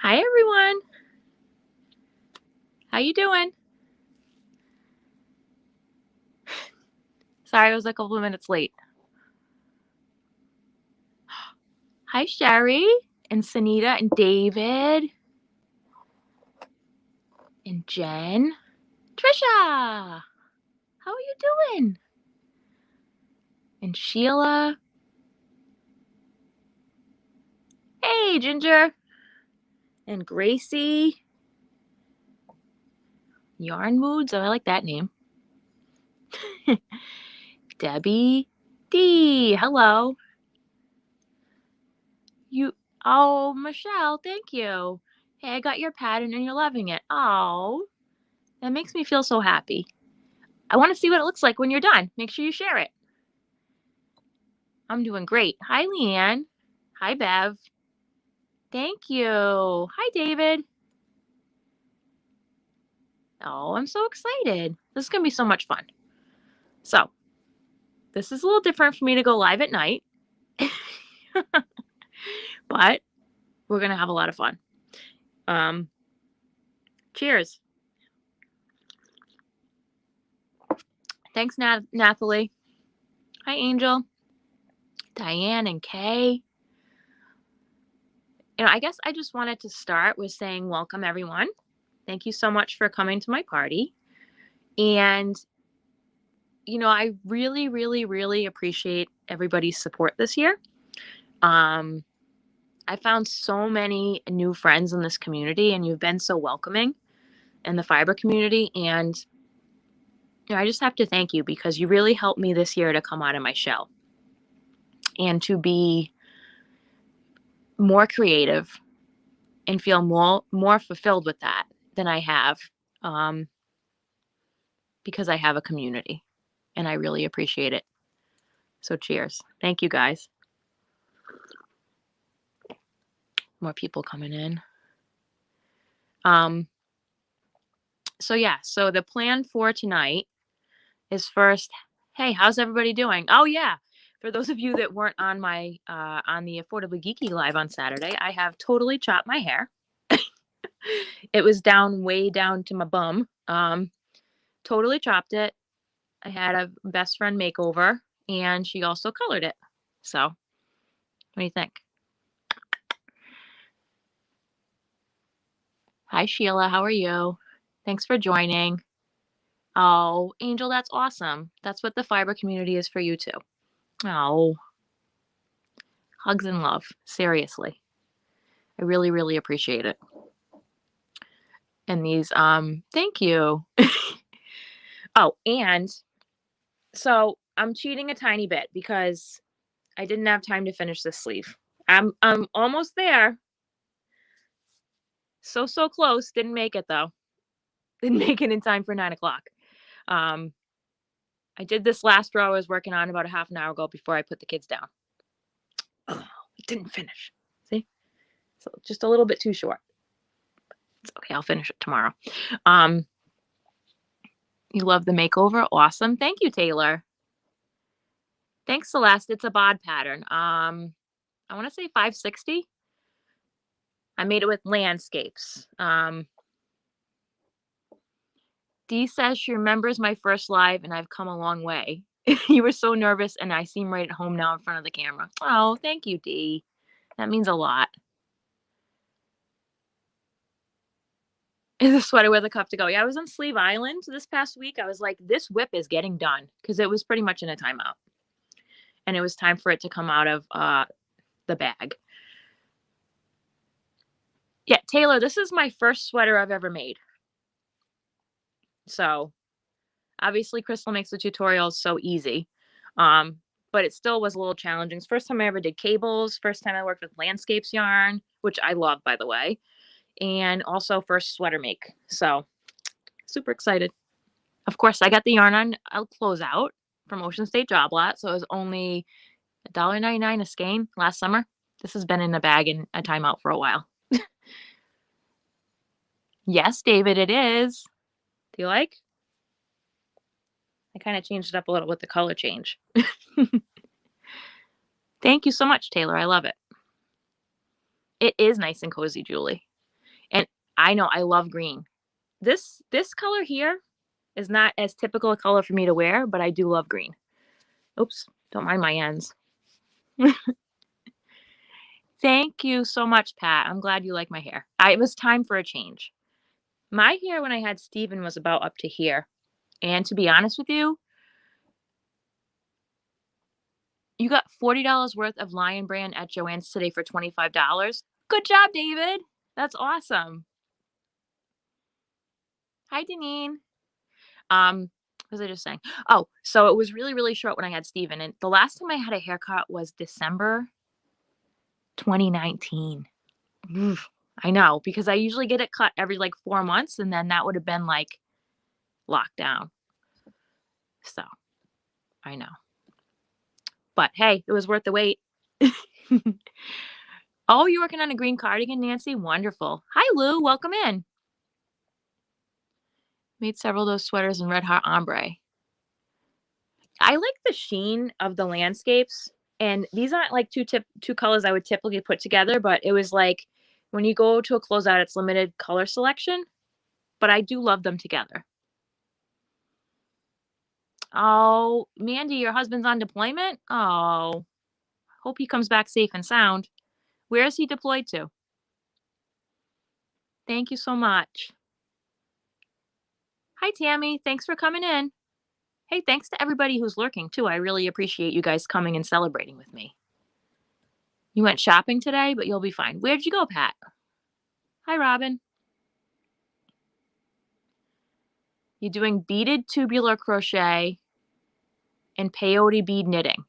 Hi, everyone. How you doing? Sorry, I was a couple of minutes late. Hi, Sherry and Sunita and David and Jen. Trisha, how are you doing? And Sheila. Hey, Ginger. And Gracie. Yarn Moods. Oh, I like that name. Debbie. D. Hello. Oh, Michelle, thank you. Hey, I got your pattern and you're loving it. Oh, that makes me feel so happy. I want to see what it looks like when you're done. Make sure you share it. I'm doing great. Hi, Leanne. Hi, Bev. Thank you. Hi, David. Oh, I'm so excited. This is going to be so much fun. So, this is a little different for me to go live at night, but we're going to have a lot of fun. Cheers. Thanks, Nathalie. Hi, Angel. Diane and Kay. I guess I just wanted to start with saying welcome, everyone. Thank you so much for coming to my party. And, I really, really, really appreciate everybody's support this year. I found so many new friends in this community, and you've been so welcoming in the fiber community. And I just have to thank you because you really helped me this year to come out of my shell and to be more creative and feel more fulfilled with that than I have, because I have a community, and I really appreciate it. So cheers. Thank you, guys. More people coming in. So the plan for tonight is first, hey, how's everybody doing? Oh yeah, for those of you that weren't on my on the Affordably Geeky live on Saturday, I have totally chopped my hair. It was way down to my bum. Totally chopped it. I had a best friend makeover, and she also colored it. So, what do you think? Hi, Sheila. How are you? Thanks for joining. Oh, Angel, that's awesome. That's what the fiber community is for you too. Oh, hugs and love. Seriously. I really, really appreciate it. And these, thank you. Oh, and so I'm cheating a tiny bit because I didn't have time to finish this sleeve. I'm almost there. So close. Didn't make it though. Didn't make it in time for 9:00. I did this last row I was working on about a half an hour ago before I put the kids down. Oh, it didn't finish. See? So just a little bit too short. It's okay. I'll finish it tomorrow. You love the makeover? Awesome. Thank you, Taylor. Thanks, Celeste. It's a bod pattern. I want to say 560. I made it with landscapes. Dee says she remembers my first live and I've come a long way. You were so nervous and I seem right at home now in front of the camera. Oh, thank you, Dee. That means a lot. Is a sweater with a cuff to go. Yeah, I was on Sleeve Island this past week. I was like, this whip is getting done because it was pretty much in a timeout. And it was time for it to come out of the bag. Yeah, Taylor, this is my first sweater I've ever made. So obviously Crystal makes the tutorials so easy. But it still was a little challenging. It's the first time I ever did cables. First time I worked with landscapes yarn, which I love, by the way. And also first sweater make. So super excited. Of course, I got the yarn on a closeout from Ocean State Job Lot. So it was only $1.99 a skein last summer. This has been in the bag in a timeout for a while. Yes, David, it is. Do you like? I kind of changed it up a little with the color change. Thank you so much, Taylor. I love it. It is nice and cozy, Julie. I know, I love green. This color here is not as typical a color for me to wear, but I do love green. Oops, don't mind my ends. Thank you so much, Pat. I'm glad you like my hair. It was time for a change. My hair when I had Steven was about up to here. And to be honest with you, you got $40 worth of Lion Brand at Joann's today for $25. Good job, David. That's awesome. Hi, Deneen. What was I just saying? Oh, so it was really, really short when I had Steven. And the last time I had a haircut was December 2019. Oof, I know, because I usually get it cut every like 4 months, and then that would have been like lockdown. So I know. But hey, it was worth the wait. Oh, you're working on a green cardigan, Nancy? Wonderful. Hi, Lou. Welcome in. Made several of those sweaters in Red Hot Ombre. I like the sheen of the landscapes. And these aren't like two colors I would typically put together, but it was like when you go to a closeout, it's limited color selection. But I do love them together. Oh, Mandy, your husband's on deployment? Oh, hope he comes back safe and sound. Where is he deployed to? Thank you so much. Hi, Tammy. Thanks for coming in. Hey, thanks to everybody who's lurking, too. I really appreciate you guys coming and celebrating with me. You went shopping today, but you'll be fine. Where'd you go, Pat? Hi, Robin. You're doing beaded tubular crochet and peyote bead knitting.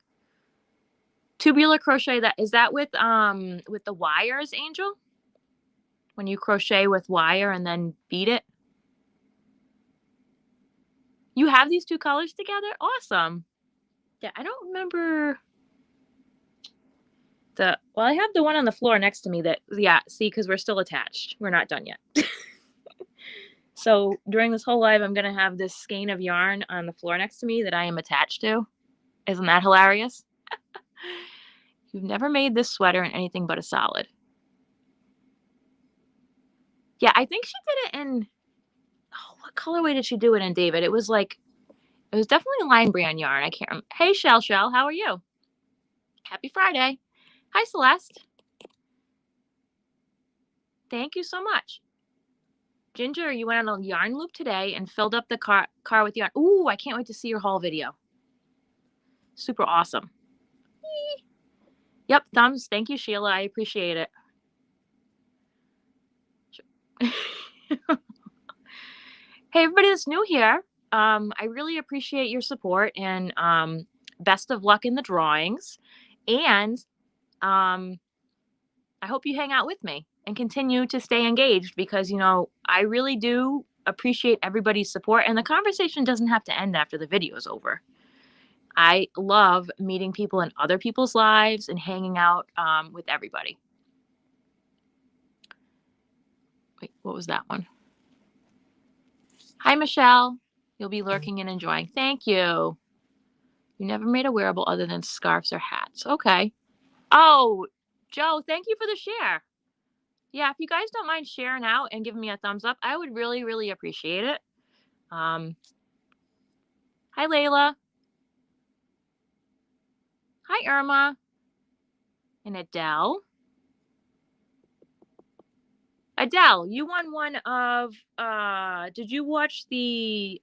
Tubular crochet, is that with the wires, Angel? When you crochet with wire and then bead it? You have these two colors together? Awesome. Yeah, I don't remember well, I have the one on the floor next to me that, yeah, see, because we're still attached. We're not done yet. So during this whole live, I'm going to have this skein of yarn on the floor next to me that I am attached to. Isn't that hilarious? You've never made this sweater in anything but a solid. Yeah, I think she did it in, what colorway did she do it in, David? It was definitely Lion Brand yarn. I can't remember. Hey, Shell, how are you? Happy Friday. Hi, Celeste. Thank you so much. Ginger, you went on a yarn loop today and filled up the car with yarn. Ooh, I can't wait to see your haul video. Super awesome. Eee. Yep, thumbs. Thank you, Sheila. I appreciate it. Hey, everybody that's new here. I really appreciate your support and best of luck in the drawings. And I hope you hang out with me and continue to stay engaged because, I really do appreciate everybody's support. And the conversation doesn't have to end after the video is over. I love meeting people in other people's lives and hanging out with everybody. Wait, what was that one? Hi, Michelle. You'll be lurking and enjoying. Thank you. You never made a wearable other than scarves or hats. Okay. Oh, Joe, thank you for the share. Yeah, if you guys don't mind sharing out and giving me a thumbs up, I would really, really appreciate it. Hi, Layla. Hi, Irma. And Adele. Adele, you won one of, did you watch the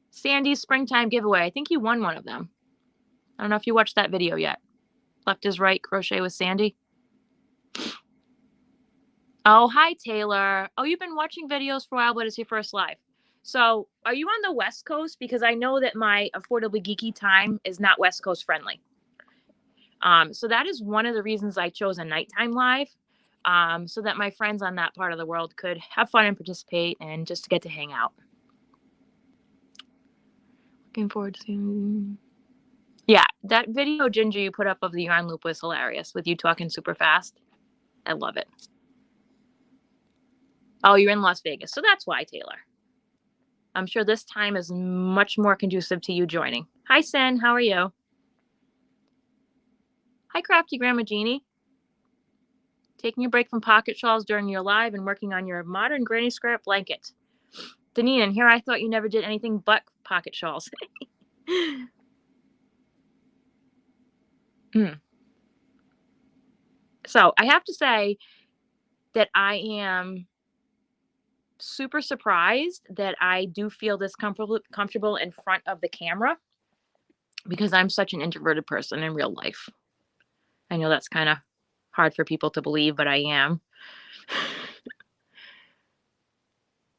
Sandy's Springtime giveaway? I think you won one of them. I don't know if you watched that video yet. Left is right, crochet with Sandy. Oh, hi, Taylor. Oh, you've been watching videos for a while, but it's your first live. So are you on the West Coast? Because I know that my Affordably Geeky time is not West Coast friendly. So that is one of the reasons I chose a nighttime live, so that my friends on that part of the world could have fun and participate and just get to hang out. Looking forward to... Yeah, that video, Ginger, you put up of the yarn loop was hilarious with you talking super fast. I love it. Oh, you're in Las Vegas. So that's why, Taylor. I'm sure this time is much more conducive to you joining. Hi, Sen. How are you? Hi, Crafty Grandma Jeannie. Taking a break from pocket shawls during your live and working on your modern granny scrap blanket. Deneen, and here I thought you never did anything but pocket shawls. So I have to say that I am super surprised that I do feel this comfortable in front of the camera because I'm such an introverted person in real life. I know that's kind of hard for people to believe, but I am.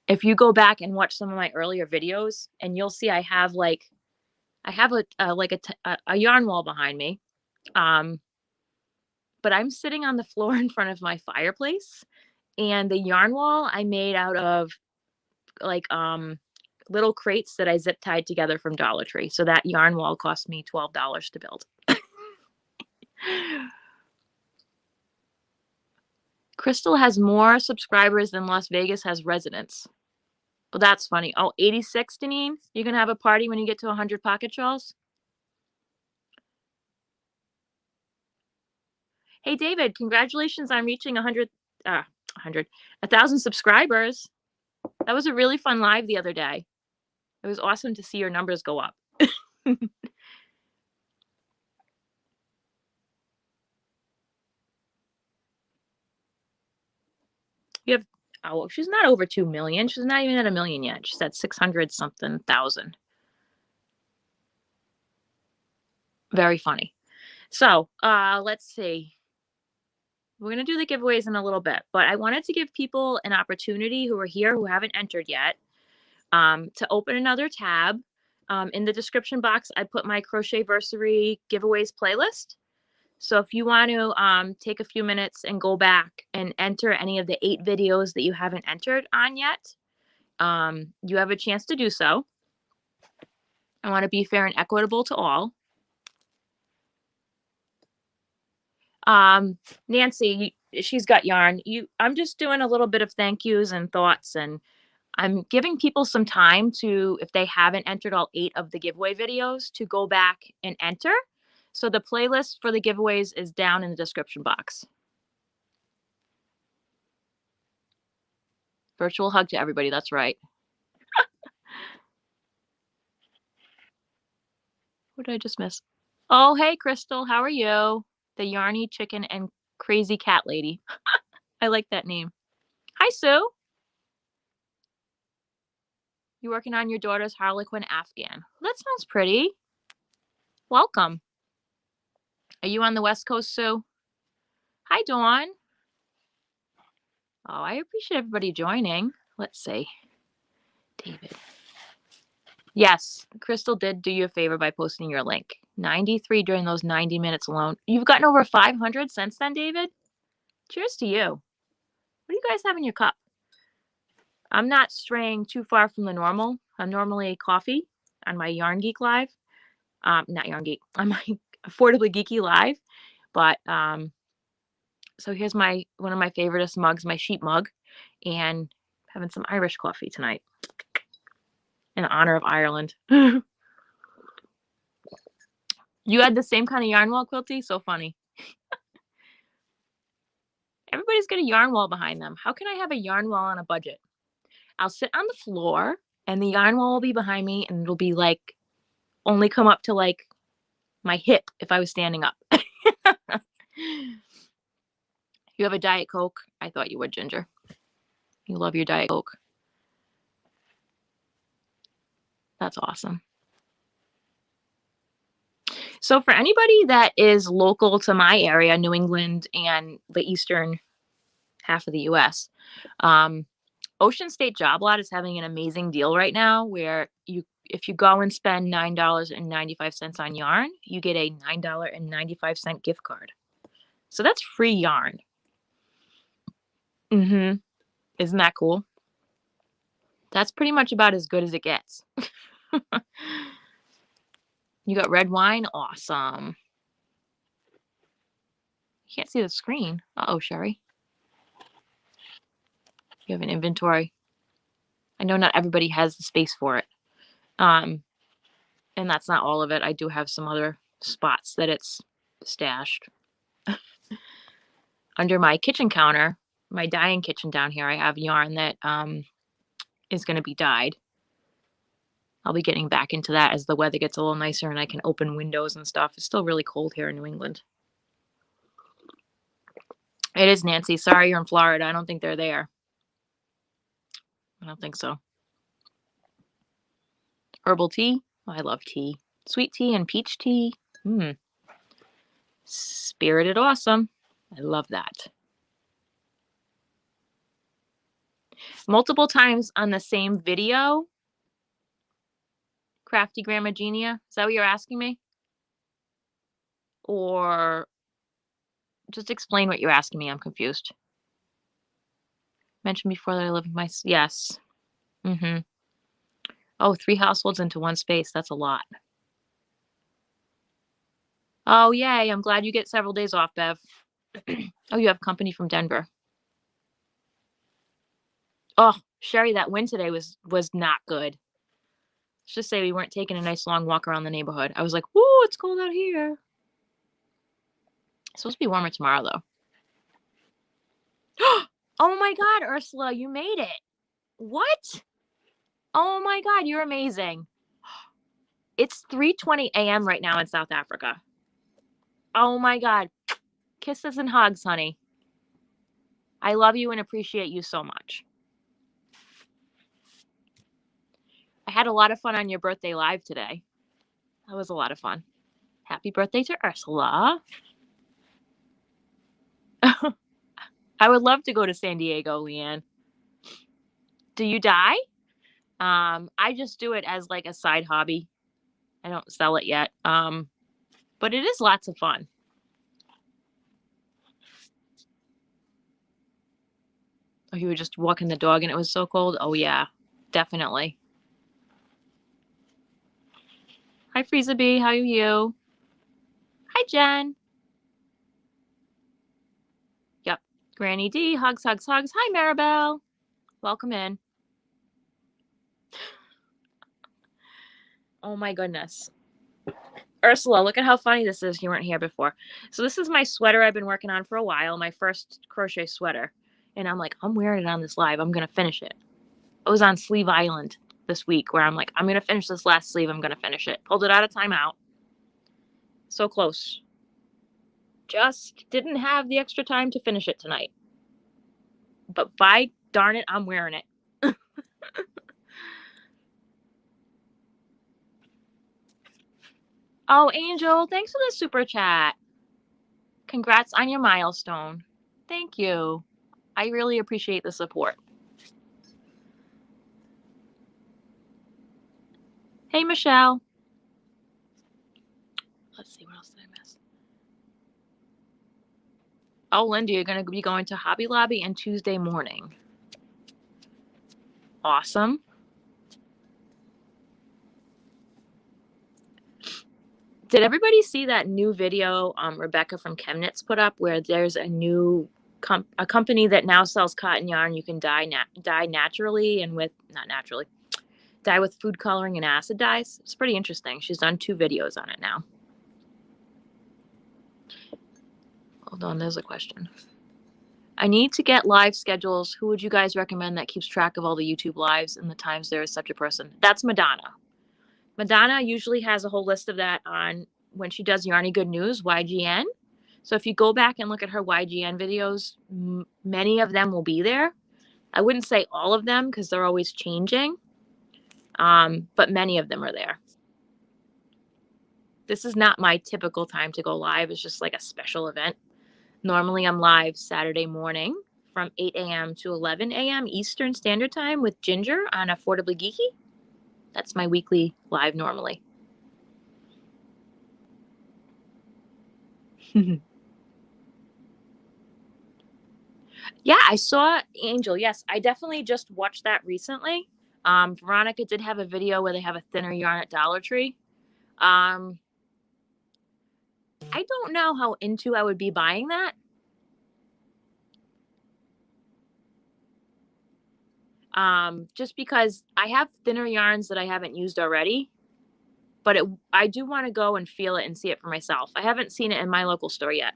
If you go back and watch some of my earlier videos, and you'll see I have a yarn wall behind me, but I'm sitting on the floor in front of my fireplace, and the yarn wall I made out of like little crates that I zip tied together from Dollar Tree. So that yarn wall cost me $12 to build. Crystal has more subscribers than Las Vegas has residents. Well, that's funny. Oh, 86, Deneen? You're going to have a party when you get to 100 pocket shawls? Hey, David, congratulations on reaching 1,000 subscribers. That was a really fun live the other day. It was awesome to see your numbers go up. You have, oh, well, she's not over 2 million. She's not even at 1 million yet. She's at 600-something thousand. Very funny. So, let's see. We're going to do the giveaways in a little bit, but I wanted to give people an opportunity who are here who haven't entered yet to open another tab. In the description box, I put my Crochetversarry giveaways playlist. So if you want to take a few minutes and go back and enter any of the 8 videos that you haven't entered on yet, you have a chance to do so. I want to be fair and equitable to all. Nancy, she's got yarn. I'm just doing a little bit of thank yous and thoughts, and I'm giving people some time to, if they haven't entered all 8 of the giveaway videos, to go back and enter. So the playlist for the giveaways is down in the description box. Virtual hug to everybody. That's right. What did I just miss? Oh, hey, Crystal. How are you? The Yarny Chicken and Crazy Cat Lady. I like that name. Hi, Sue. You working on your daughter's Harlequin Afghan? That sounds pretty. Welcome. Are you on the West Coast, Sue? Hi, Dawn. Oh, I appreciate everybody joining. Let's see. David. Yes, Crystal did do you a favor by posting your link. 93 during those 90 minutes alone. You've gotten over 500 since then, David. Cheers to you. What do you guys have in your cup? I'm not straying too far from the normal. I'm normally coffee on my Yarn Geek live. Not Yarn Geek, on my Affordably Geeky live. But so here's one of my favoriteest mugs, my sheep mug, and having some Irish coffee tonight in honor of Ireland. You had the same kind of yarn wall, Quilty? So funny. Everybody's got a yarn wall behind them. How can I have a yarn wall on a budget? I'll sit on the floor and the yarn wall will be behind me and it'll be like only come up to like my hip if I was standing up. You have a Diet Coke? I thought you would, Ginger. You love your Diet Coke. That's awesome. So for anybody that is local to my area, New England and the eastern half of the US, Ocean State Job Lot is having an amazing deal right now where if you go and spend $9.95 on yarn, you get a $9.95 gift card. So that's free yarn. Isn't that cool? That's pretty much about as good as it gets. You got red wine? Awesome. You can't see the screen. Uh-oh, Sherry. You have an inventory. I know not everybody has the space for it. And that's not all of it. I do have some other spots that it's stashed. under my kitchen counter, my dyeing kitchen down here, I have yarn that is going to be dyed. I'll be getting back into that as the weather gets a little nicer and I can open windows and stuff. It's still really cold here in New England. It is, Nancy. Sorry you're in Florida. I don't think they're there. I don't think so. Herbal tea. Oh, I love tea. Sweet tea and peach tea. Spirited awesome. I love that. Multiple times on the same video. Crafty Grandma Genia. Is that what you're asking me? Or just explain what you're asking me. I'm confused. Mentioned before that I live with my... Yes. Oh, 3 households into 1 space. That's a lot. Oh, yay. I'm glad you get several days off, Bev. Oh, you have company from Denver. Oh, Sherry, that wind today was not good. Let's just say we weren't taking a nice long walk around the neighborhood. I was like, whoo, it's cold out here. It's supposed to be warmer tomorrow, though. Oh my God, Ursula, you made it. What? Oh my God, you're amazing. It's 3:20 a.m. right now in South Africa. Oh my God. Kisses and hugs, honey. I love you and appreciate you so much. I had a lot of fun on your birthday live today. That was a lot of fun. Happy birthday to Ursula. I would love to go to San Diego, Leanne. Do you dye? I just do it as like a side hobby. I don't sell it yet. But it is lots of fun. Oh, you were just walking the dog and it was so cold? Oh, yeah, definitely. Hi, Frieza B. How are you? Hi, Jen. Yep. Granny D. Hugs, hugs, hugs. Hi, Maribel. Welcome in. Oh, my goodness. Ursula, look at how funny this is. You weren't here before. So this is my sweater I've been working on for a while, my first crochet sweater. And I'm like, I'm wearing it on this live. I'm going to finish it. I was on Sleeve Island this week where I'm like, I'm going to finish this last sleeve. I'm going to finish it. Pulled it out of timeout. So close. Just didn't have the extra time to finish it tonight. But by darn it, I'm wearing it. Oh, Angel, thanks for the super chat. Congrats on your milestone. Thank you. I really appreciate the support. Hey, Michelle. Let's see, what else did I miss? Oh, Linda, you're going to be going to Hobby Lobby on Tuesday morning. Awesome. Did everybody see that new video Rebecca from Chemnitz put up where there's a new a company that now sells cotton yarn you can dye naturally and with, not naturally, dye with food coloring and acid dyes? It's pretty interesting. She's done 2 videos on it now. Hold on, there's a question. I need to get live schedules. Who would you guys recommend that keeps track of all the YouTube lives and the times there is such a person? That's Madonna. Madonna usually has a whole list of that on when she does Yarny Good News, YGN. So if you go back and look at her YGN videos, many of them will be there. I wouldn't say all of them because they're always changing, but many of them are there. This is not my typical time to go live. It's just like a special event. Normally I'm live Saturday morning from 8 a.m. to 11 a.m. Eastern Standard Time with Ginger on Affordably Geeky. That's my weekly live normally. Yeah, I saw Angel. Yes, I definitely just watched that recently. Veronica did have a video where they have a thinner yarn at Dollar Tree. I don't know how into I would be buying that. Just because I have thinner yarns that I haven't used already, but I do want to go and feel it and see it for myself. I haven't seen it in my local store yet.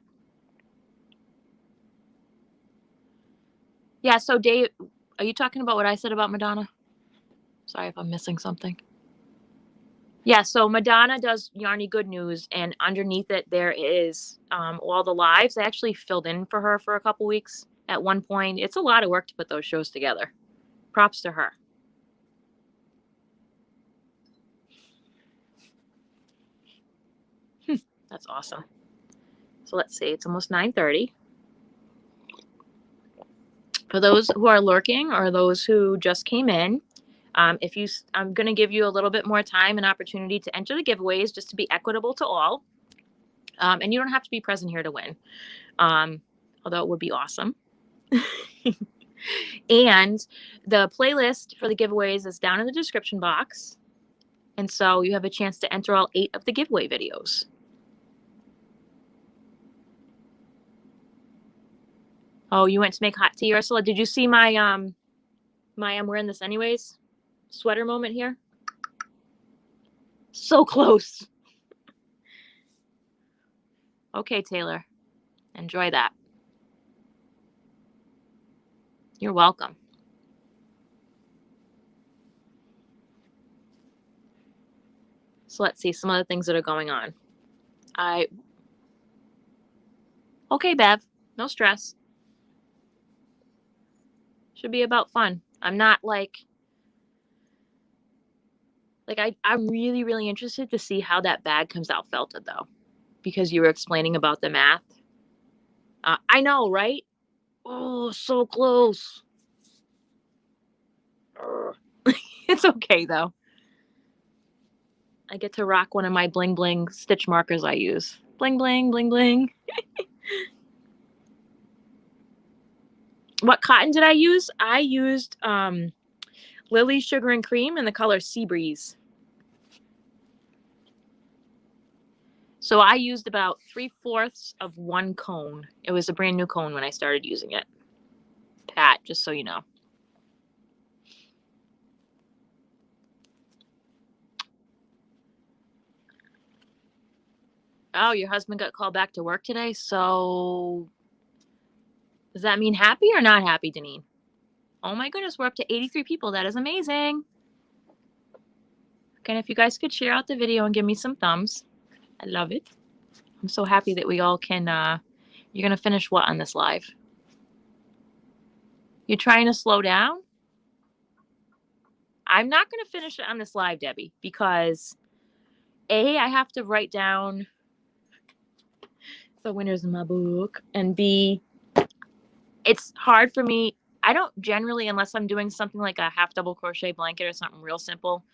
Yeah, so Dave, are you talking about what I said about Madonna? Sorry if I'm missing something. Yeah, so Madonna does Yarny Good News, and underneath it there is all the lives. I actually filled in for her for a couple weeks at one point. It's a lot of work to put those shows together. Props to her. That's awesome. So let's see, it's almost 9:30. For those who are lurking or those who just came in, I'm going to give you a little bit more time and opportunity to enter the giveaways just to be equitable to all. And you don't have to be present here to win, although it would be awesome. And the playlist for the giveaways is down in the description box. And so you have a chance to enter all 8 of the giveaway videos. Oh, you went to make hot tea, Ursula? Did you see my I'm wearing this anyways sweater moment here? So close. Okay, Taylor. Enjoy that. You're welcome. So let's see some of the things that are going on. Okay, Bev. No stress. Should be about fun. I'm not I'm really, really interested to see how that bag comes out felted, though, because you were explaining about the math. I know, right? Oh, so close. It's okay, though. I get to rock one of my bling bling stitch markers I use. Bling bling, bling bling. What cotton did I use? I used Lily Sugar and Cream in the color Sea Breeze. So I used about 3/4 of one cone. It was a brand new cone when I started using it. Pat, just so you know. Oh, your husband got called back to work today. So does that mean happy or not happy, Deneen? Oh my goodness, we're up to 83 people. That is amazing. Okay, if you guys could share out the video and give me some thumbs. I love it. I'm so happy that we all can, you're going to finish what on this live? You're trying to slow down? I'm not going to finish it on this live, Debbie, because A, I have to write down the winners in my book, and B, it's hard for me. I don't generally, unless I'm doing something like a half double crochet blanket or something real simple,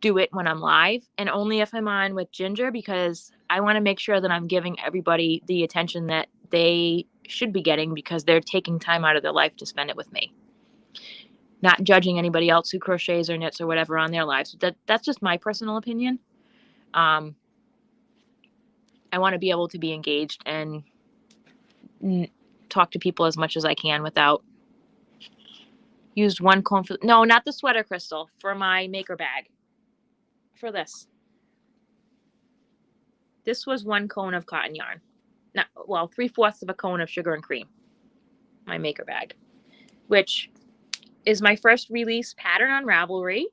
do it when I'm live, and only if I'm on with Ginger, because I want to make sure that I'm giving everybody the attention that they should be getting because they're taking time out of their life to spend it with me. Not judging anybody else who crochets or knits or whatever on their lives. That's just my personal opinion. I want to be able to be engaged and talk to people as much as I can without. Used one cone for, no, not the sweater, Crystal, for my maker bag. For this. This was one cone of cotton yarn. Not, well, 3/4 of a cone of sugar and cream. My maker bag. Which is my first release pattern on Ravelry,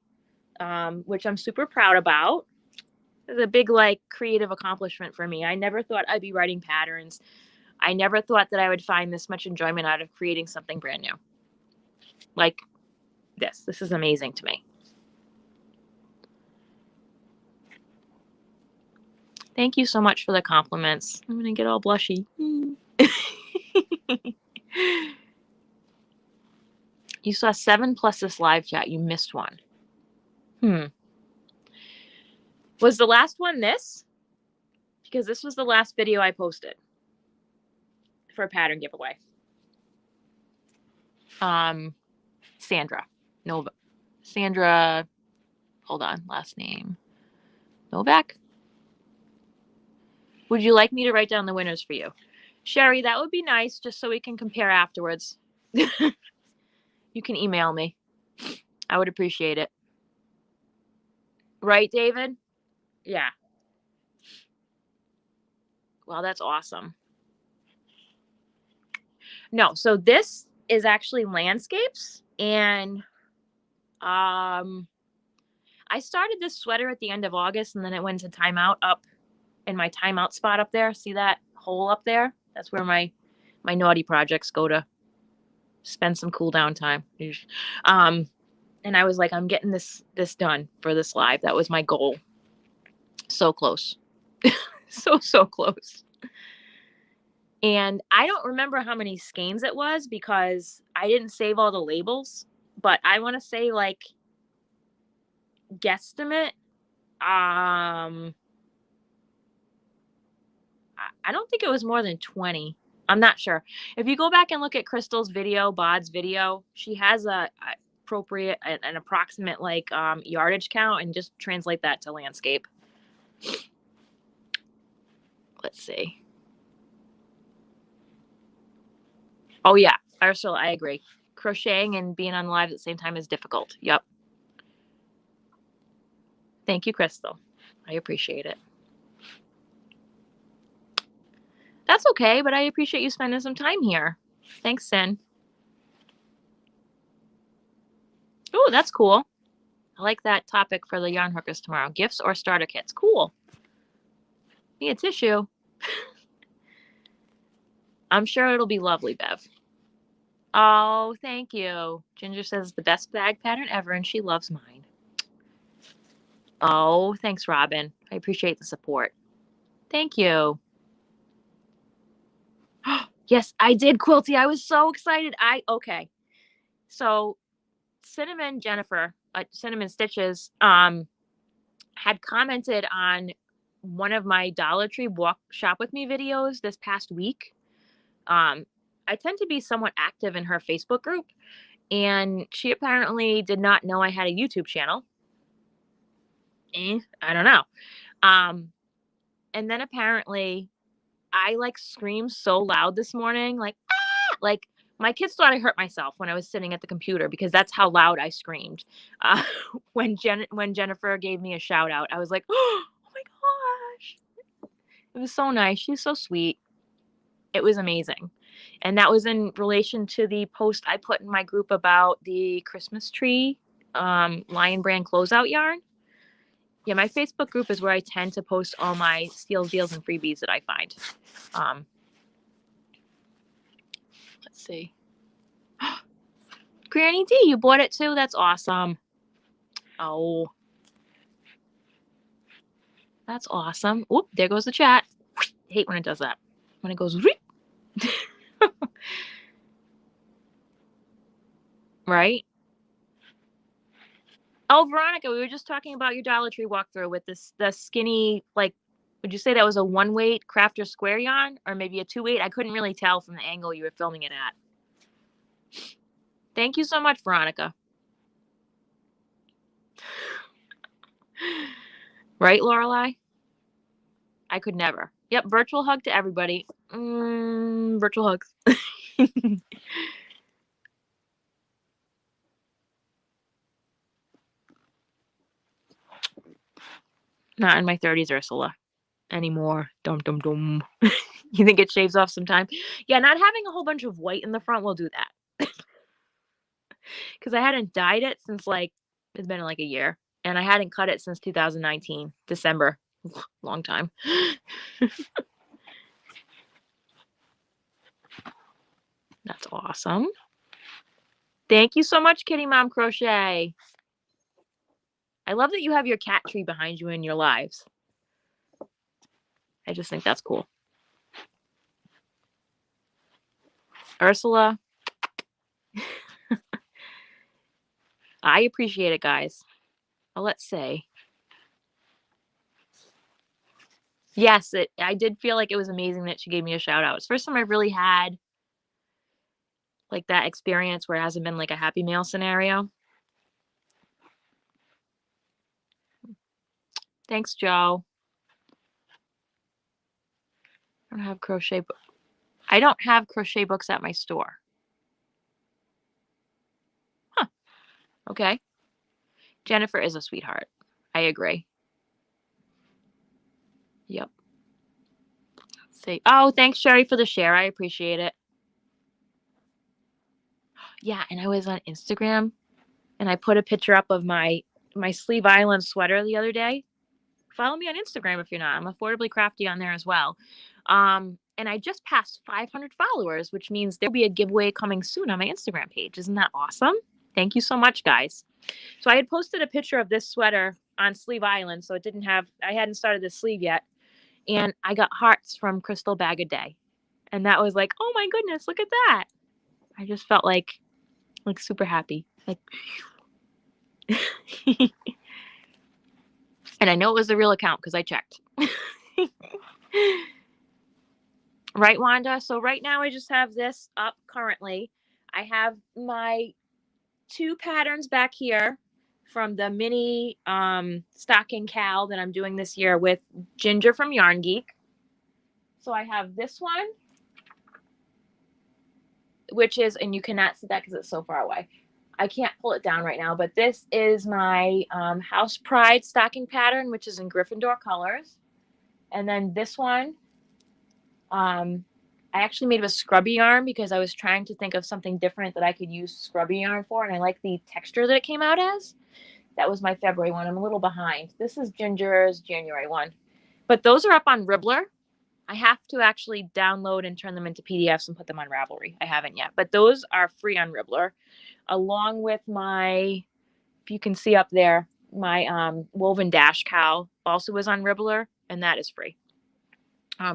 which I'm super proud about. It's a big, creative accomplishment for me. I never thought I'd be writing patterns. I never thought that I would find this much enjoyment out of creating something brand new. Like this. This is amazing to me. Thank you so much for the compliments. I'm going to get all blushy. You saw 7 plus this live chat. You missed one. Was the last one this? Because this was the last video I posted for a pattern giveaway. Sandra. Nova. Sandra. Hold on. Last name. Novak? Would you like me to write down the winners for you? Sherry, that would be nice, just so we can compare afterwards. You can email me. I would appreciate it. Right, David? Yeah. Well, that's awesome. No, so this is actually landscapes. And I started this sweater at the end of August, and then it went to timeout up in my timeout spot up there. See that hole up there? That's where my naughty projects go to spend some cool down time. And I was like, I'm getting this done for this live. That was my goal. So close. so close. And I don't remember how many skeins it was because I didn't save all the labels, but I want to say like guesstimate. I don't think it was more than 20. I'm not sure. If you go back and look at Crystal's video, Bod's video, she has an approximate like yardage count, and just translate that to landscape. Let's see. Oh yeah, Ursula, I agree. Crocheting and being on live at the same time is difficult. Yep. Thank you, Crystal. I appreciate it. That's okay, but I appreciate you spending some time here. Thanks, Sin. Oh, that's cool. I like that topic for the yarn hookers tomorrow. Gifts or starter kits. Cool. Need a tissue. I'm sure it'll be lovely, Bev. Oh, thank you. Ginger says the best bag pattern ever, and she loves mine. Oh, thanks, Robin. I appreciate the support. Thank you. Yes, I did, Quilty. I was so excited. Okay. So Cinnamon Jennifer, Cinnamon Stitches, had commented on one of my Dollar Tree walk shop with me videos this past week. I tend to be somewhat active in her Facebook group, and she apparently did not know I had a YouTube channel. I don't know. And then apparently I like screamed so loud this morning, like, ah! Like my kids thought I hurt myself when I was sitting at the computer because that's how loud I screamed. When Jennifer gave me a shout out, I was like, oh my gosh. It was so nice. She's so sweet. It was amazing. And that was in relation to the post I put in my group about the Christmas tree Lion Brand closeout yarn. Yeah, my Facebook group is where I tend to post all my steals, deals, and freebies that I find. Let's see. Granny D, you bought it too? That's awesome. Oh. That's awesome. Oop, there goes the chat. I hate when it does that. When it goes... Right? Oh, Veronica, we were just talking about your Dollar Tree walkthrough with the skinny, like, would you say that was a 1-weight crafter square yarn or maybe a 2-weight? I couldn't really tell from the angle you were filming it at. Thank you so much, Veronica. Right, Lorelai? I could never. Yep, virtual hug to everybody. Virtual hugs. Not in my 30s, Ursula, anymore. Dum dum dum. You think it shaves off some time? Yeah, not having a whole bunch of white in the front will do that. Because I hadn't dyed it since like, it's been like a year. And I hadn't cut it since 2019, December. Long time. That's awesome. Thank you so much, Kitty Mom Crochet. I love that you have your cat tree behind you in your lives. I just think that's cool. Ursula. I appreciate it, guys. Well, let's say. Yes, I did feel like it was amazing that she gave me a shout out. It's the first time I've really had like that experience where it hasn't been like a Happy Mail scenario. Thanks, Joe. I don't have crochet books at my store. Huh. Okay. Jennifer is a sweetheart. I agree. Yep. Let's see. Oh, thanks, Sherry, for the share. I appreciate it. yeah, and I was on Instagram and I put a picture up of my Sleeve Island sweater the other day. Follow me on Instagram if you're not. I'm Affordably Crafty on there as well. And I just passed 500 followers, which means there'll be a giveaway coming soon on my Instagram page. Isn't that awesome? Thank you so much, guys. So I had posted a picture of this sweater on Sleeve Island, so I hadn't started the sleeve yet. And I got hearts from Crystal Bag a Day. And that was like, oh my goodness, look at that. I just felt like super happy. Like and I know it was the real account because I checked. Right, Wanda? So right now I just have this up currently. I have my 2 patterns back here from the mini stocking cowl that I'm doing this year with Ginger from Yarn Geek. So I have this one, which is, and you cannot see that because it's so far away. I can't pull it down right now, but this is my House Pride stocking pattern, which is in Gryffindor colors. And then this one, I actually made of a scrubby yarn because I was trying to think of something different that I could use scrubby yarn for, and I like the texture that it came out as. That was my February one. I'm a little behind. This is Ginger's January one. But those are up on Ribbler. I have to actually download and turn them into PDFs and put them on Ravelry. I haven't yet. But those are free on Ribbler, along with my, if you can see up there, my woven dash cowl also was on Ribbler, and that is free.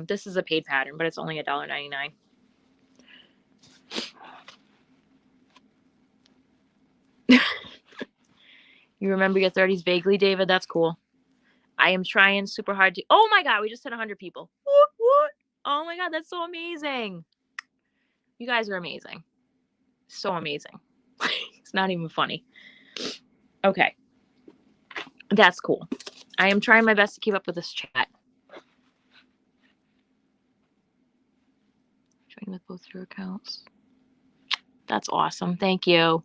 This is a paid pattern, but it's only $1.99. You remember your 30s vaguely, David? That's cool. I am trying super hard to. Oh my God, we just hit 100 people. What? Oh my God, that's so amazing. You guys are amazing. So amazing. It's not even funny. Okay. That's cool. I am trying my best to keep up with this chat. Join with both your accounts. That's awesome. Thank you.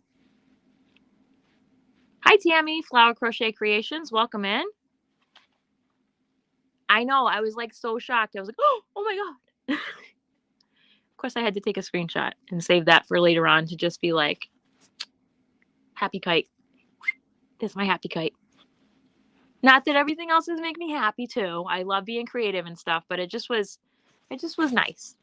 Hi, Tammy. Flower Crochet Creations. Welcome in. I know. I was like so shocked. I was like, oh my God. Of course, I had to take a screenshot and save that for later on to just be like, happy kite. This is my happy kite. Not that everything else doesn't make me happy too. I love being creative and stuff, but it just was nice.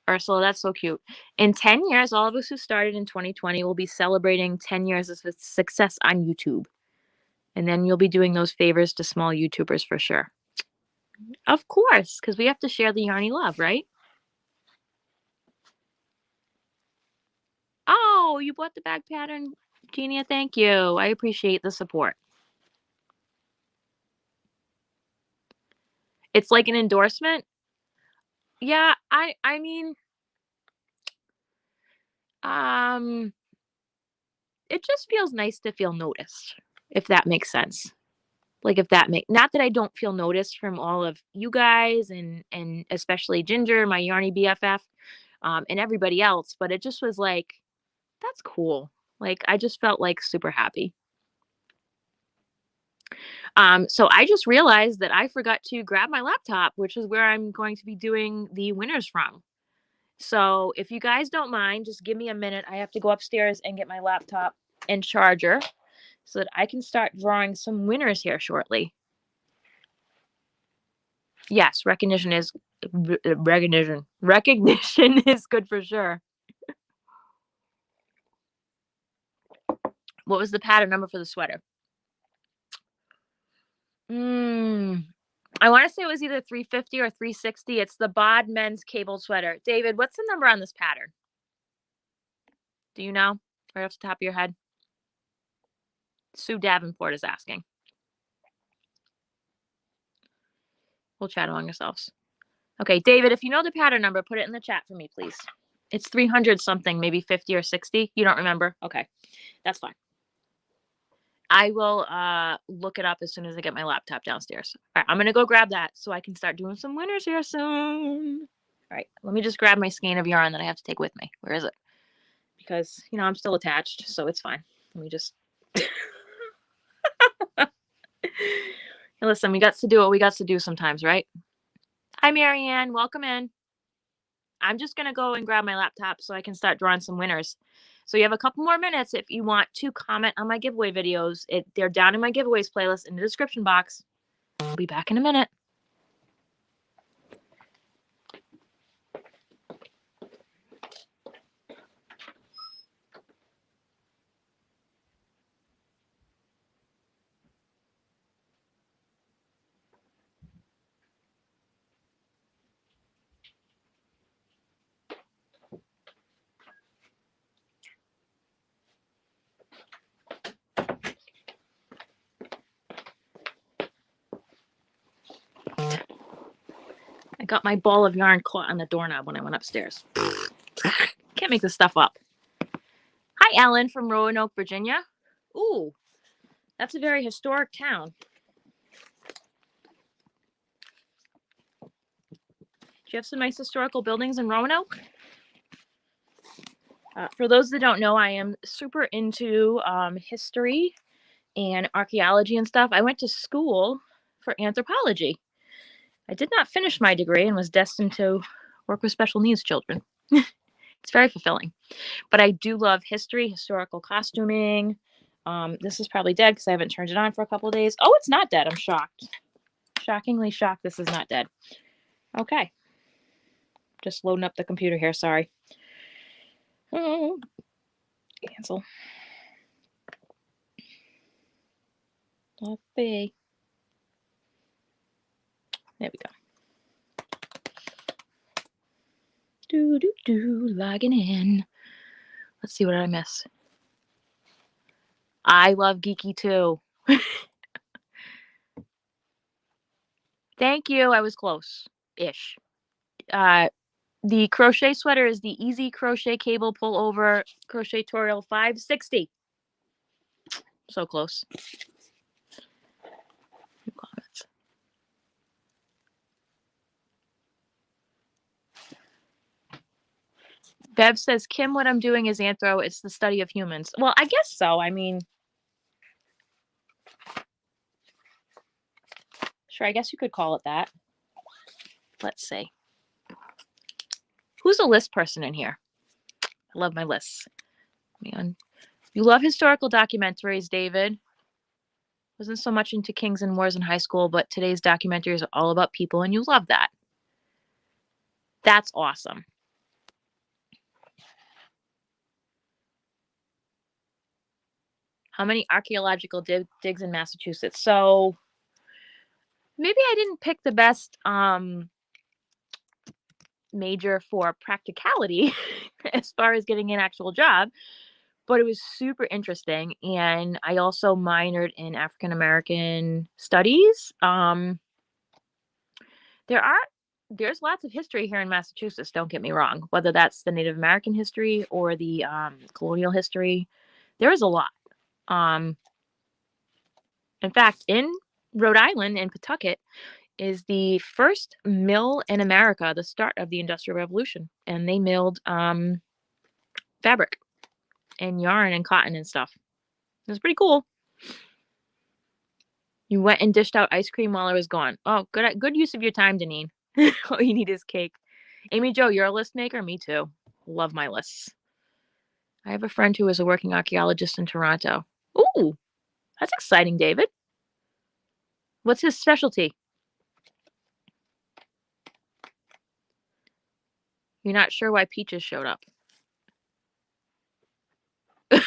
Ursula, that's so cute. In 10 years, all of us who started in 2020 will be celebrating 10 years of success on YouTube. And then you'll be doing those favors to small YouTubers for sure. Of course, because we have to share the Yarny love, right? Oh, you bought the bag pattern, Genia. Thank you. I appreciate the support. It's like an endorsement. Yeah, I mean, it just feels nice to feel noticed, if that makes sense. Like not that I don't feel noticed from all of you guys and especially Ginger, my Yarny BFF, and everybody else, but it just was like, that's cool. Like I just felt like super happy. So I just realized that I forgot to grab my laptop, which is where I'm going to be doing the winners from. So if you guys don't mind, just give me a minute. I have to go upstairs and get my laptop and charger so that I can start drawing some winners here shortly. Yes, recognition is good for sure. What was the pattern number for the sweater? I want to say it was either 350 or 360. It's the Bod men's cable sweater. David, what's the number on this pattern? Do you know? Right off the top of your head? Sue Davenport is asking. We'll chat among ourselves. Okay, David, if you know the pattern number, put it in the chat for me, please. It's 300 something, maybe 50 or 60. You don't remember? Okay, that's fine. I will look it up as soon as I get my laptop downstairs. All right, I'm going to go grab that so I can start doing some winners here soon. All right, let me just grab my skein of yarn that I have to take with me. Where is it? Because, you know, I'm still attached, so it's fine. Let me just... Listen, we got to do what we got to do sometimes, right? Hi, Marianne. Welcome in. I'm just going to go and grab my laptop so I can start drawing some winners. So you have a couple more minutes if you want to comment on my giveaway videos. They're down in my giveaways playlist in the description box. I'll be back in a minute. I got my ball of yarn caught on the doorknob when I went upstairs. Can't make this stuff up. Hi, Ellen from Roanoke, Virginia. Ooh, that's a very historic town. Do you have some nice historical buildings in Roanoke? For those that don't know, I am super into history and archaeology and stuff. I went to school for anthropology. I did not finish my degree and was destined to work with special needs children. It's very fulfilling. But I do love history, historical costuming. This is probably dead because I haven't turned it on for a couple of days. Oh, it's not dead. I'm shocked. Shockingly shocked this is not dead. Okay. Just loading up the computer here. Sorry. Oh, cancel. Let's see. There we go. Logging in. Let's see what did I miss. I love Geeky too. Thank you. I was close-ish. The crochet sweater is the Easy Crochet Cable Pullover Crochet Tutorial 560. So close. Comments. Bev says, Kim, what I'm doing is anthro. It's the study of humans. Well, I guess so. I mean, sure, I guess you could call it that. Let's see. Who's a list person in here? I love my lists. Man. You love historical documentaries, David. Wasn't so much into kings and wars in high school, but today's documentaries are all about people, and you love that. That's awesome. How many archaeological digs in Massachusetts? So maybe I didn't pick the best major for practicality as far as getting an actual job, but it was super interesting. And I also minored in African American studies. There's lots of history here in Massachusetts, don't get me wrong, whether that's the Native American history or the colonial history. There is a lot. In fact, in Rhode Island, in Pawtucket, is the first mill in America, the start of the Industrial Revolution. And they milled fabric and yarn and cotton and stuff. It was pretty cool. You went and dished out ice cream while I was gone. Oh, good use of your time, Deneen. All you need is cake. Amy Jo, you're a list maker? Me too. Love my lists. I have a friend who is a working archaeologist in Toronto. Ooh, that's exciting, David. What's his specialty? You're not sure why Peaches showed up. I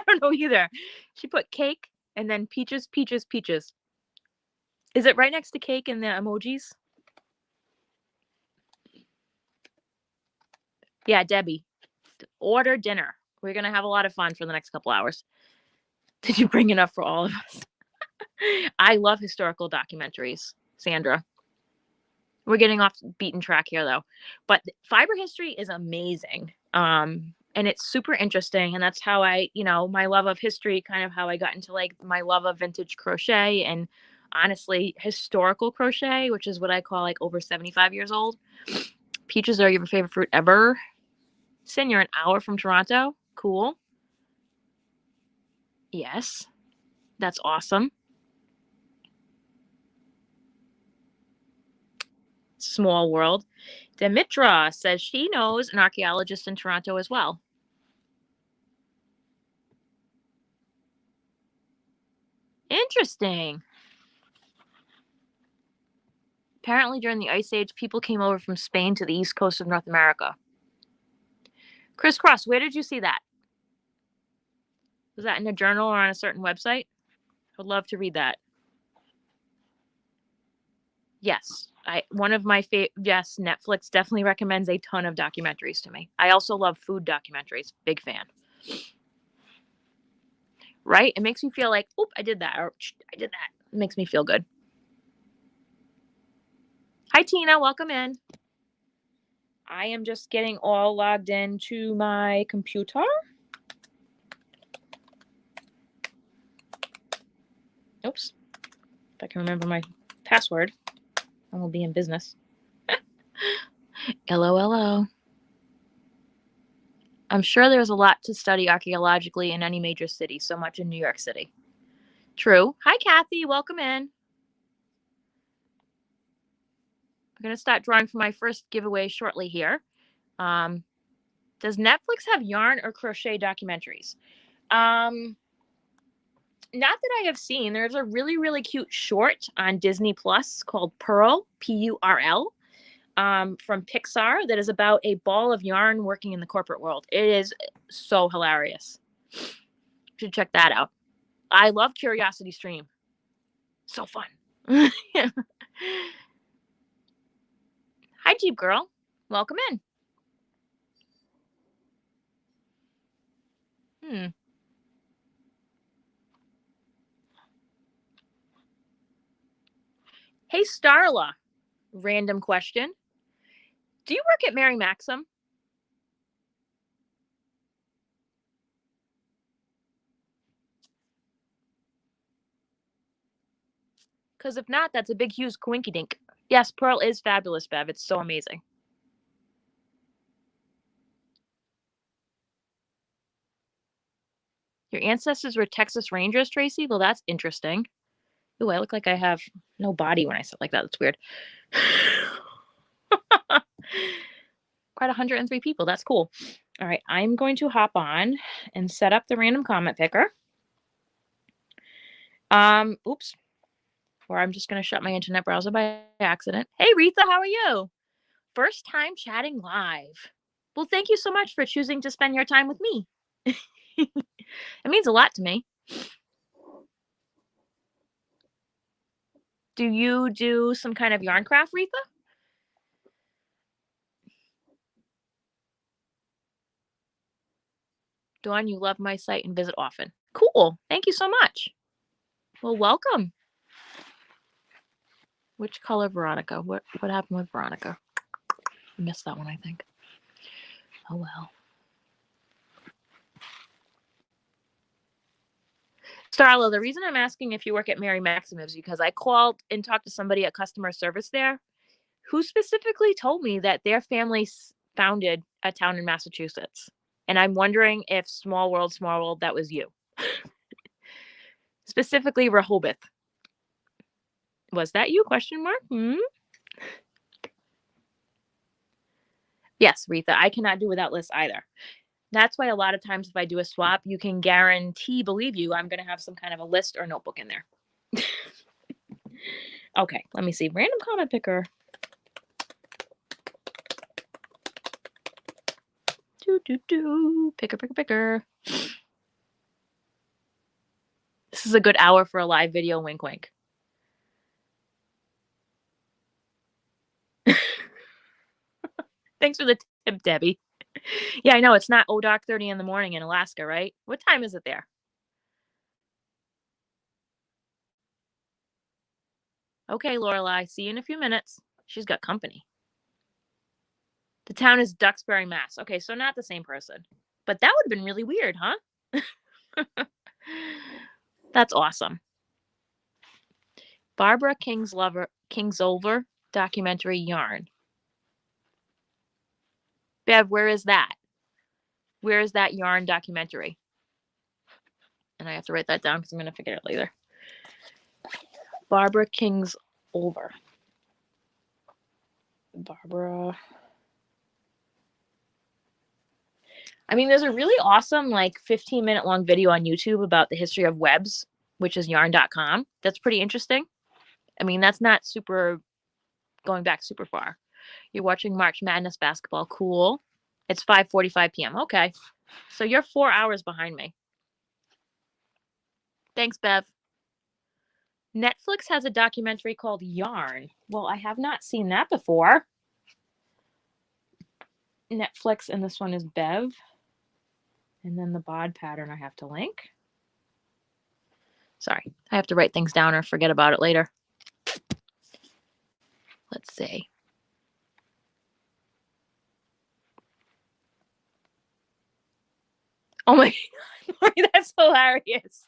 don't know either. She put cake and then peaches, peaches, peaches. Is it right next to cake in the emojis? Yeah, Debbie. Order dinner. We're going to have a lot of fun for the next couple hours. Did you bring enough for all of us? I love historical documentaries, Sandra. We're getting off beaten track here, though. But fiber history is amazing. And it's super interesting. And that's how my love of history, kind of how I got into like my love of vintage crochet and honestly historical crochet, which is what I call like over 75 years old. Peaches are your favorite fruit ever. Sin, you're an hour from Toronto. Cool. Yes. That's awesome. Small world. Dimitra says she knows an archaeologist in Toronto as well. Interesting. Apparently during the Ice Age, people came over from Spain to the east coast of North America. Crisscross, where did you see that? Was that in a journal or on a certain website? I'd love to read that. Yes, yes, Netflix definitely recommends a ton of documentaries to me. I also love food documentaries. Big fan. Right? It makes me feel like, oop, I did that, or I did that. It makes me feel good. Hi, Tina. Welcome in. I am just getting all logged into my computer. Oops. If I can remember my password, I will be in business. LOLO. I'm sure there's a lot to study archaeologically in any major city, so much in New York City. True. Hi, Kathy. Welcome in. I'm going to start drawing for my first giveaway shortly here. Does Netflix have yarn or crochet documentaries? Not that I have seen. There's a really, really cute short on Disney Plus called Pearl, P-U-R-L, from Pixar that is about a ball of yarn working in the corporate world. It is so hilarious. You should check that out. I love Curiosity Stream. So fun. Hi, Jeep Girl. Welcome in. Hey, Starla. Random question. Do you work at Mary Maxim? Because if not, that's a big, huge coinky dink. Yes, Pearl is fabulous, Bev. It's so amazing. Your ancestors were Texas Rangers, Tracy? Well, that's interesting. Ooh, I look like I have no body when I sit like that. That's weird. Quite 103 people. That's cool. All right, I'm going to hop on and set up the random comment picker. Oops. Or I'm just going to shut my internet browser by accident. Hey, Retha, how are you? First time chatting live. Well, thank you so much for choosing to spend your time with me. It means a lot to me. Do you do some kind of yarn craft, Retha? Dawn, you love my site and visit often. Cool. Thank you so much. Well, welcome. Which color, Veronica? What happened with Veronica? I missed that one, I think. Oh, well. Starla, the reason I'm asking if you work at Mary Maxim is because I called and talked to somebody at customer service there who specifically told me that their family founded a town in Massachusetts. And I'm wondering if small world, that was you. Specifically Rehoboth. Was that you? Question mark? Yes, Retha, I cannot do without lists either. That's why a lot of times if I do a swap, you can guarantee, believe you, I'm going to have some kind of a list or notebook in there. Okay, let me see. Random comment picker. Picker. This is a good hour for a live video, wink, wink. Thanks for the tip, Debbie. Yeah, I know. It's not dark 30 in the morning in Alaska, right? What time is it there? Okay, Lorelai. See you in a few minutes. She's got company. The town is Duxbury, Mass. Okay, so not the same person. But that would have been really weird, huh? That's awesome. Barbara Kingsolver documentary yarn. Bev, where is that? Where is that yarn documentary? And I have to write that down because I'm going to figure it out later. Barbara Kingsolver. Barbara. I mean, there's a really awesome, like, 15-minute long video on YouTube about the history of webs, which is yarn.com. That's pretty interesting. I mean, that's not super going back super far. You're watching March Madness basketball. Cool. It's 5:45 p.m. Okay. So you're 4 hours behind me. Thanks, Bev. Netflix has a documentary called Yarn. Well, I have not seen that before. Netflix, and this one is Bev. And then the bod pattern I have to link. Sorry, I have to write things down or forget about it later. Let's see. Oh my God, that's hilarious.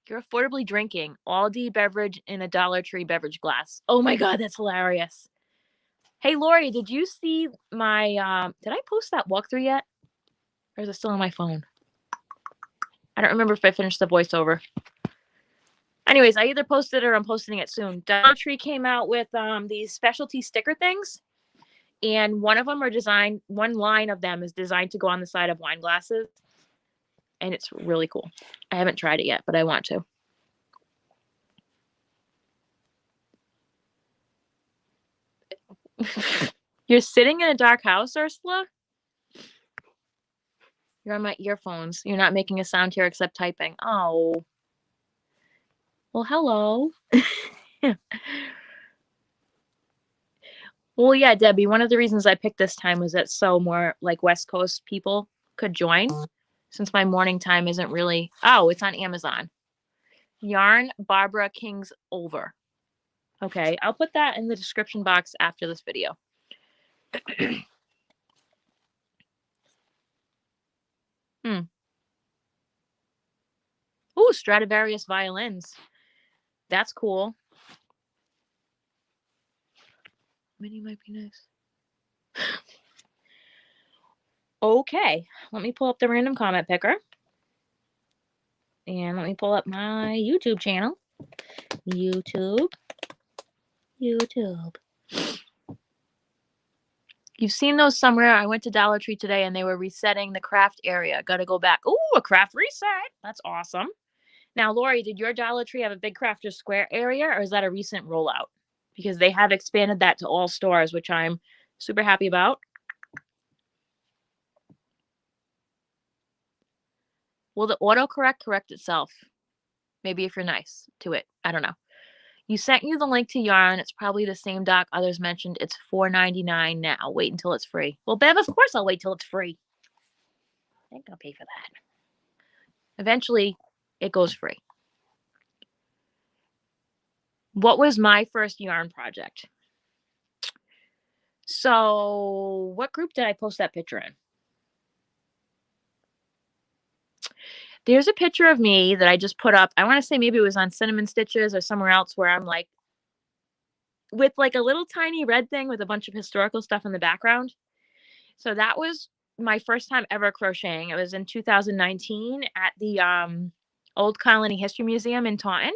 You're affordably drinking Aldi beverage in a Dollar Tree beverage glass. Oh my God, that's hilarious. Hey, Lori, did you see my, did I post that walkthrough yet? Or is it still on my phone? I don't remember if I finished the voiceover. Anyways, I either posted it or I'm posting it soon. Dollar Tree came out with these specialty sticker things. And one of them are designed, one line of them is designed to go on the side of wine glasses. And it's really cool. I haven't tried it yet, but I want to. You're sitting in a dark house, Ursula? You're on my earphones. You're not making a sound here except typing. Oh. Well, hello. Well, yeah, Debbie, one of the reasons I picked this time was that so more like West Coast people could join since my morning time isn't really. Oh, it's on Amazon. Yarn Barbara King's Over. Okay, I'll put that in the description box after this video. Ooh, Stradivarius violins. That's cool. Mini might be nice. Okay, let me pull up the random comment picker. And let me pull up my YouTube channel. YouTube. You've seen those somewhere. I went to Dollar Tree today and they were resetting the craft area. Gotta go back. Ooh, a craft reset. That's awesome. Now, Lori, did your Dollar Tree have a big Crafters Square area or is that a recent rollout? Because they have expanded that to all stores, which I'm super happy about. Will the autocorrect correct itself? Maybe if you're nice to it. I don't know. You sent you the link to Yarn. It's probably the same doc others mentioned. It's $4.99 now. Wait until it's free. Well, Bev, of course I'll wait till it's free. I think I'll pay for that. Eventually, it goes free. What was my first yarn project? So, what group did I post that picture in? There's a picture of me that I just put up. I want to say maybe it was on Cinnamon Stitches or somewhere else where I'm like, with like a little tiny red thing with a bunch of historical stuff in the background. So that was my first time ever crocheting. It was in 2019 at the Old Colony History Museum in Taunton.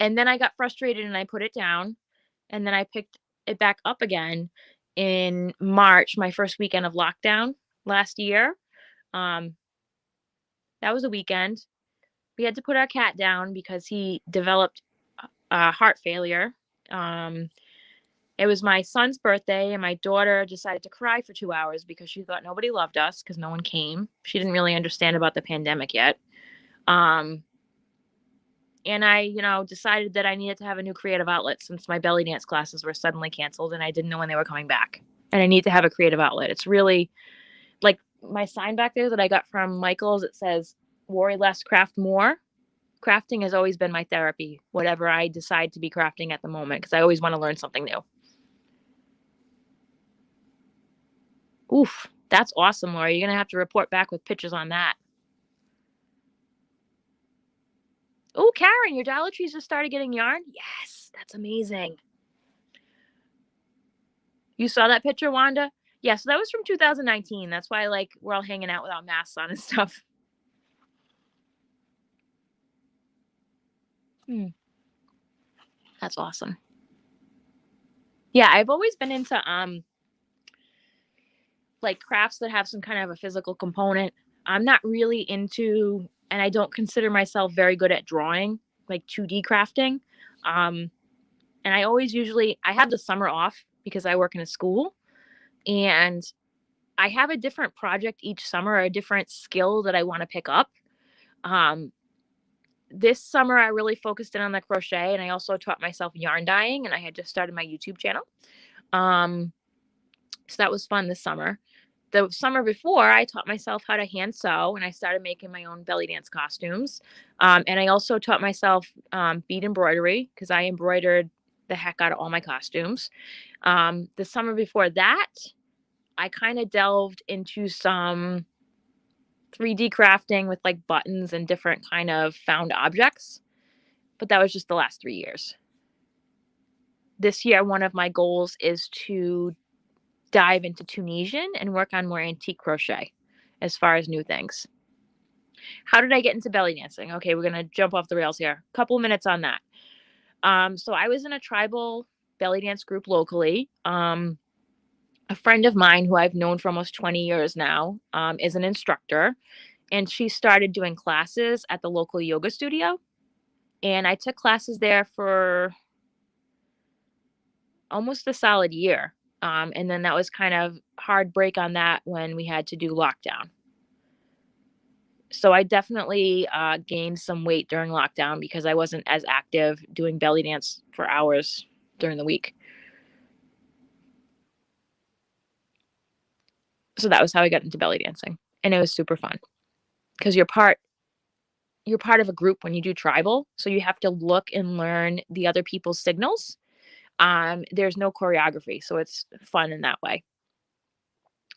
And then I got frustrated and I put it down. And then I picked it back up again in March, my first weekend of lockdown last year. That was a weekend. We had to put our cat down because he developed heart failure. It was my son's birthday, and my daughter decided to cry for 2 hours because she thought nobody loved us because no one came. She didn't really understand about the pandemic yet. And I, decided that I needed to have a new creative outlet since my belly dance classes were suddenly canceled and I didn't know when they were coming back. And I need to have a creative outlet. It's really like my sign back there that I got from Michael's. It says, worry less, craft more. Crafting has always been my therapy, whatever I decide to be crafting at the moment, because I always want to learn something new. Oof, that's awesome, Laura. You're going to have to report back with pictures on that. Oh, Karen, your Dollar Trees just started getting yarn? Yes, that's amazing. You saw that picture, Wanda? Yeah, so that was from 2019. That's why, we're all hanging out without masks on and stuff. That's awesome. Yeah, I've always been into like crafts that have some kind of a physical component. I'm not really into, and I don't consider myself very good at drawing, like 2D crafting. Um, and I always usually I have the summer off because I work in a school, and I have a different project each summer, or a different skill that I want to pick up. Um, this summer I really focused in on the crochet, and I also taught myself yarn dyeing, and I had just started my YouTube channel. Um, so that was fun this summer. The summer before, I taught myself how to hand sew, and I started making my own belly dance costumes. And I also taught myself bead embroidery because I embroidered the heck out of all my costumes. The summer before that, I kind of delved into some 3D crafting with like buttons and different kind of found objects, but that was just the last 3 years. This year, one of my goals is to dive into Tunisian and work on more antique crochet as far as new things. How did I get into belly dancing? Okay, we're gonna jump off the rails here. Couple minutes on that. So I was in a tribal belly dance group locally. A friend of mine who I've known for almost 20 years now is an instructor, and she started doing classes at the local yoga studio. And I took classes there for almost a solid year. And then that was kind of hard break on that when we had to do lockdown. So I definitely gained some weight during lockdown because I wasn't as active doing belly dance for hours during the week. So that was how I got into belly dancing, and it was super fun because you're part of a group when you do tribal, so you have to look and learn the other people's signals. There's no choreography, so it's fun in that way.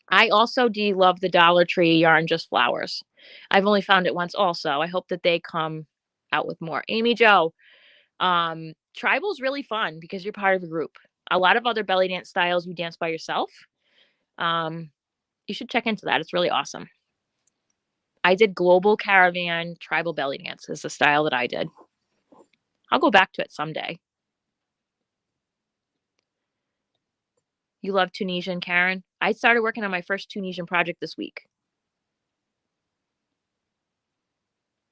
I also do love the Dollar Tree yarn just flowers. I've only found it once also. I hope that they come out with more. Amy Joe, tribal's really fun because you're part of a group. A lot of other belly dance styles you dance by yourself. Um, you should check into that. It's really awesome. I did global caravan tribal belly dance is the style that I did. I'll go back to it someday. You love Tunisian, Karen? I started working on my first Tunisian project this week.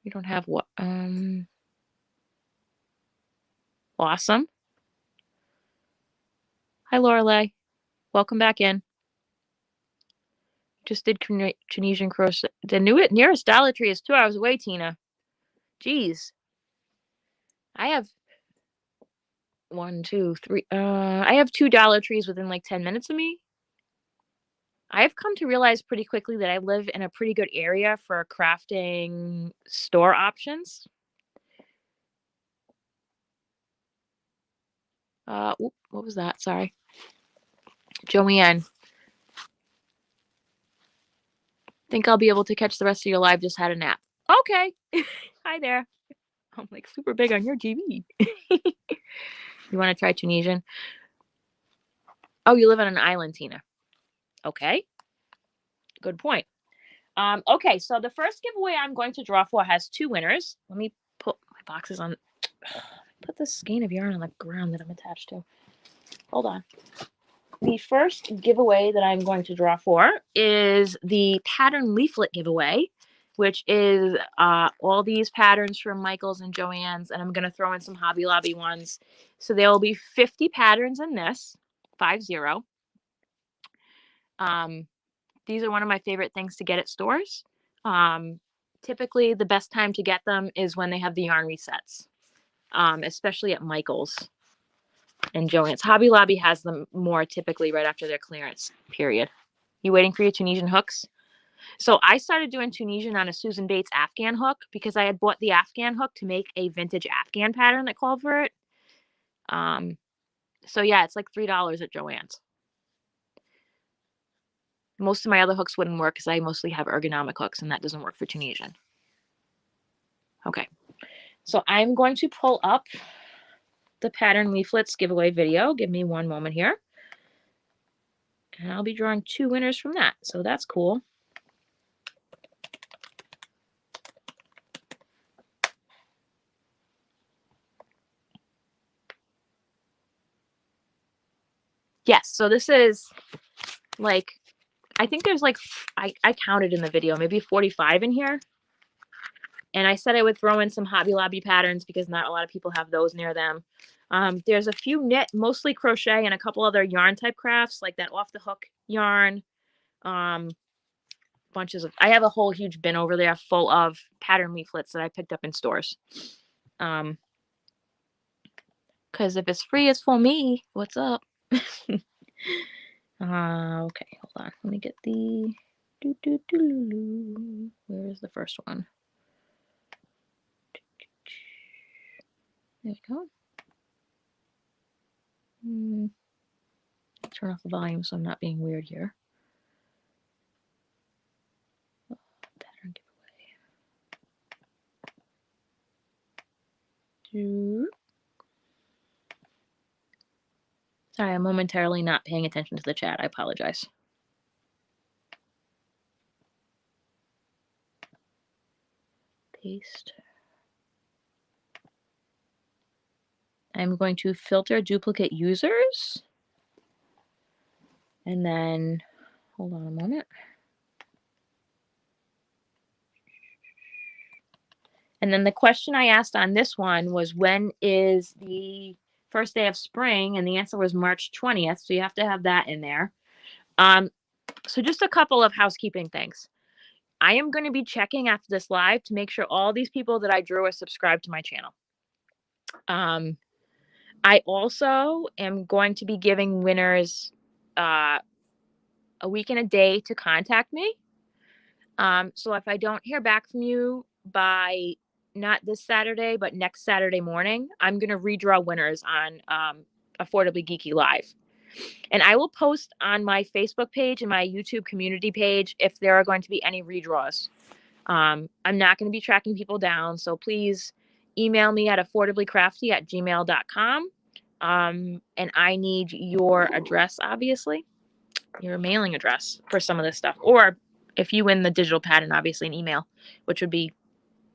You don't have what? Awesome. Hi, Lorelei. Welcome back in. Just did Tunisian crochet. The nearest Dollar Tree is 2 hours away, Tina. Jeez. I have 1, 2, 3. I have 2 Dollar Trees within like 10 minutes of me. I've come to realize pretty quickly that I live in a pretty good area for crafting store options. What was that? Sorry. Joanne. Think I'll be able to catch the rest of your live. Just had a nap. Okay. Hi there. I'm like super big on your TV. You want to try Tunisian? Oh, you live on an island, Tina. Okay. Good point. Okay, so the first giveaway I'm going to draw for has 2 winners. Let me put my boxes on. Put this skein of yarn on the ground that I'm attached to. Hold on. The first giveaway that I'm going to draw for is the pattern leaflet giveaway, which is all these patterns from Michael's and Joann's, and I'm going to throw in some Hobby Lobby ones. So there will be 50 patterns in this, 50. These are one of my favorite things to get at stores. Typically, the best time to get them is when they have the yarn resets, especially at Michael's and Joann's. Hobby Lobby has them more typically right after their clearance period. You waiting for your Tunisian hooks? So I started doing Tunisian on a Susan Bates Afghan hook because I had bought the Afghan hook to make a vintage Afghan pattern that called for it. So yeah, it's like $3 at Joann's. Most of my other hooks wouldn't work because I mostly have ergonomic hooks, and that doesn't work for Tunisian. Okay, so I'm going to pull up the pattern leaflets giveaway video. Give me one moment here. And I'll be drawing 2 winners from that, so that's cool. Yes, so this is like, I think there's like, I counted in the video, maybe 45 in here. And I said I would throw in some Hobby Lobby patterns because not a lot of people have those near them. There's a few knit, mostly crochet, and a couple other yarn type crafts like that off the hook yarn. Bunches of, I have a whole huge bin over there full of pattern leaflets that I picked up in stores. Because if it's free, it's for me. What's up? Okay, hold on. Let me get the. Where is the first one? There we go. Turn off the volume so I'm not being weird here. Pattern giveaway. Sorry, I'm momentarily not paying attention to the chat. I apologize. Paste. I'm going to filter duplicate users. And then, hold on a moment. And then the question I asked on this one was, when is the first day of spring? And the answer was March 20th. So you have to have that in there. So just a couple of housekeeping things. I am going to be checking after this live to make sure all these people that I drew are subscribed to my channel. I also am going to be giving winners a week and a day to contact me. So if I don't hear back from you by not this Saturday, but next Saturday morning, I'm going to redraw winners on Affordably Geeky Live. And I will post on my Facebook page and my YouTube community page if there are going to be any redraws. I'm not going to be tracking people down, so please email me at affordablycrafty@gmail.com. And I need your address, obviously, your mailing address for some of this stuff. Or if you win the digital pattern, obviously an email, which would be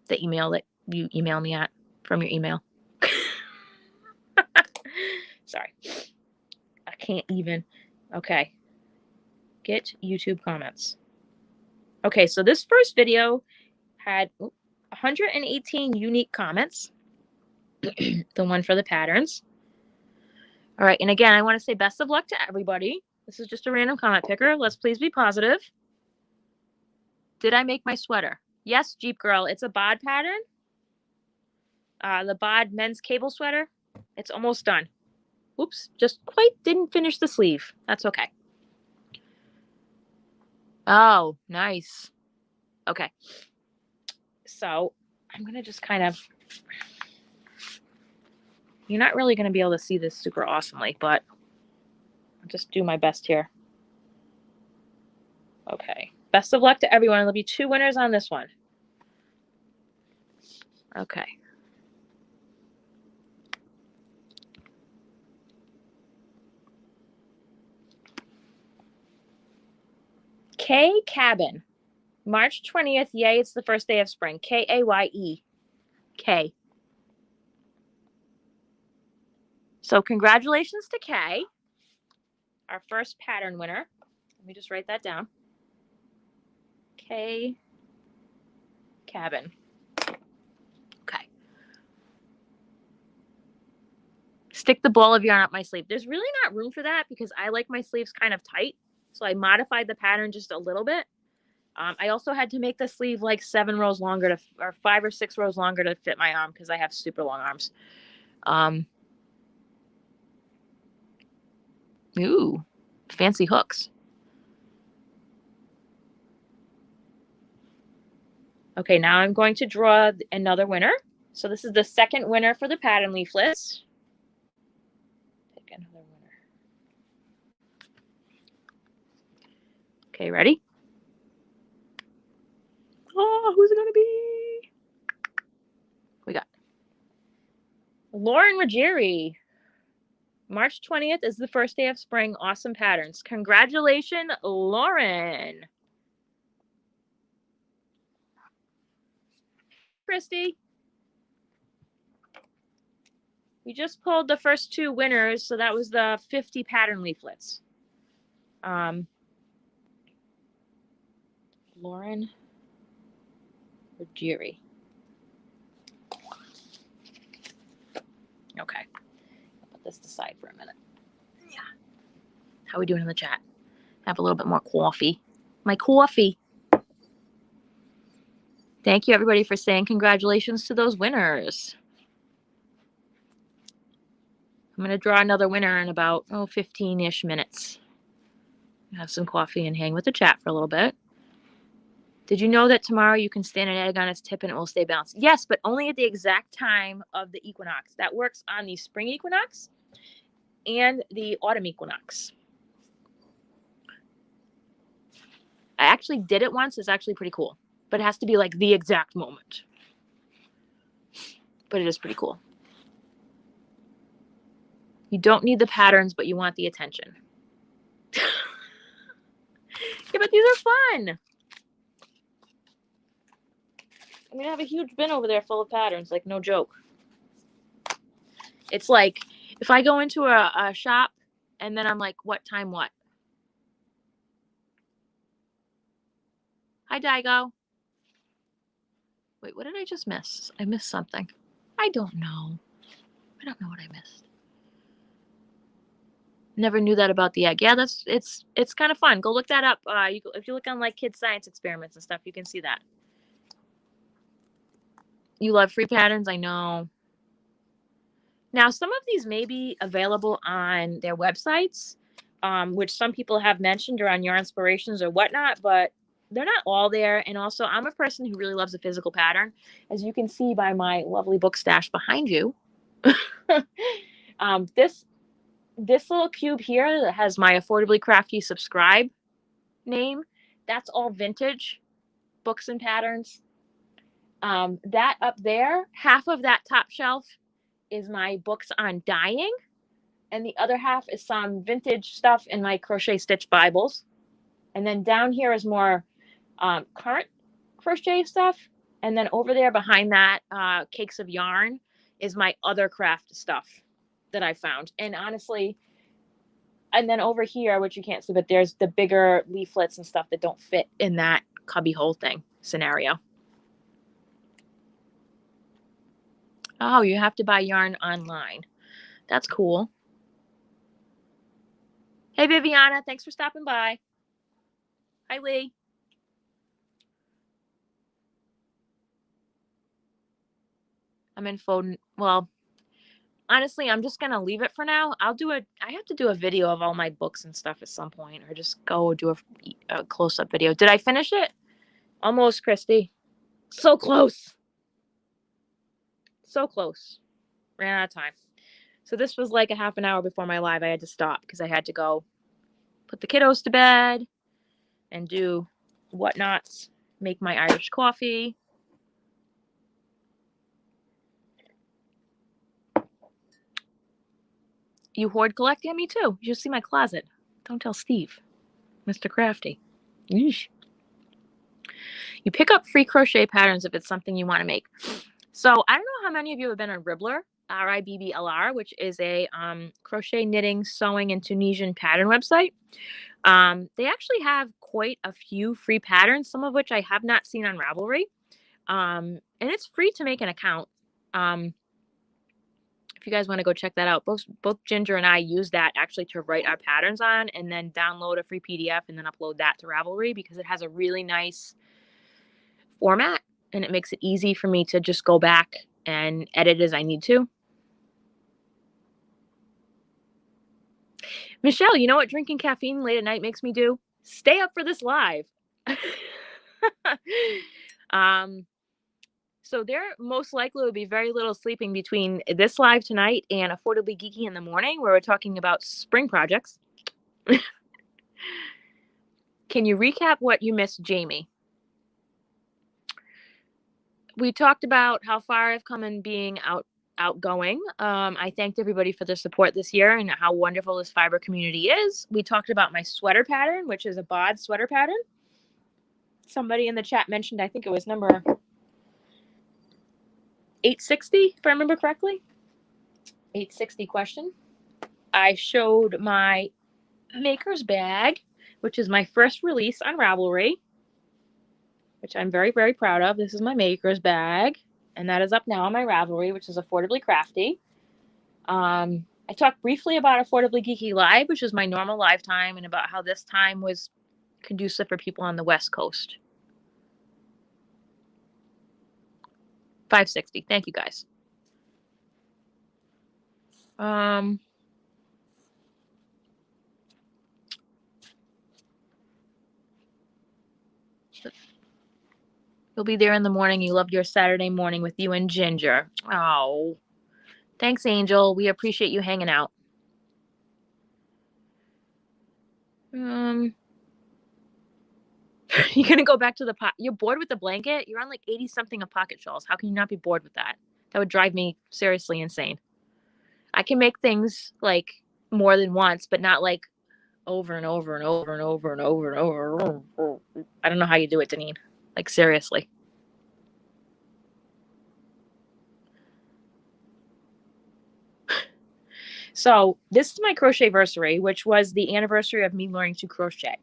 the email that you email me at from your email. Sorry. I can't even. Okay. Get YouTube comments. Okay, so this first video had 118 unique comments. The one for the patterns. All right, and again, I want to say best of luck to everybody. This is just a random comment picker. Let's please be positive. Did I make my sweater? Yes, Jeep Girl. It's a bod pattern. The bod men's cable sweater. It's almost done. Oops, just quite didn't finish the sleeve. That's okay. Oh, nice. Okay. So I'm going to just kind of, you're not really going to be able to see this super awesomely, but I'll just do my best here. Okay. Best of luck to everyone. There'll be 2 winners on this one. Okay. K Cabin. March 20th. Yay, it's the first day of spring. Kaye. K. So congratulations to Kay, our first pattern winner. Let me just write that down. K Cabin. Okay. Stick the ball of yarn up my sleeve. There's really not room for that because I like my sleeves kind of tight. So I modified the pattern just a little bit. I also had to make the sleeve like 7 rows longer to, or 5 or 6 rows longer to fit my arm because I have super long arms. Ooh, fancy hooks. Okay, now I'm going to draw another winner. So this is the second winner for the pattern leaflets. Pick another winner. Okay, ready? Oh, who's it gonna be? We got Lauren Ruggieri. March 20th is the first day of spring. Awesome patterns. Congratulations, Lauren. Christy. We just pulled the first 2 winners, so that was the 50 pattern leaflets. Lauren or Jerry? Okay. I'll put this aside for a minute. Yeah. How are we doing in the chat? Have a little bit more coffee. My coffee. Thank you, everybody, for saying congratulations to those winners. I'm going to draw another winner in about, 15-ish minutes. Have some coffee and hang with the chat for a little bit. Did you know that tomorrow you can stand an egg on its tip and it will stay balanced? Yes, but only at the exact time of the equinox. That works on the spring equinox and the autumn equinox. I actually did it once. It's actually pretty cool. But it has to be like the exact moment. But it is pretty cool. You don't need the patterns, but you want the attention. Yeah, but these are fun. I'm going to have a huge bin over there full of patterns, like no joke. It's like if I go into a shop and then I'm like, what time what? Hi, Daigo. Wait, what did I just miss? I missed something. I don't know. I don't know what I missed. Never knew that about the egg. Yeah, it's kind of fun. Go look that up. If you look on like kids science experiments and stuff, you can see that. You love free patterns, I know. Now, some of these may be available on their websites, which some people have mentioned, or on Yarn Inspirations or whatnot, but they're not all there. And also, I'm a person who really loves a physical pattern, as you can see by my lovely book stash behind you. This little cube here that has my Affordably Crafty subscribe name, that's all vintage books and patterns. That up there, half of that top shelf is my books on dyeing, and the other half is some vintage stuff in my crochet stitch Bibles. And then down here is more current crochet stuff. And then over there behind that, cakes of yarn, is my other craft stuff that I found. And honestly, and then over here, which you can't see, but there's the bigger leaflets and stuff that don't fit in that cubby hole thing scenario. Oh, you have to buy yarn online. That's cool. Hey, Viviana, thanks for stopping by. Hi, Lee. I'm in phone. Well, honestly, I'm just going to leave it for now. I have to do a video of all my books and stuff at some point, or just go do a close-up video. Did I finish it? Almost, Christy. So close. So close. Ran out of time. So this was like a half an hour before my live. I had to stop because I had to go put the kiddos to bed and do whatnots, make my Irish coffee. You hoard collect? Yeah, me too. You should see my closet. Don't tell Steve. Mr. Crafty. Yeesh. You pick up free crochet patterns if it's something you want to make. So I don't know how many of you have been on Ribbler, RIBBLR, which is a crochet, knitting, sewing, and Tunisian pattern website. They actually have quite a few free patterns, some of which I have not seen on Ravelry. And it's free to make an account. If you guys want to go check that out, both Ginger and I use that actually to write our patterns on, and then download a free PDF and then upload that to Ravelry because it has a really nice format and it makes it easy for me to just go back and edit as I need to. Michelle, you know what drinking caffeine late at night makes me do? Stay up for this live. So there most likely will be very little sleeping between this live tonight and Affordably Geeky in the morning, where we're talking about spring projects. Can you recap what you missed, Jamie? We talked about how far I've come in being outgoing. I thanked everybody for their support this year and how wonderful this fiber community is. We talked about my sweater pattern, which is a bod sweater pattern. Somebody in the chat mentioned, I think it was number 860, if I remember correctly. 860 question. I showed my maker's bag, which is my first release on Ravelry, which I'm very, very proud of. This is my maker's bag, and that is up now on my Ravelry, which is Affordably Crafty. I talked briefly about Affordably Geeky Live, which is my normal live time, and about how this time was conducive for people on the West Coast. 560. Thank you, guys. You'll be there in the morning. You loved your Saturday morning with you and Ginger. Oh, thanks, Angel. We appreciate you hanging out. You're gonna go back to the pot. You're bored with the blanket? You're on like 80 something of pocket shawls. How can you not be bored with that? That would drive me seriously insane. I can make things like more than once, but not like over and over and over and over and over and over. I don't know how you do it, Deneen. Like, seriously. So this is my Crochetversarry, which was the anniversary of me learning to crochet.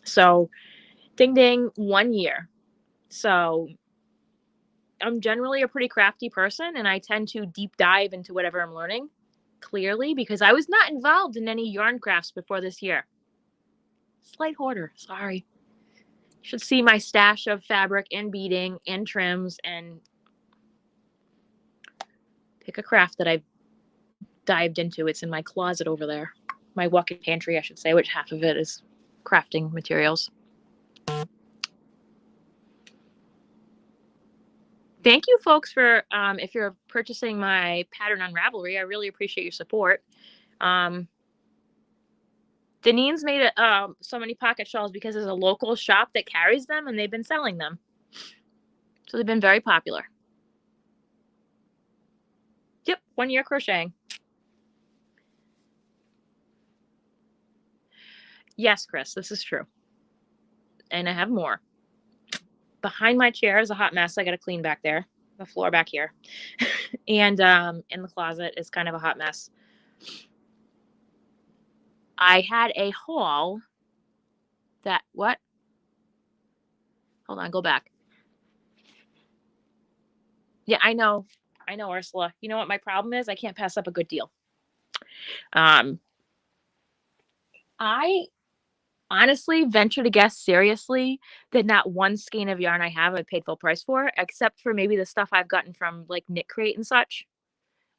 So ding ding, 1 year. So I'm generally a pretty crafty person, and I tend to deep dive into whatever I'm learning, clearly, because I was not involved in any yarn crafts before this year. Slight hoarder, sorry. You should see my stash of fabric and beading and trims, and pick a craft that I've dived into. It's in my closet over there. My walk-in pantry, I should say, which half of it is crafting materials. Thank you, folks, for if you're purchasing my pattern on Ravelry. I really appreciate your support. Deneen's made so many pocket shawls because there's a local shop that carries them, and they've been selling them. So they've been very popular. Yep, 1 year crocheting. Yes, Chris, this is true. And I have more. Behind my chair is a hot mess. I got to clean back there. The floor back here. And in the closet is kind of a hot mess. I had a haul that, what? Hold on, go back. Yeah, I know, Ursula. You know what my problem is? I can't pass up a good deal. I honestly venture to guess seriously that not one skein of yarn I have I paid full price for, except for maybe the stuff I've gotten from like Knit Crate and such.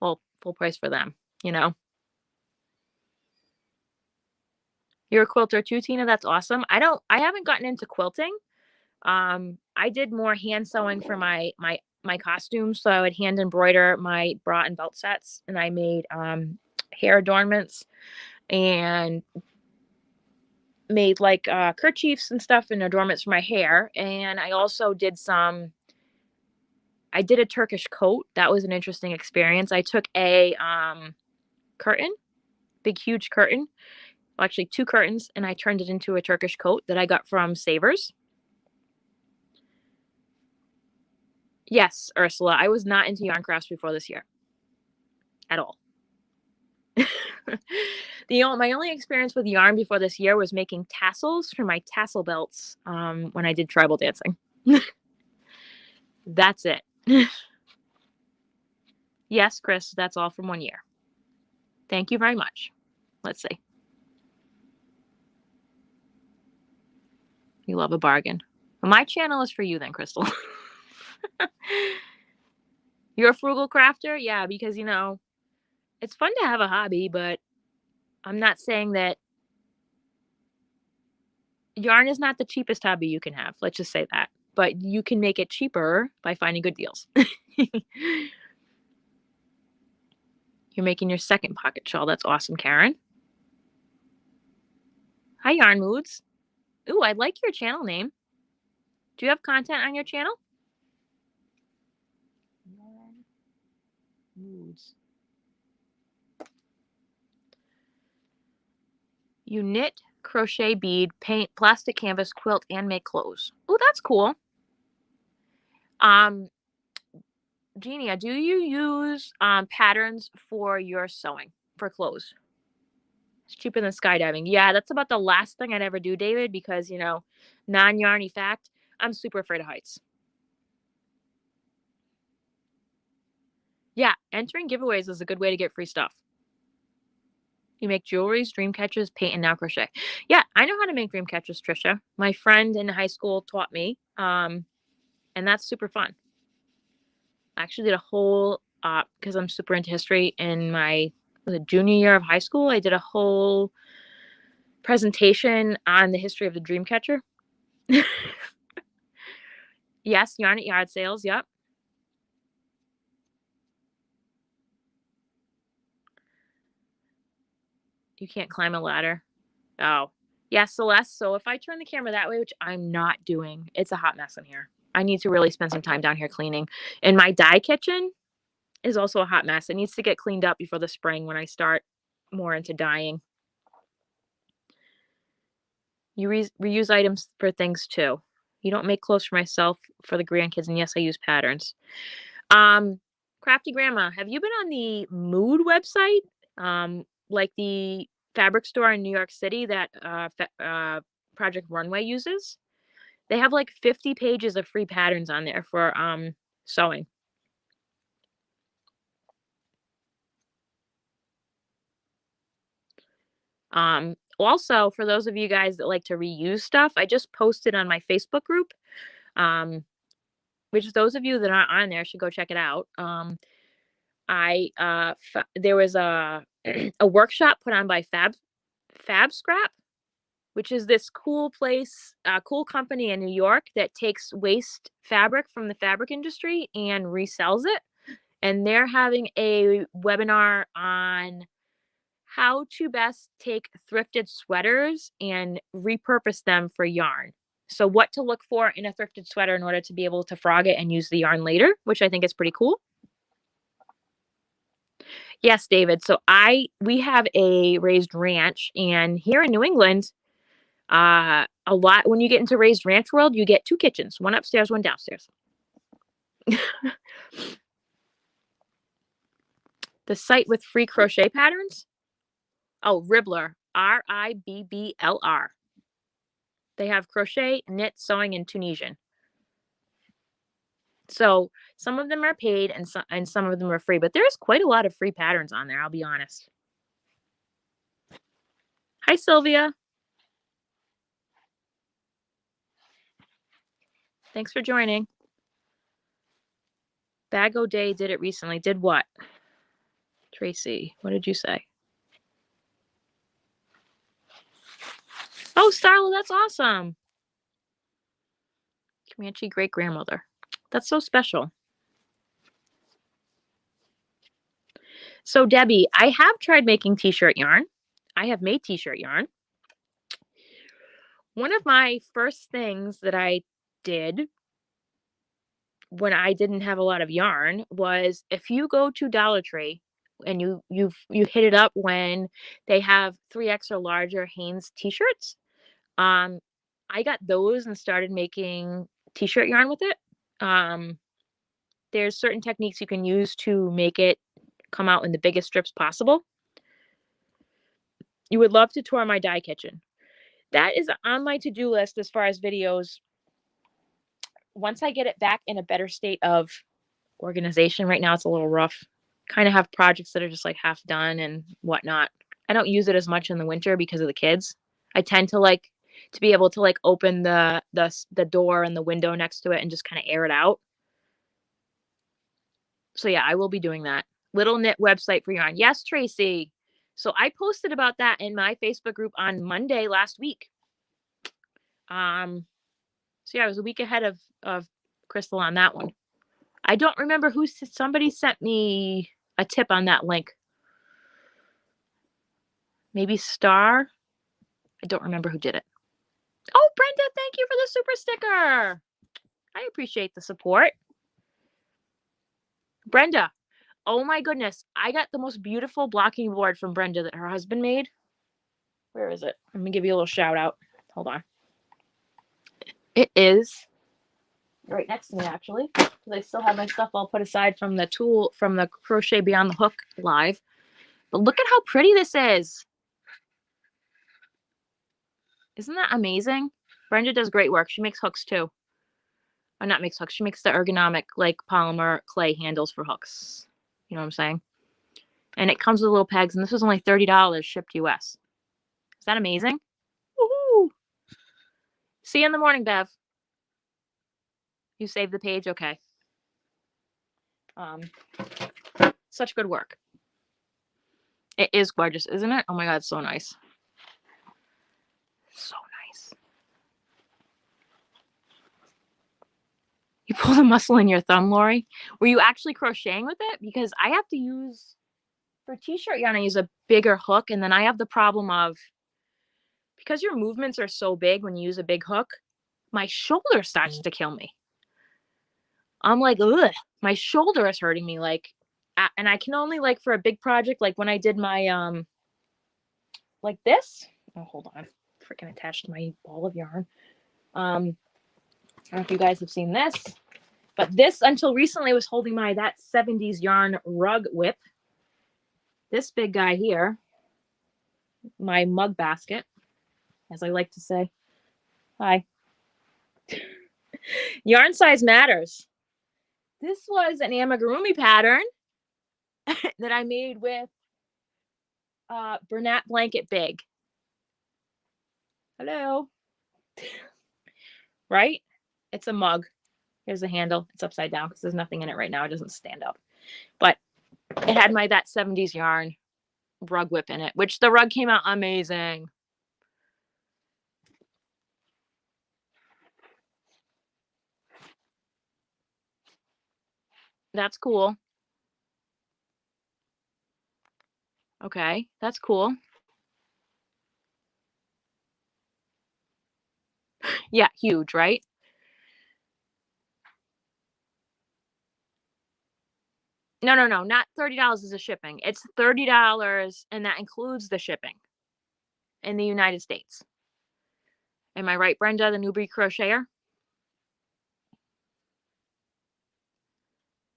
Well, full price for them, you know. You're a quilter too, Tina. That's awesome. I haven't gotten into quilting. I did more hand sewing for my costumes. So I would hand embroider my bra and belt sets, and I made hair adornments and made like kerchiefs and stuff and adornments for my hair. And I also did I did a Turkish coat. That was an interesting experience. I took a curtain, big huge curtain, well, actually 2 curtains, and I turned it into a Turkish coat that I got from Savers. Yes, Ursula, I was not into yarn crafts before this year at all. My only experience with yarn before this year was making tassels for my tassel belts when I did tribal dancing. That's it. Yes, Chris, that's all from 1 year. Thank you very much. Let's see. You love a bargain. Well, my channel is for you then, Crystal. You're a frugal crafter? Yeah, because, you know, it's fun to have a hobby, but I'm not saying that yarn is not the cheapest hobby you can have. Let's just say that. But you can make it cheaper by finding good deals. You're making your second pocket shawl. That's awesome, Karen. Hi, Yarn Moods. Ooh, I like your channel name. Do you have content on your channel? Yarn Moods. You knit, crochet, bead, paint, plastic canvas, quilt, and make clothes. Oh, that's cool. Genia, do you use patterns for your sewing for clothes? It's cheaper than skydiving. Yeah, that's about the last thing I'd ever do, David, because, you know, non-yarny fact, I'm super afraid of heights. Yeah, entering giveaways is a good way to get free stuff. You make jewelries, dream catchers, paint, and now crochet. Yeah, I know how to make dream catchers, Trisha. My friend in high school taught me, and that's super fun. I actually did a whole, because I'm super into history, in my junior year of high school, I did a whole presentation on the history of the dream catcher. Yes, yarn at yard sales, yep. You can't climb a ladder. Oh. Yeah, Celeste, so if I turn the camera that way, which I'm not doing, it's a hot mess in here. I need to really spend some time down here cleaning. And my dye kitchen is also a hot mess. It needs to get cleaned up before the spring when I start more into dyeing. You reuse items for things too. You don't make clothes for myself, for the grandkids, and yes, I use patterns. Crafty Grandma, have you been on the Mood website? Like the fabric store in New York City that Project Runway uses? They have like 50 pages of free patterns on there for sewing. Also, for those of you guys that like to reuse stuff, I just posted on my Facebook group, which those of you that aren't on there should go check it out. There was a a workshop put on by Fab Scrap, which is this cool place, cool company in New York that takes waste fabric from the fabric industry and resells it. And they're having a webinar on how to best take thrifted sweaters and repurpose them for yarn. So what to look for in a thrifted sweater in order to be able to frog it and use the yarn later, which I think is pretty cool. Yes, David. So we have a raised ranch, and here in New England, a lot when you get into raised ranch world, you get two kitchens, one upstairs, one downstairs. The site with free crochet patterns. Oh, Ribbler, Ribbler. They have crochet, knit, sewing, and Tunisian. So some of them are paid and some of them are free, but there's quite a lot of free patterns on there, I'll be honest. Hi, Sylvia. Thanks for joining. Bag O'Day did it recently. Did what? Tracy, what did you say? Oh, Starla, that's awesome. Comanche great-grandmother. That's so special. So, Debbie, I have tried making t-shirt yarn. I have made t-shirt yarn. One of my first things that I did when I didn't have a lot of yarn was if you go to Dollar Tree and you hit it up when they have 3X or larger Hanes t-shirts, I got those and started making t-shirt yarn with it. There's certain techniques you can use to make it come out in the biggest strips possible. You would love to tour my dye kitchen. That is on my to-do list as far as videos. Once I get it back in a better state of organization, right now it's a little rough. Kind of have projects that are just like half done and whatnot. I don't use it as much in the winter because of the kids. I tend to like to be able to like open the door and the window next to it and just kind of air it out. So yeah, I will be doing that. Little knit website for yarn. Yes, Tracy. So I posted about that in my Facebook group on Monday last week. So yeah, I was a week ahead of Crystal on that one. I don't remember somebody sent me a tip on that link. Maybe Star. I don't remember who did it. Oh, Brenda, thank you for the super sticker. I appreciate the support. Brenda, oh my goodness. I got the most beautiful blocking board from Brenda that her husband made. Where is it? Let me give you a little shout out. Hold on. It is right next to me, actually, because I still have my stuff all put aside from the Crochet Beyond the Hook live. But look at how pretty this is. Isn't that amazing? Brenda does great work. She makes hooks too. Or not makes hooks. She makes the ergonomic, like, polymer clay handles for hooks. You know what I'm saying? And it comes with little pegs, and this was only $30 shipped US. Is that amazing? Woohoo! See you in the morning, Bev. You saved the page? Okay. Such good work. It is gorgeous, isn't it? Oh my god, it's so nice. So nice. You pull the muscle in your thumb, Lori? Were you actually crocheting with it? Because I have to use, for t-shirt yarn, I use a bigger hook, and then I have the problem of, because your movements are so big when you use a big hook, my shoulder starts to kill me. I'm like, ugh, my shoulder is hurting me, like, and I can only, like, for a big project, like when I did my, like this. Oh, hold on. Freaking attached to my ball of yarn. I don't know if you guys have seen this, but this, until recently, was holding my That 70s Yarn rug whip. This big guy here, my mug basket, as I like to say. Hi. Yarn size matters. This was an amigurumi pattern that I made with Bernat Blanket Big. Hello. Right? It's a mug. Here's the handle. It's upside down because there's nothing in it right now. It doesn't stand up. But it had my That 70s Yarn rug whip in it, which the rug came out amazing. That's cool. Okay, that's cool. Yeah, huge, right? No, not $30 is the shipping. It's $30, and that includes the shipping in the United States. Am I right, Brenda, the newbie crocheter?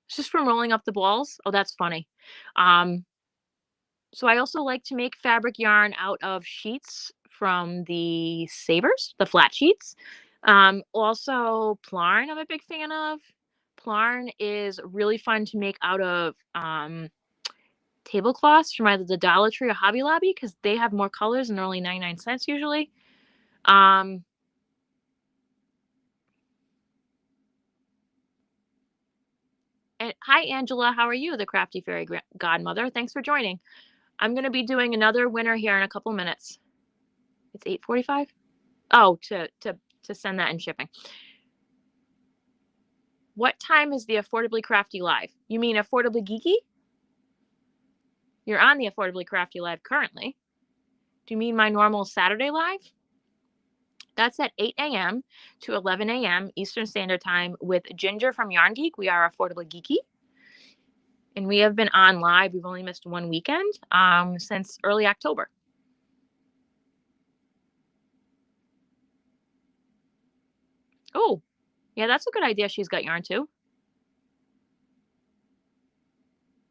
It's just from rolling up the balls. Oh, that's funny. So I also like to make fabric yarn out of sheets from the Savers, the flat sheets. Also, Plarn, I'm a big fan of. Plarn is really fun to make out of tablecloths from either the Dollar Tree or Hobby Lobby because they have more colors and they're only 99 cents usually. And hi, Angela. How are you, the Crafty Fairy Godmother? Thanks for joining. I'm going to be doing another winner here in a couple minutes. It's 8:45. Oh, to send that in shipping. What time is the Affordably Crafty live? You mean Affordably Geeky? You're on the Affordably Crafty live currently. Do you mean my normal Saturday live? That's at 8 a.m. to 11 a.m. Eastern Standard Time with Ginger from Yarn Geek. We are Affordably Geeky. And we have been on live. We've only missed one weekend since early October. Oh, yeah, that's a good idea. She's got yarn too.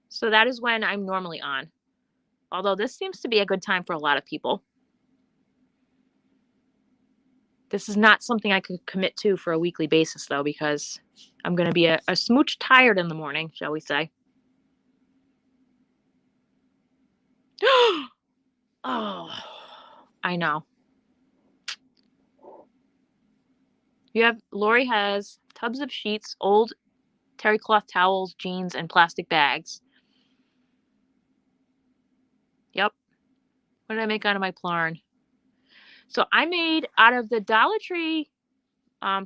So that is when I'm normally on. Although this seems to be a good time for a lot of people. This is not something I could commit to for a weekly basis, though, because I'm going to be a smooch tired in the morning, shall we say. Oh, I know. Lori has tubs of sheets, old terry cloth towels, jeans, and plastic bags. Yep. What did I make out of my Plarn? So I made out of the Dollar Tree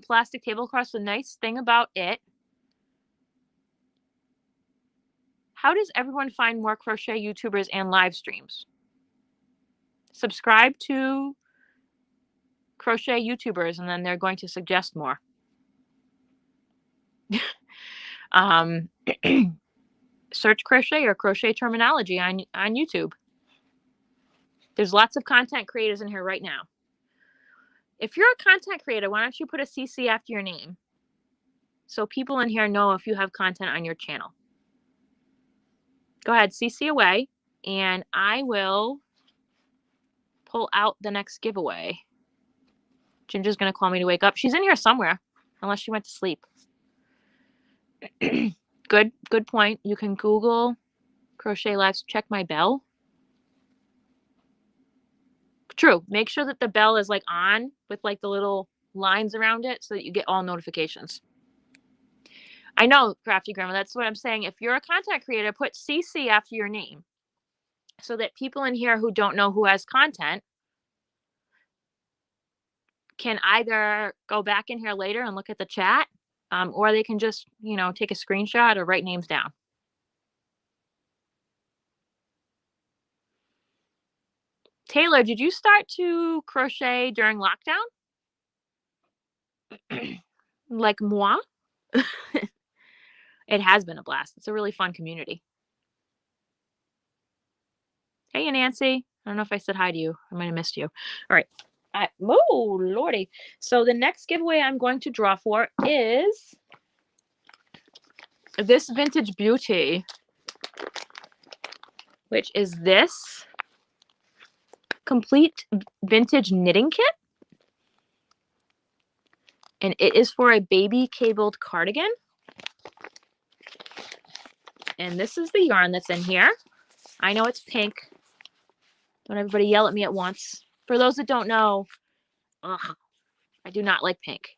plastic tablecloth. The nice thing about it, how does everyone find more crochet YouTubers and live streams? Subscribe to crochet YouTubers, and then they're going to suggest more. Search crochet or crochet terminology on YouTube. There's lots of content creators in here right now. If you're a content creator, why don't you put a CC after your name? so people in here know if you have content on your channel. Go ahead, CC away, and I will pull out the next giveaway. Ginger's going to call me to wake up. She's in here somewhere, unless she went to sleep. Good point. You can Google crochet lives. Check my bell. True. Make sure that the bell is like on with like the little lines around it so that you get all notifications. I know, Crafty Grandma, that's what I'm saying. If you're a content creator, put CC after your name so that people in here who don't know who has content can either go back in here later and look at the chat, or they can just, you know, take a screenshot or write names down. Taylor, did you start to crochet during lockdown? Like moi? It has been a blast. It's a really fun community. Hey, Nancy. I don't know if I said hi to you. I might have missed you. All right. Oh, Lordy. So the next giveaway I'm going to draw for is this vintage beauty, which is this complete vintage knitting kit. And it is for a baby cabled cardigan. And this is the yarn that's in here. I know it's pink. Don't everybody yell at me at once. For those that don't know, I do not like pink.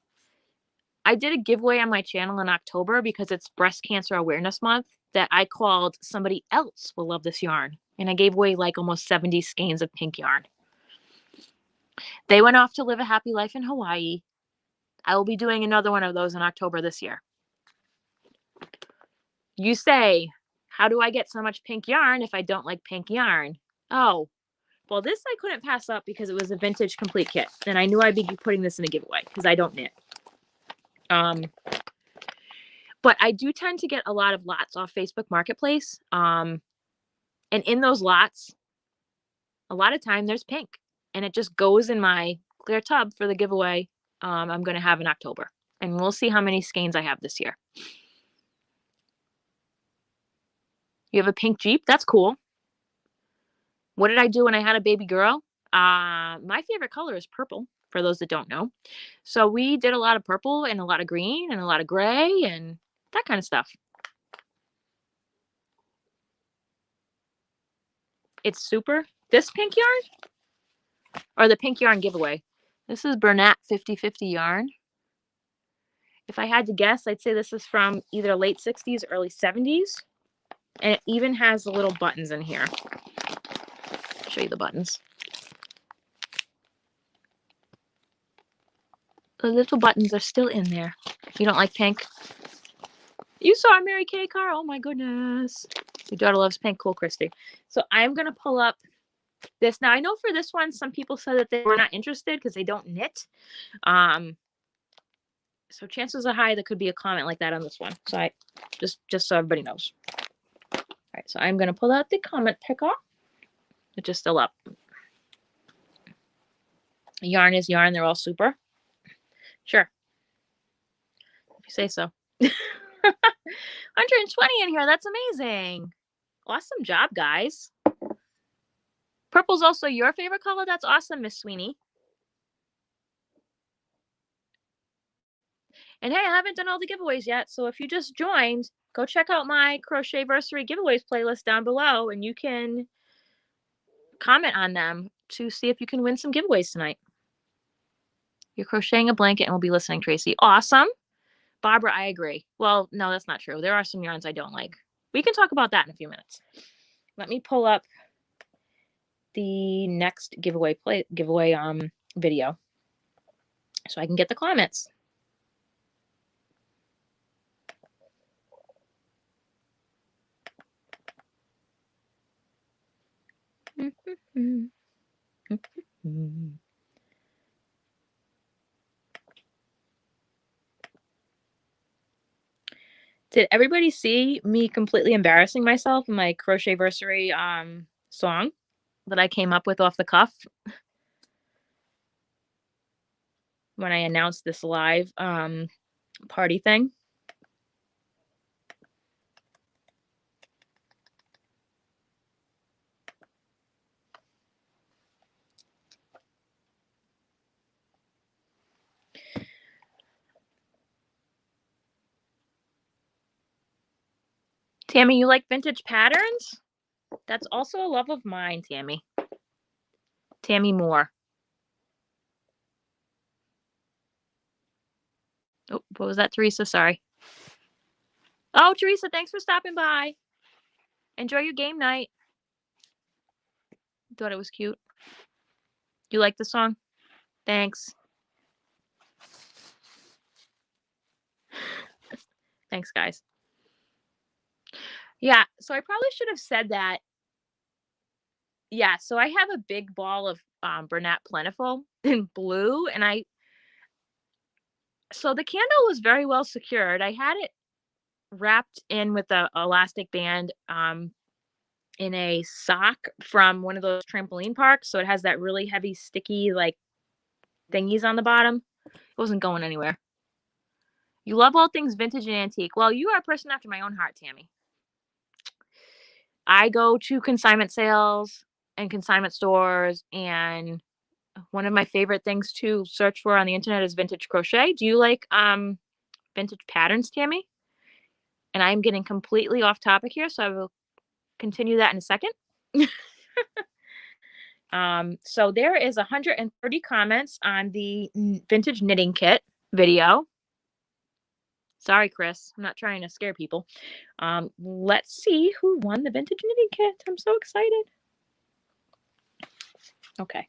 I did a giveaway on my channel in October because it's Breast Cancer Awareness Month that I called Somebody Else Will Love This Yarn. And I gave away like almost 70 skeins of pink yarn. They went off to live a happy life in Hawaii. I will be doing another one of those in October this year. You say, how do I get so much pink yarn if I don't like pink yarn? Oh, well, this I couldn't pass up because it was a vintage complete kit. And I knew I'd be putting this in a giveaway because I don't knit. But I do tend to get a lot of lots off Facebook Marketplace. And in those lots, a lot of time there's pink. And it just goes in my clear tub for the giveaway I'm going to have in October. And we'll see how many skeins I have this year. You have a pink Jeep? That's cool. What did I do when I had a baby girl? My favorite color is purple, for those that don't know. So we did a lot of purple and a lot of green and a lot of gray and that kind of stuff. It's super. This pink yarn? Or the pink yarn giveaway. This is Bernat 50/50 yarn. If I had to guess, I'd say this is from either late 60s, early 70s. And it even has the little buttons in here. I'll show you the buttons. The little buttons are still in there. You don't like pink? You saw Mary Kay car? Oh my goodness. Your daughter loves pink. Cool, Christy. So I'm going to pull up this. Now, I know for this one, some people said that they were not interested because they don't knit. So chances are high there could be a comment like that on this one. So I just so everybody knows. All right, so I'm going to pull out the comment picker. It's just still up. Yarn is yarn. They're all super. Sure. If you say so. 120 in here. That's amazing. Awesome job, guys. Purple's also your favorite color? That's awesome, Miss Sweeney. And hey, I haven't done all the giveaways yet, so if you just joined, go check out my Crochetversarry giveaways playlist down below, and you can comment on them to see if you can win some giveaways tonight. You're crocheting a blanket and we'll be listening, Tracy. Awesome. Barbara, I agree. Well, no, that's not true. There are some yarns I don't like. We can talk about that in a few minutes. Let me pull up the next giveaway video so I can get the comments. Did everybody see me completely embarrassing myself in my Crochetversarry song that I came up with off the cuff when I announced this live party thing? Tammy, you like vintage patterns? That's also a love of mine, Tammy. Tammy Moore. Oh, what was that, Teresa? Sorry. Oh, Teresa, thanks for stopping by. Enjoy your game night. Thought it was cute. You like the song? Thanks. Thanks, guys. Yeah, so I probably should have said that. Yeah, so I have a big ball of Bernat Plentiful in blue, and so the candle was very well secured. I had it wrapped in with a elastic band in a sock from one of those trampoline parks, so it has that really heavy, sticky, like, thingies on the bottom. It wasn't going anywhere. You love all things vintage and antique. Well, you are a person after my own heart, Tammy. I go to consignment sales and consignment stores, and one of my favorite things to search for on the internet is vintage crochet. Do you like vintage patterns, Tammy? And I'm getting completely off topic here, so I will continue that in a second. So there is 130 comments on the vintage knitting kit video. Sorry, Chris. I'm not trying to scare people. Let's see who won the vintage knitting kit. I'm so excited. Okay.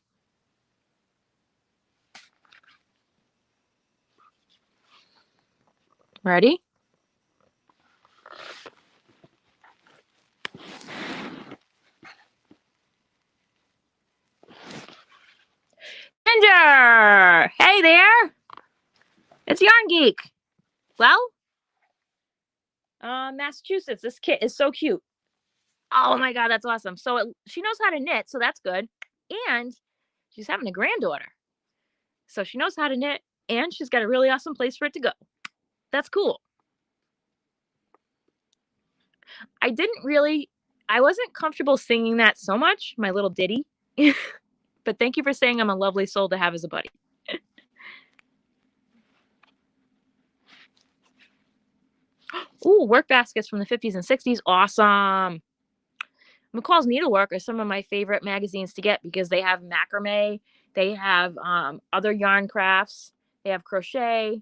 Ready? Ginger! Hey there! It's Yarn Geek. Well, Massachusetts. This kit is so cute. Oh my god, that's awesome. So she knows how to knit, so that's good. And she's having a granddaughter. So she knows how to knit, and she's got a really awesome place for it to go. That's cool. I wasn't comfortable singing that so much, my little ditty. But thank you for saying I'm a lovely soul to have as a buddy. Ooh, work baskets from the 50s and 60s. Awesome. McCall's Needlework are some of my favorite magazines to get because they have macrame, they have other yarn crafts, they have crochet.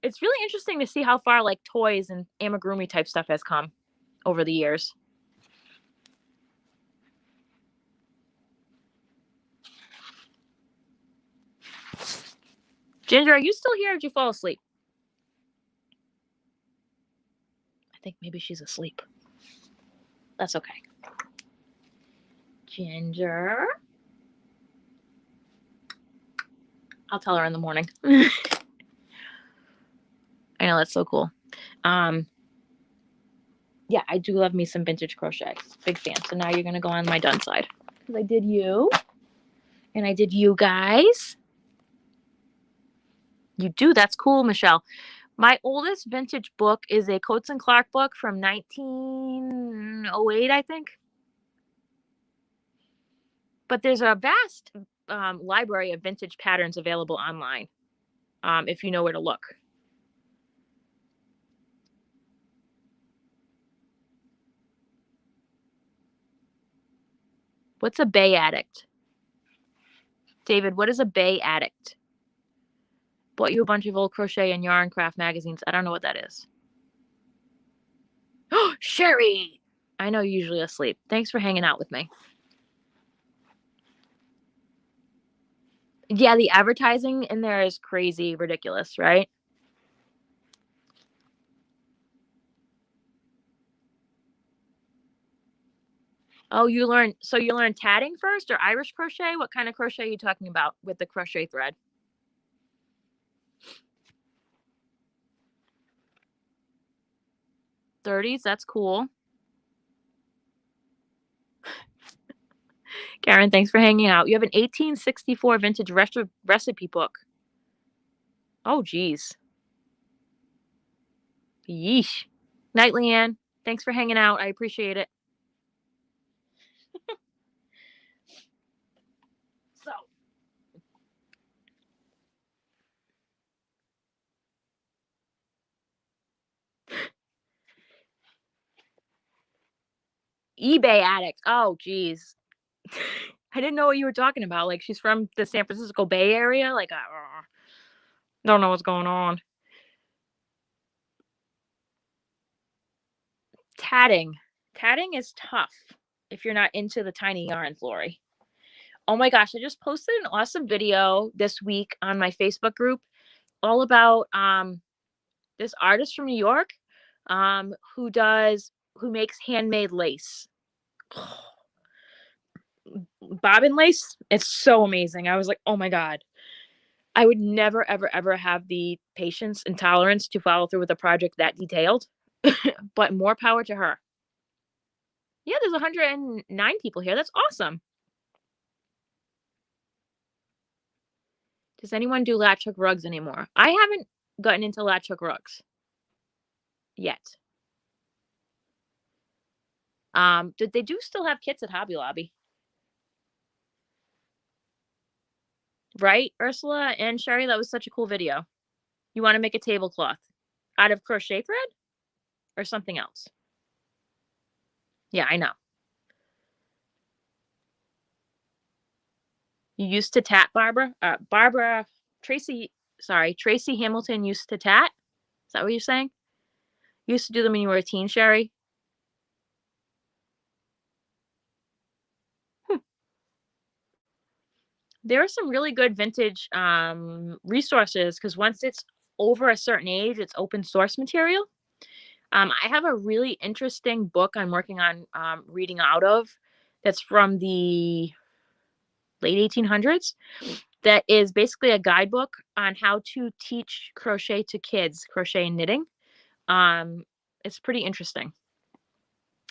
It's really interesting to see how far like toys and amigurumi type stuff has come over the years. Ginger, are you still here or did you fall asleep? I think maybe she's asleep. That's okay. Ginger. I'll tell her in the morning. I know, that's so cool. Yeah, I do love me some vintage crochet. Big fan. So now you're going to go on my done side. Because I did you. And I did you guys. You do? That's cool, Michelle. My oldest vintage book is a Coates and Clark book from 1908, I think. But there's a vast library of vintage patterns available online if you know where to look. What's a bay addict? David, what is a bay addict? Bought you a bunch of old crochet and yarn craft magazines. I don't know what that is. Oh, Sherry! I know you're usually asleep. Thanks for hanging out with me. Yeah, the advertising in there is crazy, ridiculous, right? Oh, you learn tatting first or Irish crochet? What kind of crochet are you talking about with the crochet thread? 30s, that's cool. Karen, thanks for hanging out. You have an 1864 vintage recipe book. Oh, geez. Yeesh. Night, Leanne. Thanks for hanging out. I appreciate it. So, eBay addict. Oh, geez. I didn't know what you were talking about. Like, she's from the San Francisco Bay Area. Like, don't know what's going on. Tatting. Tatting is tough if you're not into the tiny yarns, Lori. Oh my gosh, I just posted an awesome video this week on my Facebook group all about this artist from New York who makes handmade lace. Bobbin lace. It's so amazing. I was like, oh my God. I would never, ever, ever have the patience and tolerance to follow through with a project that detailed, but more power to her. Yeah, there's 109 people here. That's awesome. Does anyone do latch hook rugs anymore? I haven't gotten into latch hook rugs yet. They do still have kits at Hobby Lobby. Right, Ursula and Sherry? That was such a cool video. You want to make a tablecloth out of crochet thread or something else? Yeah, I know. You used to tat, Barbara? Tracy Hamilton used to tat? Is that what you're saying? You used to do them when you were a teen, Sherry? There are some really good vintage resources because once it's over a certain age, it's open source material. I have a really interesting book I'm working on reading out of that's from the late 1800s that is basically a guidebook on how to teach crochet to kids, crochet and knitting. It's pretty interesting.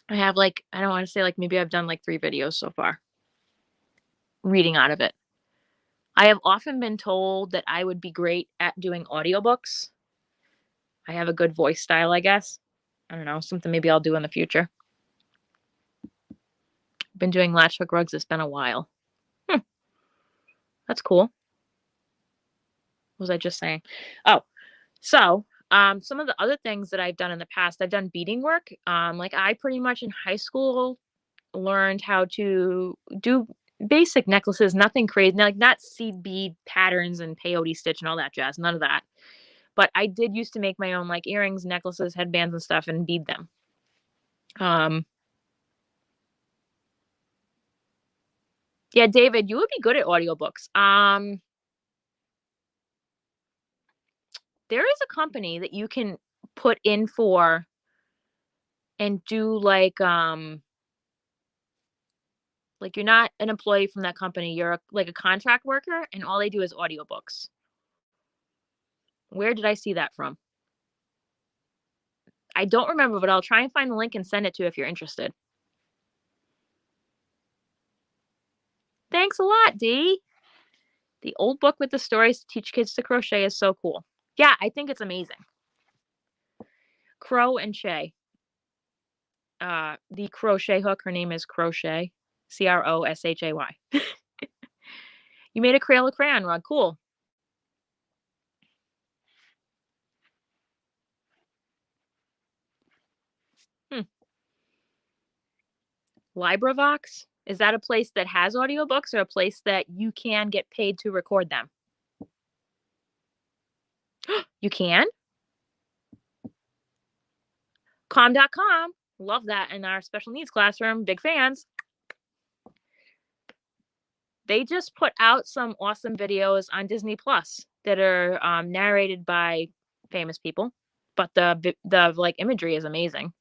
I have I don't want to say maybe I've done 3 videos so far reading out of it. I have often been told that I would be great at doing audiobooks. I have a good voice style, I guess. I don't know, something maybe I'll do in the future. Been doing latch hook rugs. It's been a while. That's cool. What was I just saying? Oh, so some of the other things that I've done in the past, I've done beading work. I pretty much in high school learned how to do basic necklaces, nothing crazy, not seed bead patterns and peyote stitch and all that jazz, none of that. But I did used to make my own earrings, necklaces, headbands and stuff and bead them. Yeah, David, you would be good at audiobooks. There is a company that you can put in for and do you're not an employee from that company, you're a contract worker and all they do is audiobooks. Where did I see that from? I don't remember, but I'll try and find the link and send it to you if you're interested. Thanks a lot, Dee. The old book with the stories to teach kids to crochet is so cool. Yeah, I think it's amazing. Crow and Shay. The crochet hook, her name is Crochet. Croshay. You made a Crayola crayon rug. Cool. LibriVox? Is that a place that has audiobooks or a place that you can get paid to record them? You can? Com.com. Love that in our special needs classroom. Big fans. They just put out some awesome videos on Disney Plus that are narrated by famous people, but the imagery is amazing.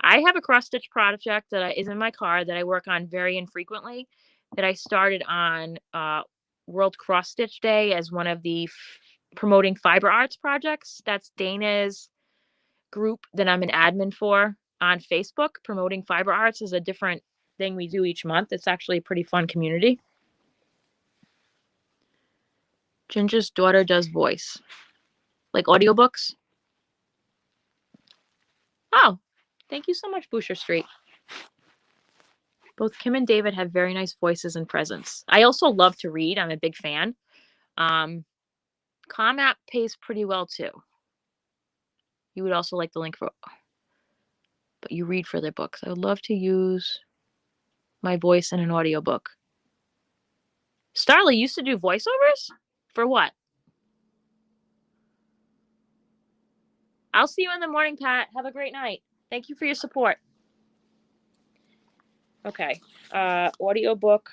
I have a cross stitch project that is in my car that I work on very infrequently that I started on World Cross Stitch Day as one of the promoting fiber arts projects. That's Dana's group that I'm an admin for on Facebook. Promoting fiber arts is a different thing we do each month. It's actually a pretty fun community. Ginger's daughter does voice, like audiobooks. Oh, thank you so much, Boucher Street. Both Kim and David have very nice voices and presence. I also love to read. I'm a big fan. Com app pays pretty well too. You would also like the link for. but you read for their books. I would love to use my voice in an audiobook. Starly used to do voiceovers? For what? I'll see you in the morning, Pat. Have a great night. Thank you for your support. Okay. Audiobook.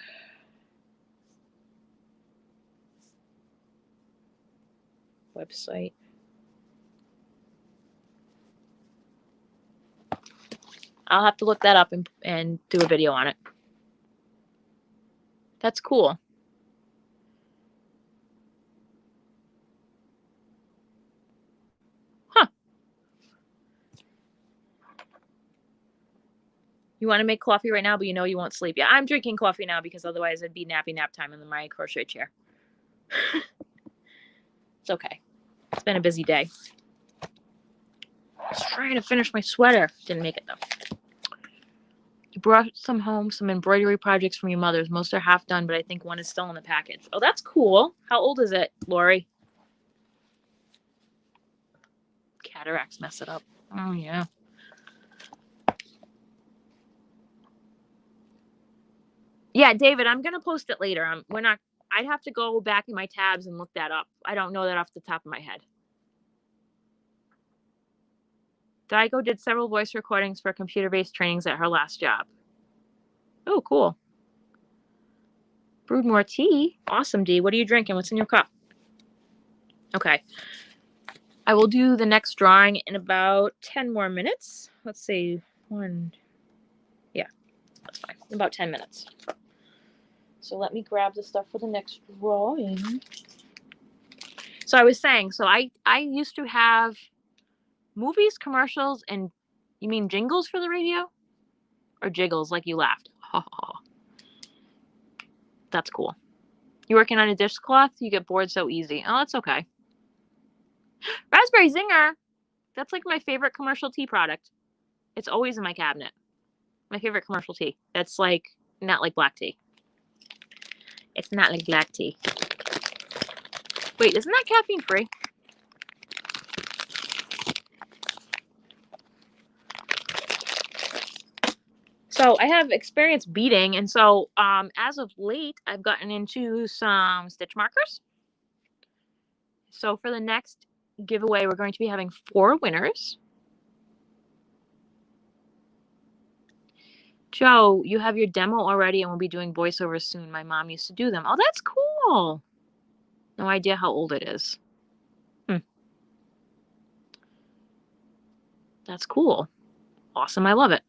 Website. I'll have to look that up and do a video on it. That's cool. Huh. You want to make coffee right now, but you know you won't sleep. Yeah, I'm drinking coffee now because otherwise it'd be nappy nap time in my crochet chair. It's okay. It's been a busy day. I was trying to finish my sweater. Didn't make it though. You brought some home, some embroidery projects from your mother's. Most are half done, but I think one is still in the package. Oh, that's cool. How old is it, Lori? Cataracts mess it up. Oh, yeah. Yeah, David, I'm going to post it later. I'd have to go back in my tabs and look that up. I don't know that off the top of my head. Daigo did several voice recordings for computer-based trainings at her last job. Oh, cool. Brewed more tea. Awesome, Dee. What are you drinking? What's in your cup? Okay. I will do the next drawing in about 10 more minutes. Let's see. Yeah, that's fine. About 10 minutes. So let me grab the stuff for the next drawing. So I was saying, I used to have movies, commercials, and you mean jingles for the radio? Or jiggles, like you laughed. That's cool. You working on a dishcloth? You get bored so easy. Oh, that's okay. Raspberry Zinger. That's like my favorite commercial tea product. It's always in my cabinet. My favorite commercial tea. It's like not like black tea. It's not like black tea. Wait, isn't that caffeine free? So I have experience beading, and so as of late, I've gotten into some stitch markers. So for the next giveaway, we're going to be having 4 winners. Joe, you have your demo already, and we'll be doing voiceovers soon. My mom used to do them. Oh, that's cool. No idea how old it is. That's cool. Awesome. I love it.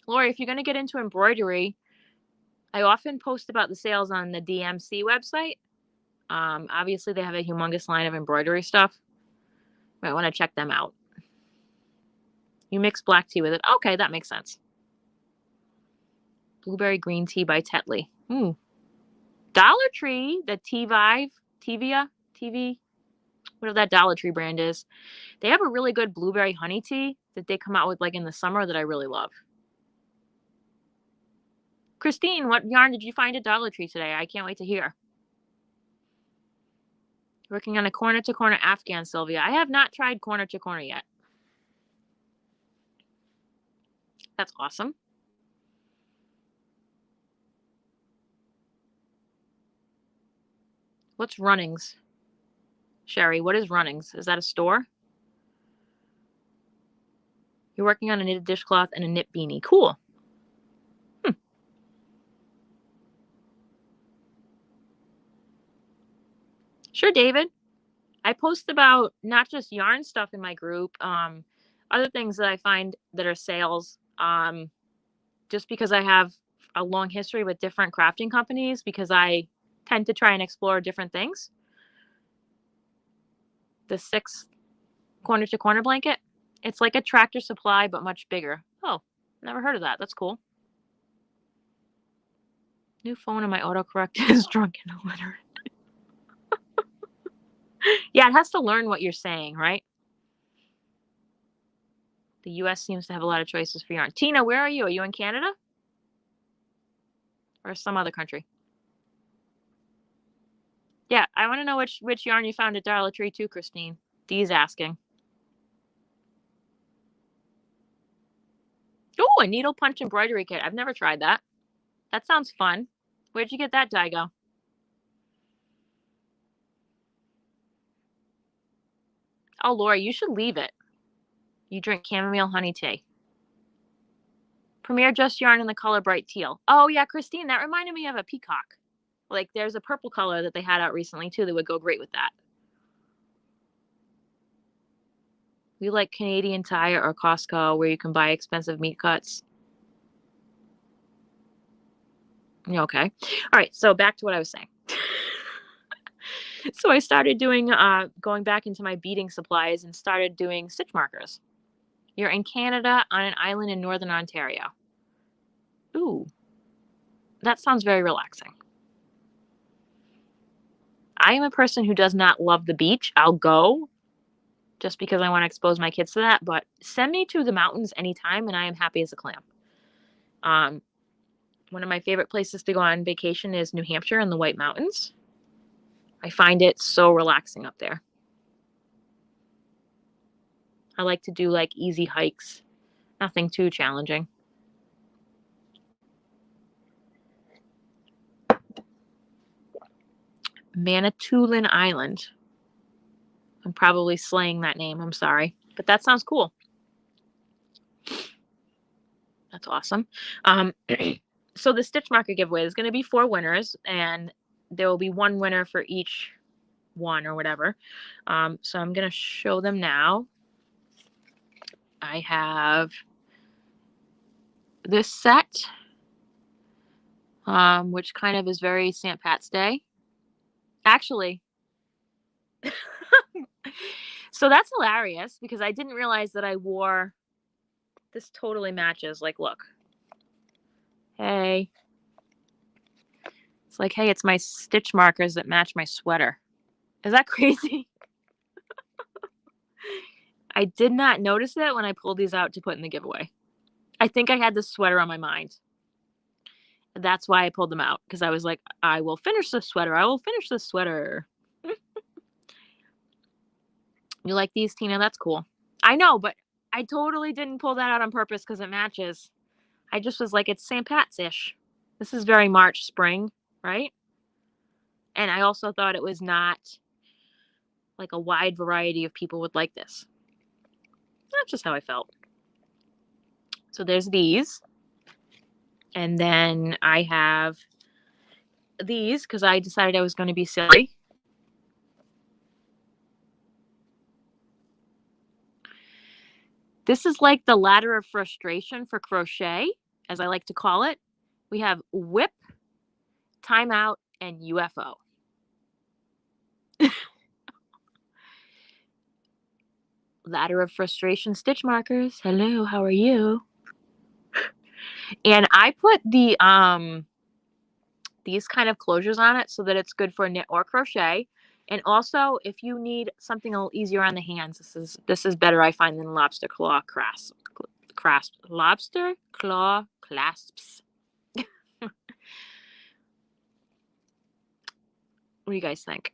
Lori, if you're going to get into embroidery, I often post about the sales on the DMC website. Obviously, they have a humongous line of embroidery stuff. You might want to check them out. You mix black tea with it. Okay, that makes sense. Blueberry green tea by Tetley. Dollar Tree, the Tevia, whatever that Dollar Tree brand is. They have a really good blueberry honey tea that they come out with like in the summer that I really love. Christine, what yarn did you find at Dollar Tree today? I can't wait to hear. Working on a corner-to-corner Afghan, Sylvia. I have not tried corner-to-corner yet. That's awesome. What's Runnings? Sherry, what is Runnings? Is that a store? You're working on a knitted dishcloth and a knit beanie. Cool. Sure, David. I post about not just yarn stuff in my group, other things that I find that are sales, just because I have a long history with different crafting companies, because I tend to try and explore different things. The 6 corner-to-corner blanket. It's like a Tractor Supply, but much bigger. Oh, never heard of that. That's cool. New phone and my autocorrect is drunk and illiterate. Yeah, it has to learn what you're saying, right? The U.S. seems to have a lot of choices for yarn. Tina, where are you? Are you in Canada? Or some other country? Yeah, I want to know which yarn you found at Dollar Tree too, Christine. Dee's asking. a needle punch embroidery kit. I've never tried that. That sounds fun. Where'd you get that dye go? Oh, Laura, you should leave it. You drink chamomile honey tea. Premier Just Yarn in the color bright teal. Oh, yeah, Christine, that reminded me of a peacock. Like, there's a purple color that they had out recently, too, that would go great with that. We like Canadian Tire or Costco, where you can buy expensive meat cuts. Okay. All right, so back to what I was saying. So I started doing, going back into my beading supplies and started doing stitch markers. You're in Canada on an island in Northern Ontario. Ooh, that sounds very relaxing. I am a person who does not love the beach. I'll go just because I want to expose my kids to that, but send me to the mountains anytime and I am happy as a clam. One of my favorite places to go on vacation is New Hampshire and the White Mountains. I find it so relaxing up there. I like to do like easy hikes, nothing too challenging. Manitoulin Island. I'm probably slaying that name. I'm sorry, but that sounds cool. That's awesome. So the stitch marker giveaway is going to be 4 winners, and there will be 1 winner for each one or whatever. So I'm going to show them now. I have this set, which kind of is very St. Pat's Day. Actually, so that's hilarious because I didn't realize that I wore, this totally matches. Like, look. Hey. It's like, hey, it's my stitch markers that match my sweater. Is that crazy? I did not notice it when I pulled these out to put in the giveaway. I think I had this sweater on my mind. That's why I pulled them out, because I was like, I will finish this sweater. I will finish this sweater. You like these, Tina? That's cool. I know, but I totally didn't pull that out on purpose because it matches. I just was like, it's St. Pat's-ish. This is very March, spring, right? And I also thought it was not like a wide variety of people would like this. That's just how I felt. So there's these. And then I have these because I decided I was going to be silly. This is like the ladder of frustration for crochet, as I like to call it. We have whip, timeout, and UFO. Ladder of frustration stitch markers. Hello, how are you? And I put the these kind of closures on it so that it's good for knit or crochet. And also, if you need something a little easier on the hands, this is better, I find, than lobster claw clasps. Lobster claw clasps. What do you guys think?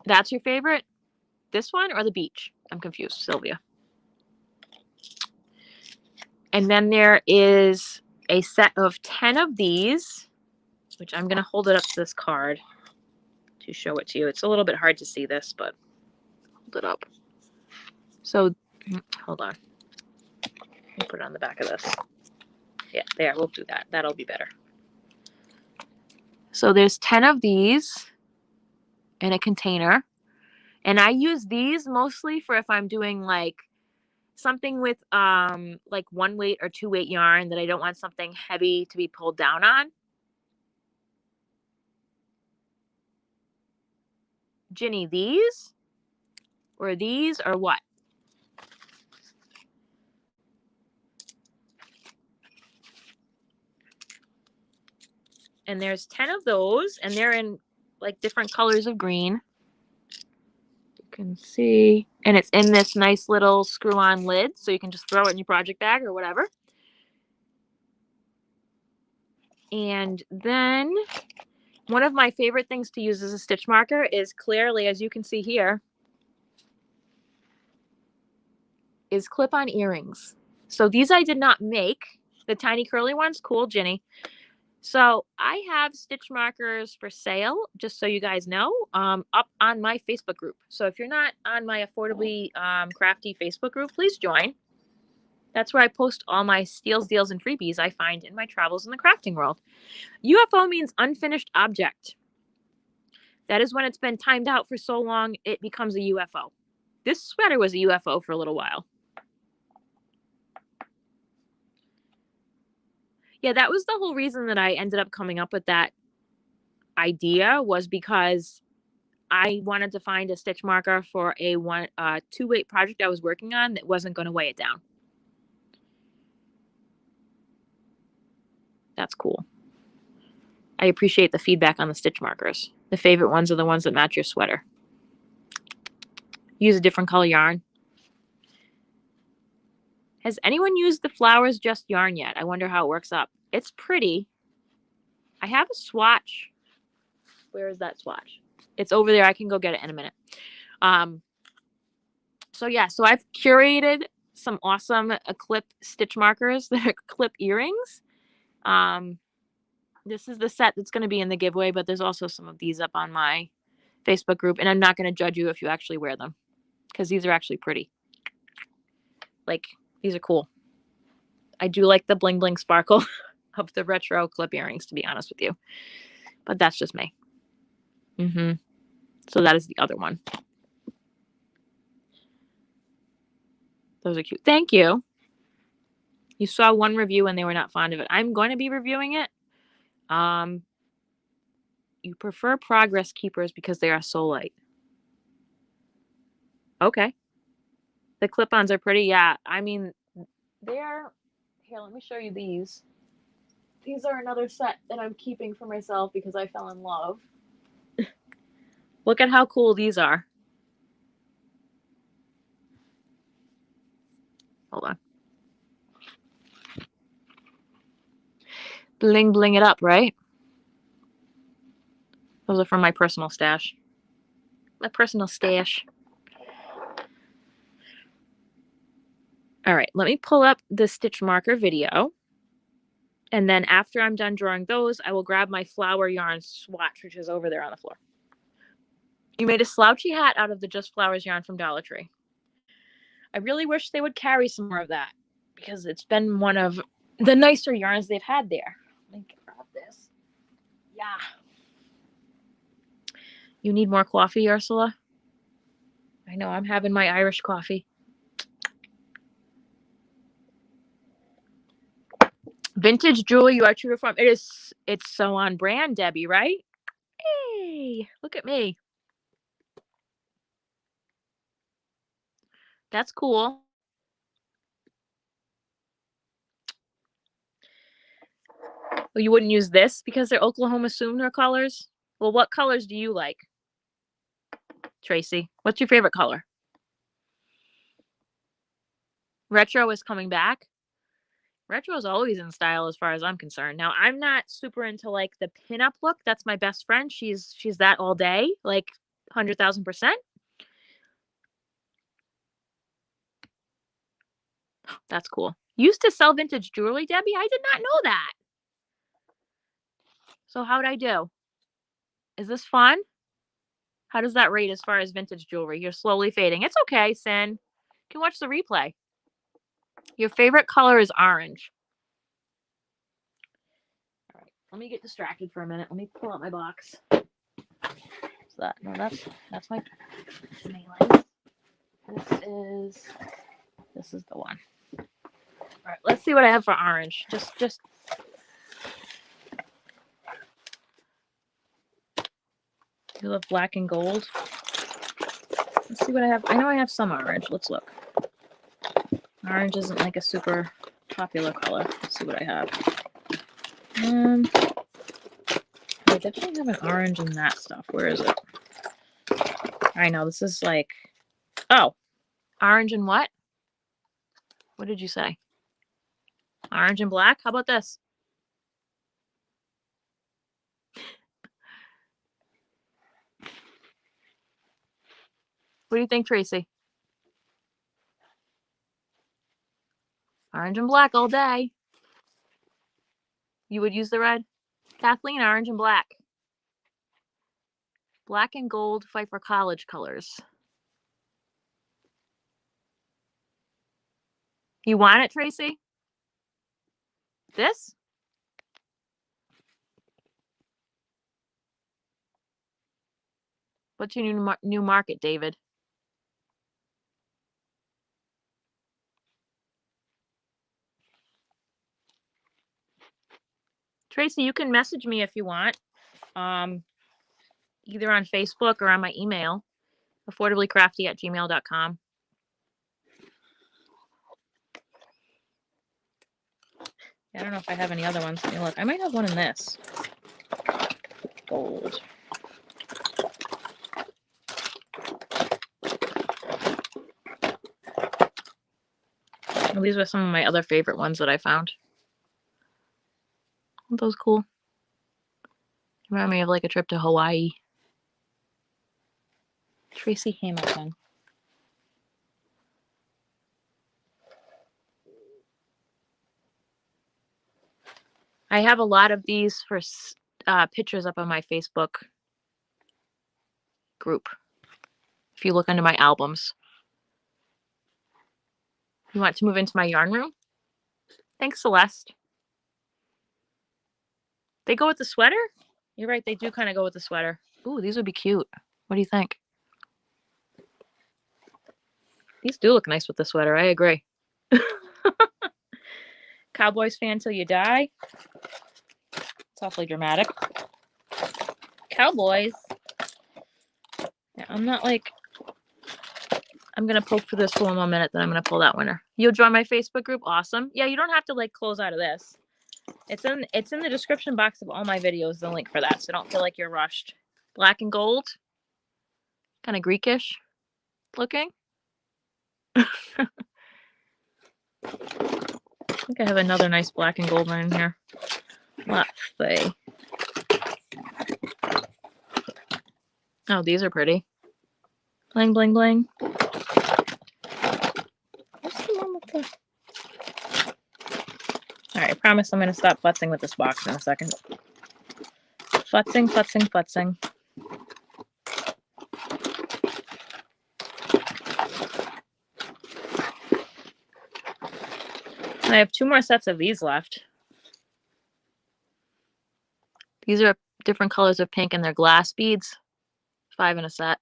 That's your favorite? This one or the beach? I'm confused, Sylvia. And then there is a set of 10 of these, which I'm going to hold it up to this card to show it to you. It's a little bit hard to see this, but hold it up. So, hold on. I'll put it on the back of this. Yeah, there, we'll do that. That'll be better. So there's 10 of these in a container. And I use these mostly for if I'm doing like something with like 1 weight or 2 weight yarn that I don't want something heavy to be pulled down on. Ginny, these or what? And there's 10 of those, and they're in like different colors of green. You can see, and it's in this nice little screw-on lid, so you can just throw it in your project bag or whatever. And then one of my favorite things to use as a stitch marker is clearly, as you can see here, is clip-on earrings. So these I did not make. The tiny curly ones? Cool, Ginny. So I have stitch markers for sale, just so you guys know, up on my Facebook group. So if you're not on my Affordably Crafty Facebook group, please join. That's where I post all my steals, deals, and freebies I find in my travels in the crafting world. UFO means unfinished object. That is when it's been timed out for so long, it becomes a UFO. This sweater was a UFO for a little while. Yeah, that was the whole reason that I ended up coming up with that idea, was because I wanted to find a stitch marker for a 2-weight project I was working on that wasn't going to weigh it down. That's cool. I appreciate the feedback on the stitch markers. The favorite ones are the ones that match your sweater. Use a different color yarn. Has anyone used the Flowers Just yarn yet? I wonder how it works up. It's pretty. I have a swatch. Where is that swatch? It's over there. I can go get it in a minute. So yeah, so I've curated some awesome clip stitch markers that are clip earrings. This is the set that's going to be in the giveaway, but there's also some of these up on my Facebook group, and I'm not going to judge you if you actually wear them, because these are actually pretty. Like, these are cool. I do like the bling bling sparkle of the retro clip earrings, to be honest with you, but that's just me. So that is the other one. Those are cute. Thank you. You saw one review and they were not fond of it. I'm going to be reviewing it. You prefer Progress Keepers because they are so light. Okay. The clip-ons are pretty. Yeah. I mean, they're... Here, let me show you these. These are another set that I'm keeping for myself because I fell in love. Look at how cool these are. Hold on. Bling bling it up, right? Those are from my personal stash. My personal stash. All right, let me pull up the stitch marker video. And then after I'm done drawing those, I will grab my flower yarn swatch, which is over there on the floor. You made a slouchy hat out of the Just Flowers yarn from Dollar Tree. I really wish they would carry some more of that, because it's been one of the nicer yarns they've had there. Let me grab this. Yeah. You need more coffee, Ursula? I know, I'm having my Irish coffee. Vintage jewelry, you are true to form. It's so on brand, Debbie, right? Hey, look at me. That's cool. Well, you wouldn't use this because they're Oklahoma Sooner colors? Well, what colors do you like, Tracy? What's your favorite color? Retro is coming back. Retro is always in style as far as I'm concerned. Now, I'm not super into like the pinup look. That's my best friend. She's that all day, like 100,000%. That's cool. Used to sell vintage jewelry, Debbie? I did not know that. So how'd I do? Is this fun? How does that rate as far as vintage jewelry? You're slowly fading. It's okay, Sin. You can watch the replay. Your favorite color is orange. All right, let me get distracted for a minute. Let me pull out my box. What's that? No, that's my mailing. This is the one. All right, let's see what I have for orange. Just you love black and gold. Let's see what I have. I know I have some orange. Let's look. Orange isn't like a super popular color. Let's see what I have. I definitely have an orange in that stuff. Where is it? I know this is like, oh, orange and what? What did you say? Orange and black? How about this? What do you think, Tracy? Orange and black all day. You would use the red? Kathleen, orange and black. Black and gold fight for college colors. You want it, Tracy? This? What's your new market, David? Tracy, you can message me if you want. Either on Facebook or on my email, affordablycrafty@gmail.com. I don't know if I have any other ones. Let me look. I might have one in this. Gold. Well, these were some of my other favorite ones that I found. Aren't those cool? Remind me of like a trip to Hawaii. Tracy Hamilton. I have a lot of these for pictures up on my Facebook group. If you look under my albums. You want to move into my yarn room? Thanks, Celeste. They go with the sweater? You're right, they do kind of go with the sweater. Ooh, these would be cute. What do you think? These do look nice with the sweater, I agree. Cowboys fan till you die. It's awfully dramatic. Cowboys. Yeah, I'm not like... I'm going to poke for this for one more minute, then I'm going to pull that winner. You'll join my Facebook group? Awesome. Yeah, you don't have to like close out of this. It's in the description box of all my videos, the link for that, so don't feel like you're rushed. Black and gold. Kind of Greekish looking. I think I have another nice black and gold one in here. Let's see. Oh, these are pretty. Bling, bling, bling. What's the one with the... Alright, I promise I'm going to stop futzing with this box in a second. Futzing, futzing, futzing. I have 2 more sets of these left. These are different colors of pink and they're glass beads. 5 in a set.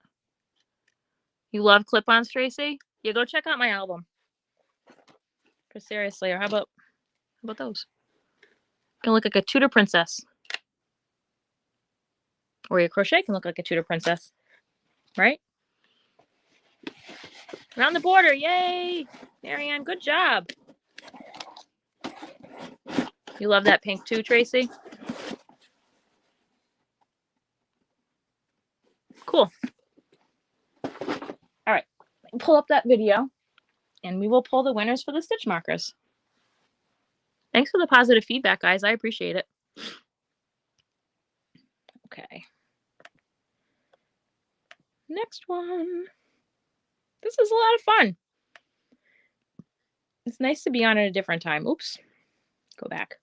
You love clip-ons, Tracy? Yeah, go check out my album. For seriously, or how about those? Can look like a Tudor princess. Or your crochet can look like a Tudor princess. Right? Around the border, yay! Marianne, good job. You love that pink too, Tracy? Cool. All right, pull up that video and we will pull the winners for the stitch markers. Thanks for the positive feedback, guys. I appreciate it. Okay. Next one. This is a lot of fun. It's nice to be on at a different time. Oops. Go back.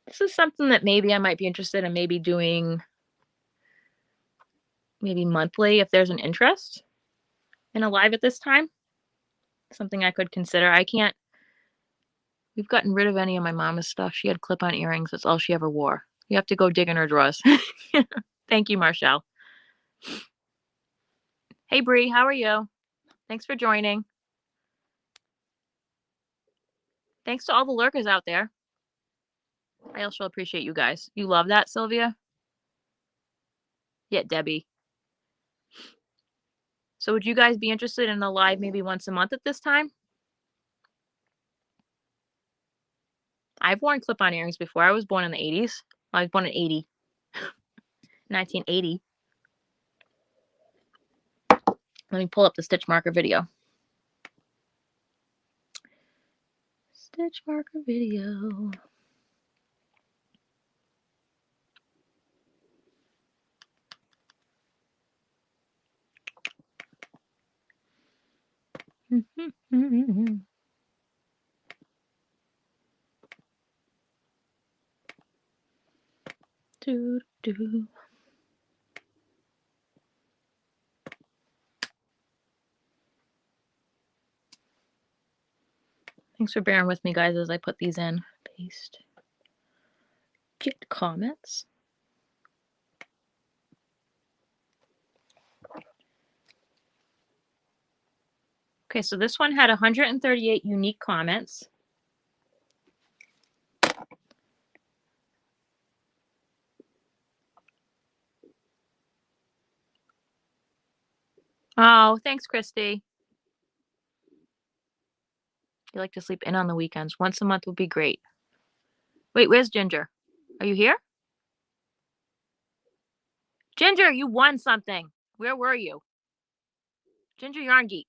This is something that maybe I might be interested in maybe doing maybe monthly if there's an interest in a live at this time. Something I could consider. We've gotten rid of any of my mama's stuff. She had clip-on earrings. That's all she ever wore. You have to go dig in her drawers. Thank you, Marshall. Hey, Bree, how are you? Thanks for joining. Thanks to all the lurkers out there. I also appreciate you guys. You love that, Sylvia? Yeah, Debbie. So would you guys be interested in a live maybe once a month at this time? I've worn clip-on earrings before. I was born in the 80s. I was born in 80. 1980. Let me pull up the stitch marker video. Stitch marker video. Do, do. Thanks for bearing with me, guys, as I put these in. Paste. Get comments. Okay, so this one had 138 unique comments. Oh, thanks, Christy. You like to sleep in on the weekends. Once a month would be great. Wait, where's Ginger? Are you here? Ginger, you won something. Where were you? Ginger Yarn Geek.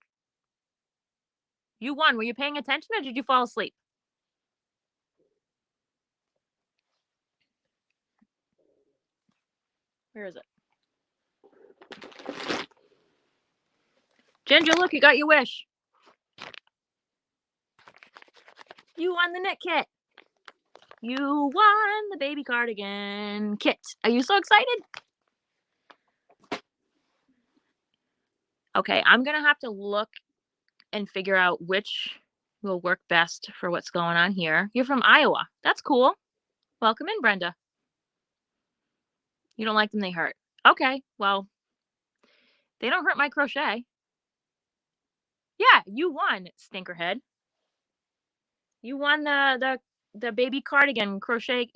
You won. Were you paying attention or did you fall asleep? Where is it? Ginger, look, you got your wish. You won the knit kit. You won the baby cardigan kit. Are you so excited? Okay, I'm going to have to look and figure out which will work best for what's going on here. You're from Iowa. That's cool. Welcome in, Brenda. You don't like them, they hurt. Okay, well, they don't hurt my crochet. Yeah, you won, Stinkerhead. You won the baby cardigan crochet,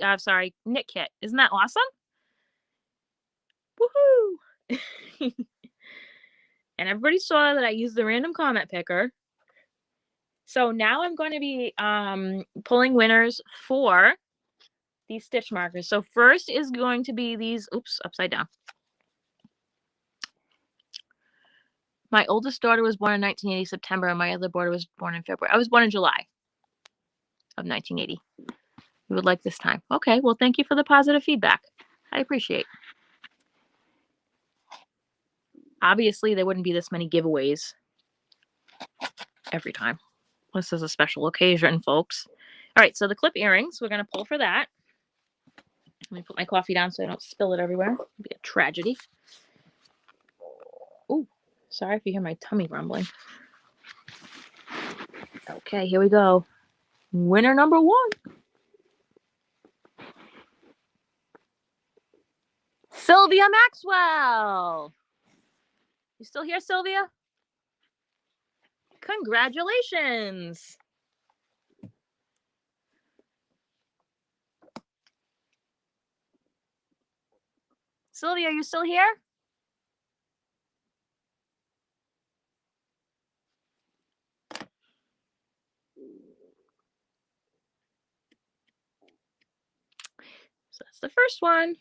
knit kit. Isn't that awesome? Woohoo! And everybody saw that I used the random comment picker. So now I'm going to be pulling winners for these stitch markers. So first is going to be these, oops, upside down. My oldest daughter was born in 1980 September, and my other daughter was born in February. I was born in July of 1980. You would like this time. Okay, well, thank you for the positive feedback. I appreciate. Obviously, there wouldn't be this many giveaways every time. This is a special occasion, folks. All right, so the clip earrings, we're going to pull for that. Let me put my coffee down so I don't spill it everywhere. It'd be a tragedy. Oh, sorry if you hear my tummy rumbling. Okay, here we go. Winner number one. Sylvia Maxwell. You still here, Sylvia? Congratulations. Sylvia, are you still here? So that's the first one.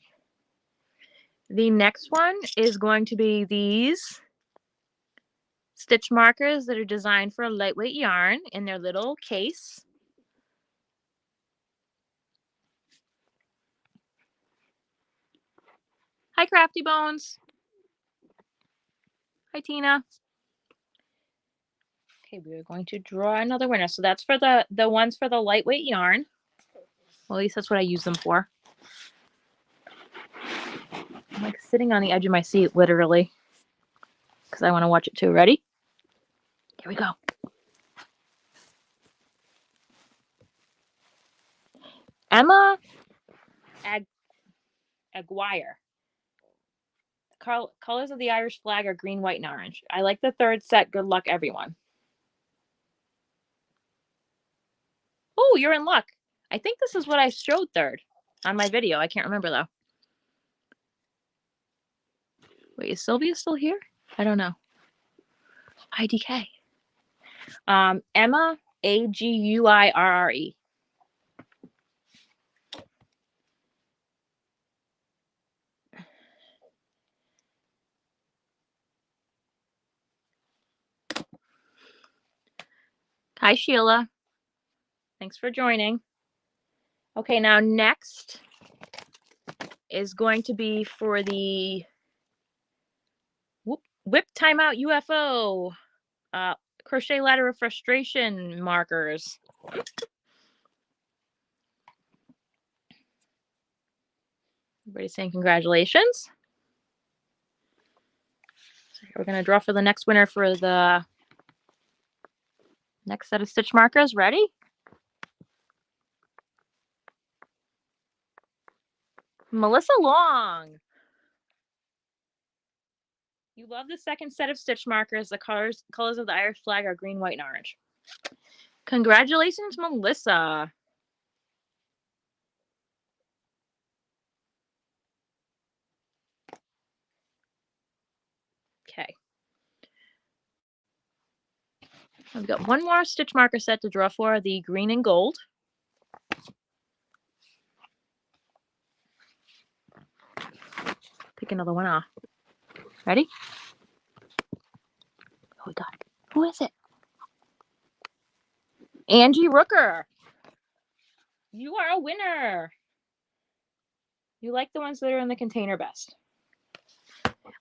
The next one is going to be these stitch markers that are designed for a lightweight yarn in their little case. Hi, Crafty Bones. Hi, Tina. Okay, we're going to draw another winner. So that's for the ones for the lightweight yarn. Well, at least that's what I use them for. I'm like sitting on the edge of my seat, literally, because I want to watch it too. Ready? Here we go. Emma Aguirre. Colors of the Irish flag are green, white, and orange. I like the third set. Good luck, everyone. Oh, you're in luck. I think this is what I showed third on my video. I can't remember, though. Wait, is Sylvia still here? I don't know. IDK. Emma Aguirre. Hi, Sheila. Thanks for joining. Okay, now next is going to be for the Whip Timeout UFO crochet ladder of frustration markers. Everybody's saying congratulations. So we're going to draw for the next winner for the next set of stitch markers. Ready? Melissa Long. You love the second set of stitch markers. The colors of the Irish flag are green, white, and orange. Congratulations, Melissa. Okay. I've got one more stitch marker set to draw for, the green and gold. Pick another one off. Ready? Oh, we got it. Who is it? Angie Rooker. You are a winner. You like the ones that are in the container best.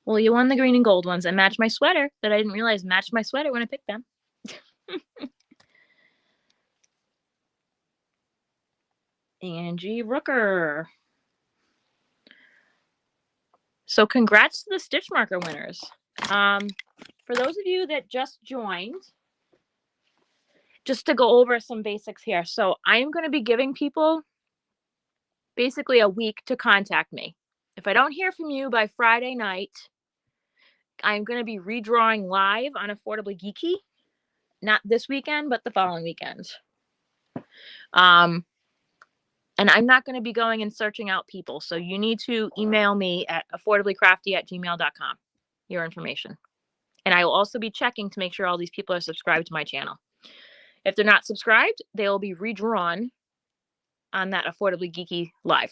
Well, you won the green and gold ones that match my sweater that I didn't realize matched my sweater when I picked them. Angie Rooker. So congrats to the stitch marker winners. For those of you that just joined, just to go over some basics here. So I'm going to be giving people basically a week to contact me. If I don't hear from you by Friday night, I'm going to be redrawing live on Affordably Geeky. Not this weekend, but the following weekend. And I'm not going to be going and searching out people. So you need to email me at affordablycrafty@gmail.com, your information. And I will also be checking to make sure all these people are subscribed to my channel. If they're not subscribed, they will be redrawn on that Affordably Geeky live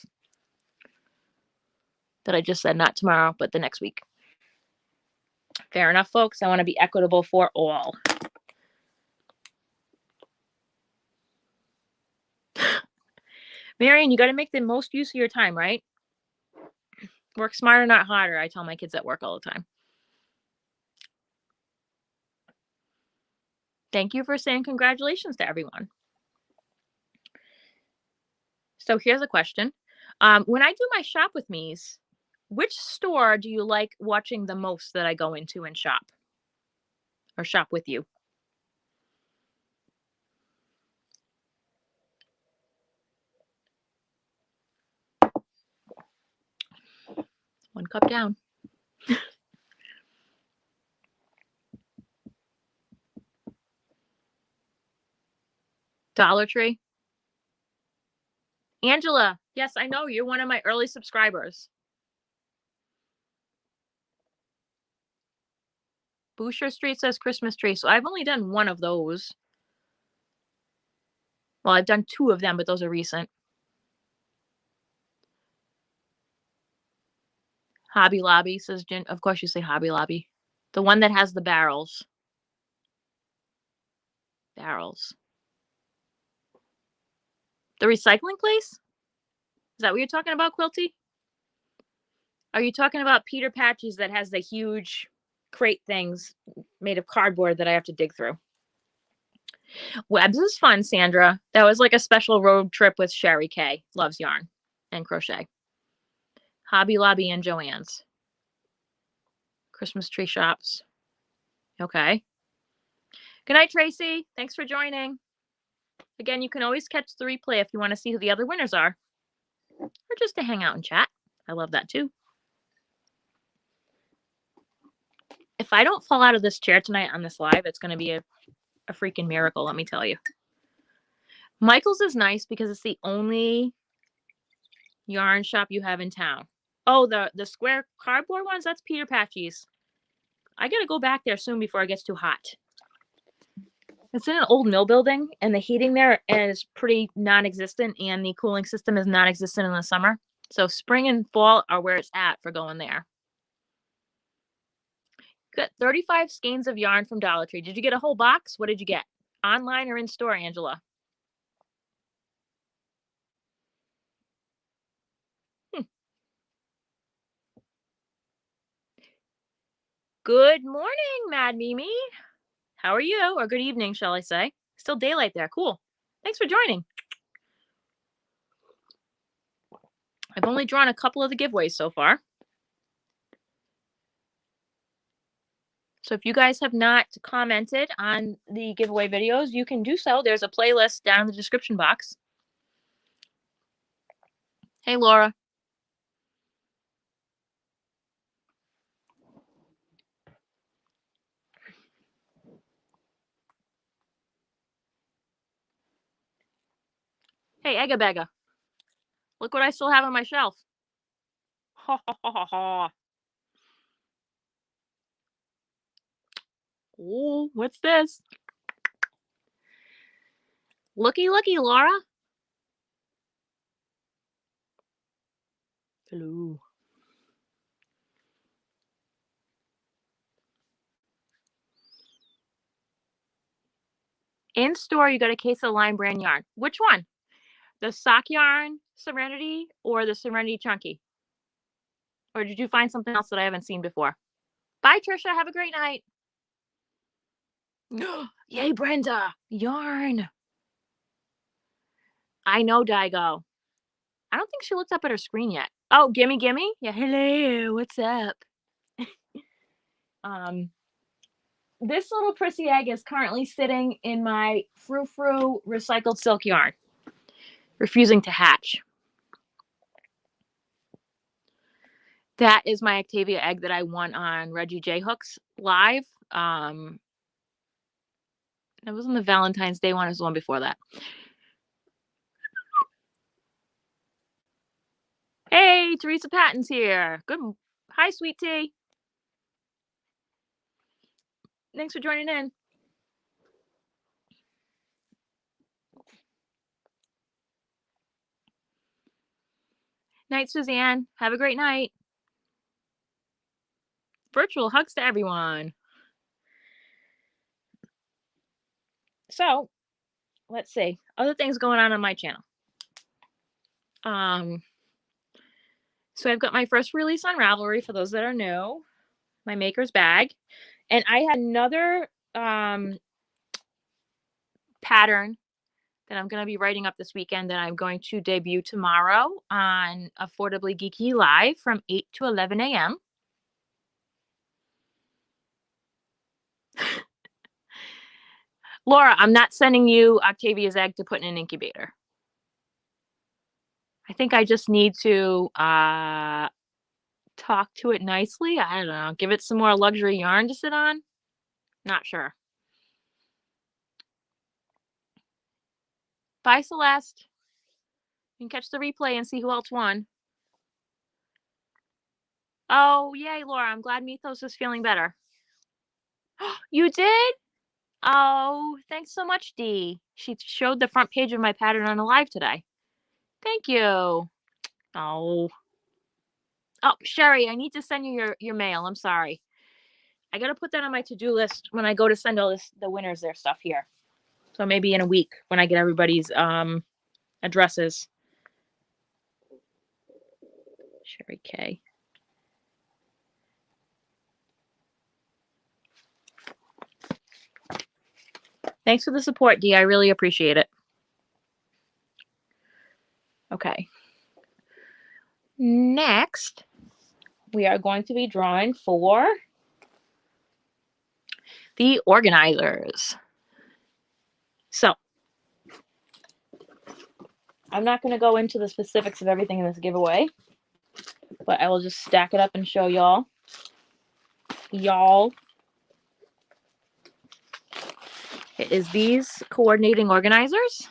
that I just said, not tomorrow, but the next week. Fair enough, folks. I want to be equitable for all. Marion, you got to make the most use of your time, right? Work smarter, not harder. I tell my kids at work all the time. Thank you for saying congratulations to everyone. So here's a question. When I do my shop with me's, which store do you like watching the most that I go into and shop? Or shop with you? One cup down. Dollar Tree. Angela, yes, I know. You're one of my early subscribers. Boucher Street says Christmas tree. So I've only done one of those. Well, I've done two of them, but those are recent. Hobby Lobby, says Jen. Of course you say Hobby Lobby. The one that has the barrels. Barrels. The recycling place? Is that what you're talking about, Quilty? Are you talking about Peter Patchy's that has the huge crate things made of cardboard that I have to dig through? Webs is fun, Sandra. That was like a special road trip with Sherry Kay. Loves yarn and crochet. Hobby Lobby and Joann's. Christmas tree shops. Okay. Good night, Tracy. Thanks for joining. Again, you can always catch the replay if you want to see who the other winners are. Or just to hang out and chat. I love that too. If I don't fall out of this chair tonight on this live, it's going to be a freaking miracle, let me tell you. Michael's is nice because it's the only yarn shop you have in town. Oh, the square cardboard ones? That's Peter Patchy's. I got to go back there soon before it gets too hot. It's in an old mill building, and the heating there is pretty non-existent, and the cooling system is non-existent in the summer. So spring and fall are where it's at for going there. Got 35 skeins of yarn from Dollar Tree. Did you get a whole box? What did you get? Online or in store, Angela? Good morning, Mad Mimi. How are you? Or good evening, shall I say. Still daylight there. Cool. Thanks for joining. I've only drawn a couple of the giveaways so far. So if you guys have not commented on the giveaway videos, you can do so. There's a playlist down in the description box. Hey, Laura. Hey, Egga Begga. Look what I still have on my shelf. Ha ha ha ha ha. Oh, what's this? Looky, looky, Laura. Hello. In store, you got a case of Lime brand yarn. Which one? The sock yarn Serenity or the Serenity Chunky? Or did you find something else that I haven't seen before? Bye, Trisha. Have a great night. Yay, Brenda. Yarn. I know, Daigo. I don't think she looked up at her screen yet. Oh, gimme, gimme. Yeah, hello. What's up? This little prissy egg is currently sitting in my Frou Frou recycled silk yarn, refusing to hatch. That is my Octavia egg that I won on Reggie J. Hooks live. It wasn't the Valentine's Day one, it was the one before that. Hey, Teresa Patton's here. Good. Hi, sweet tea. Thanks for joining in. Night, Suzanne. Have a great night. Virtual hugs to everyone. So, let's see. Other things going on my channel. So I've got my first release on Ravelry for those that are new. My Maker's Bag. And I had another pattern that I'm going to be writing up this weekend that I'm going to debut tomorrow on Affordably Geeky Live from 8 to 11 a.m. Laura, I'm not sending you Octavia's egg to put in an incubator. I think I just need to talk to it nicely. I don't know. Give it some more luxury yarn to sit on. Not sure. Bye, Celeste. You can catch the replay and see who else won. Oh, yay, Laura. I'm glad Mythos is feeling better. You did? Oh, thanks so much, Dee. She showed the front page of my pattern on a live today. Thank you. Oh, Sherry, I need to send you your mail. I'm sorry. I got to put that on my to-do list when I go to send all the winners their stuff here. So maybe in a week when I get everybody's addresses. Sherry K. Thanks for the support, Dee. I really appreciate it. Okay. Next, we are going to be drawing for the organizers. So, I'm not going to go into the specifics of everything in this giveaway, but I will just stack it up and show y'all. It is these coordinating organizers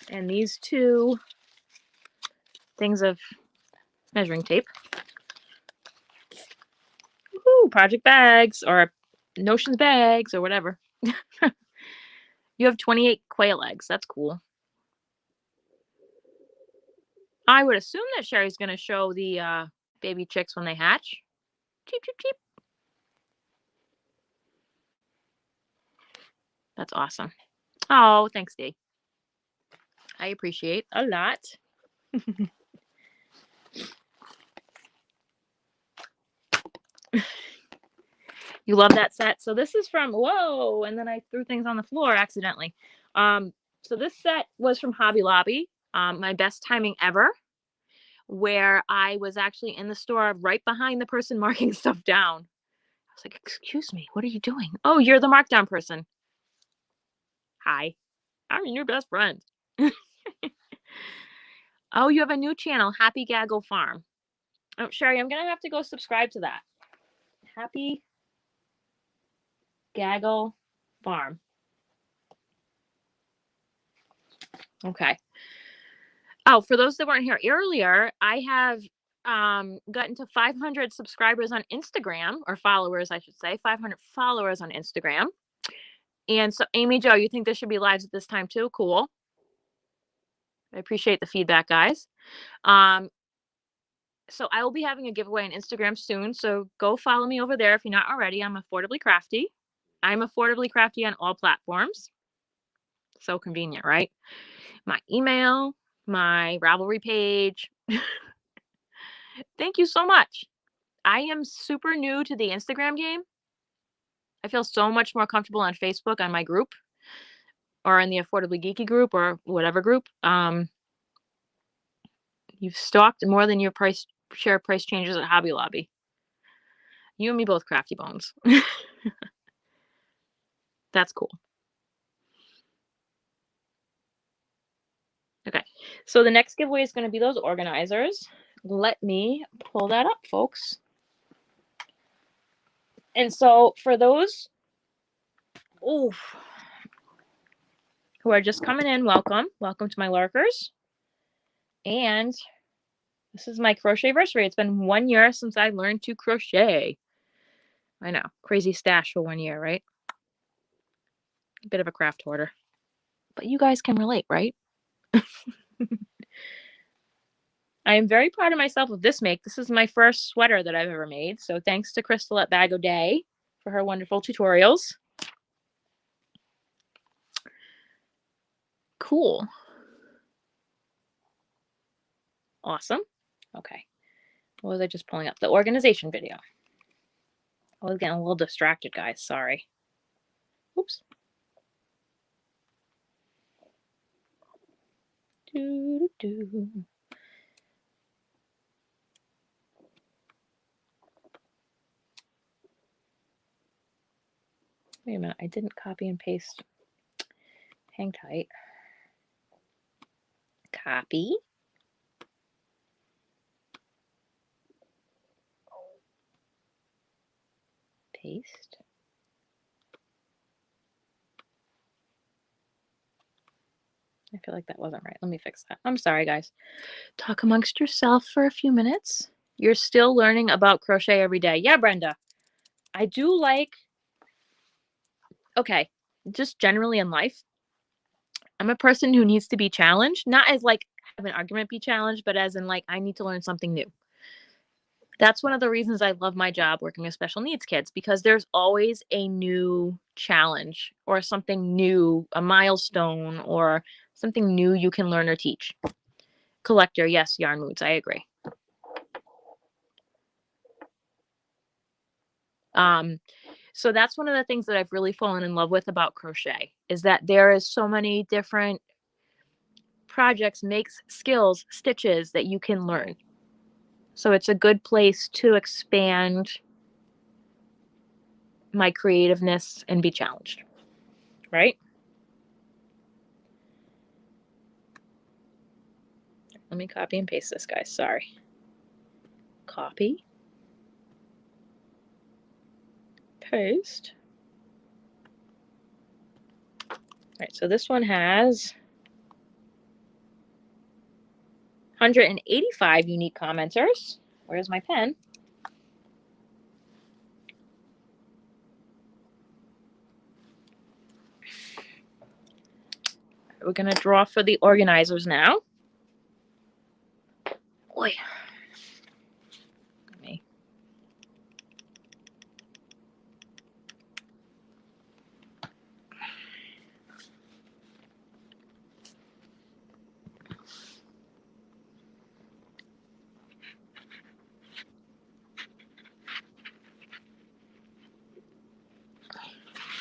and these two things of measuring tape. Woohoo, project bags or Notions bags or whatever. You have 28 quail eggs. That's cool. I would assume that Sherry's going to show the baby chicks when they hatch. Cheep, cheep, cheep. That's awesome. Oh, thanks, Dee. I appreciate a lot. You love that set. So this is from, whoa, and then I threw things on the floor accidentally. So this set was from Hobby Lobby. My best timing ever. where I was actually in the store right behind the person marking stuff down. I was like, excuse me, what are you doing? Oh, you're the markdown person. Hi, I'm your best friend. Oh, you have a new channel, Happy Gaggle Farm. Oh, Sherry, I'm going to have to go subscribe to that. Happy Gaggle Farm. Okay. Oh, for those that weren't here earlier, I have gotten to 500 subscribers on Instagram, or followers, I should say, 500 followers on Instagram. And so, Amy Jo, you think there should be lives at this time too? Cool. I appreciate the feedback, guys. So I will be having a giveaway on Instagram soon. So go follow me over there if you're not already. I'm Affordably Crafty. I'm Affordably Crafty on all platforms. So convenient, right? My email, my Ravelry page. Thank you so much. I am super new to the Instagram game. I feel so much more comfortable on Facebook on my group, or in the Affordably Geeky group, or whatever group. You've stalked more than your share price changes at Hobby Lobby. You and me both, Crafty Bones. That's cool. Okay, so the next giveaway is going to be those organizers. Let me pull that up, folks. And so for those who are just coming in, welcome. Welcome to my lurkers. And this is my Crochetversarry. It's been 1 year since I learned to crochet. I know, crazy stash for 1 year, right? A bit of a craft hoarder. But you guys can relate, right? I am very proud of myself with this make. This is my first sweater that I've ever made. So thanks to Crystal at Bag O'Day for her wonderful tutorials. Cool. Awesome. Okay. What was I just pulling up? The organization video. I was getting a little distracted, guys. Sorry. Oops. Doo-doo-doo. Wait a minute. I didn't copy and paste. Hang tight. Copy. Paste. I feel like that wasn't right. Let me fix that. I'm sorry, guys. Talk amongst yourself for a few minutes. You're still learning about crochet every day. Yeah, Brenda. I do like, okay, just generally in life, I'm a person who needs to be challenged, not as like have an argument be challenged, but as in like I need to learn something new. That's one of the reasons I love my job working with special needs kids, because there's always a new challenge or something new, a milestone or something new you can learn or teach. Collector, yes, Yarn Moods, I agree. So that's one of the things that I've really fallen in love with about crochet, is that there is so many different projects, makes, skills, stitches that you can learn. So it's a good place to expand my creativeness and be challenged, right? Let me copy and paste this, guys. Sorry. Copy. Paste. All right, so this one has 185 unique commenters. Where's my pen? We're going to draw for the organizers now. Boy. Me.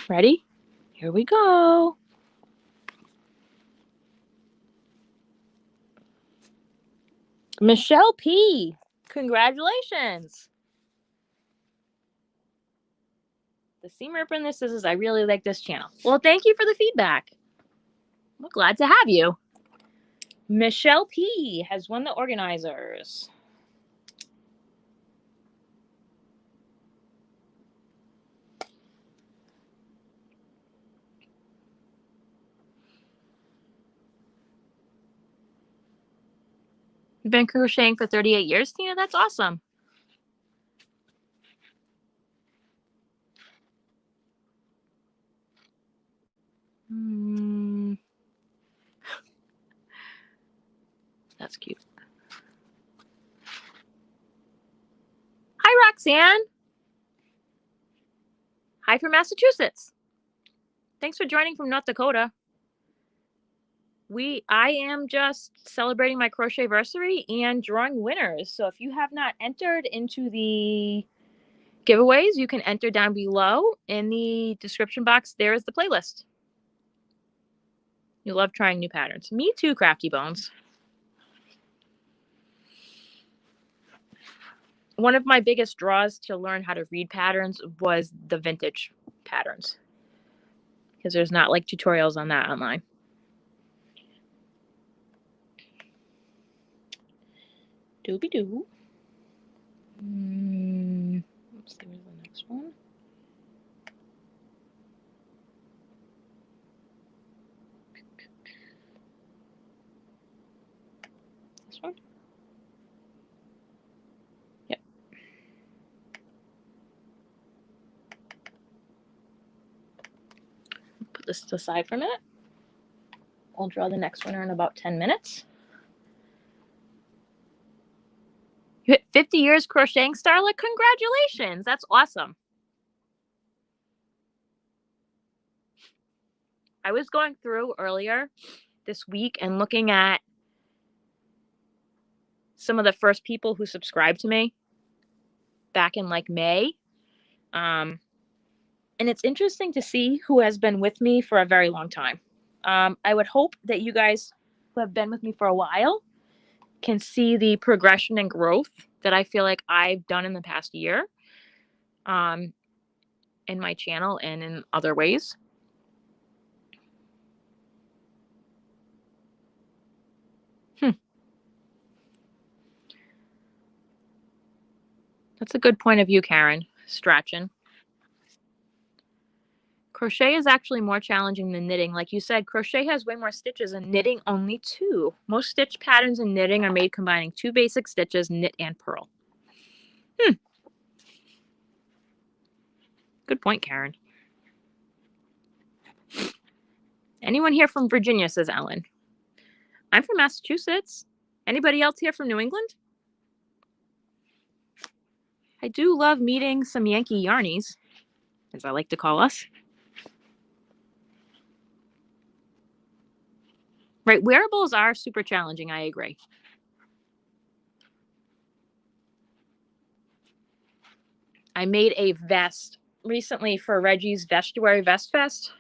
Ready? Here we go. Michelle P. Congratulations. The seam ripper and the scissors. I really like this channel. Well, thank you for the feedback. I'm glad to have you. Michelle P. has won the organizers. You've been crocheting for 38 years, Tina? That's awesome. That's cute. Hi, Roxanne. Hi from Massachusetts. Thanks for joining from North Dakota. I am just celebrating my Crochetversarry and drawing winners. So if you have not entered into the giveaways, you can enter down below in the description box. There is the playlist. You love trying new patterns. Me too, Crafty Bones. One of my biggest draws to learn how to read patterns was the vintage patterns, because there's not like tutorials on that online. Doobie-doo. Let's see, where's the next one? This one? Yep. Put this to the side for a minute. I'll draw the next winner in about 10 minutes. You hit 50 years crocheting, Starla. Congratulations. That's awesome. I was going through earlier this week and looking at some of the first people who subscribed to me back in like May. And it's interesting to see who has been with me for a very long time. I would hope that you guys who have been with me for a while can see the progression and growth that I feel like I've done in the past year, in my channel and in other ways. That's a good point of view, Karen. Stretching. Crochet is actually more challenging than knitting. Like you said, crochet has way more stitches and knitting only 2. Most stitch patterns in knitting are made combining 2 basic stitches, knit and purl. Good point, Karen. Anyone here from Virginia, says Ellen. I'm from Massachusetts. Anybody else here from New England? I do love meeting some Yankee yarnies, as I like to call us. Right, wearables are super challenging, I agree. I made a vest recently for Reggie's Vestuary Vest Fest.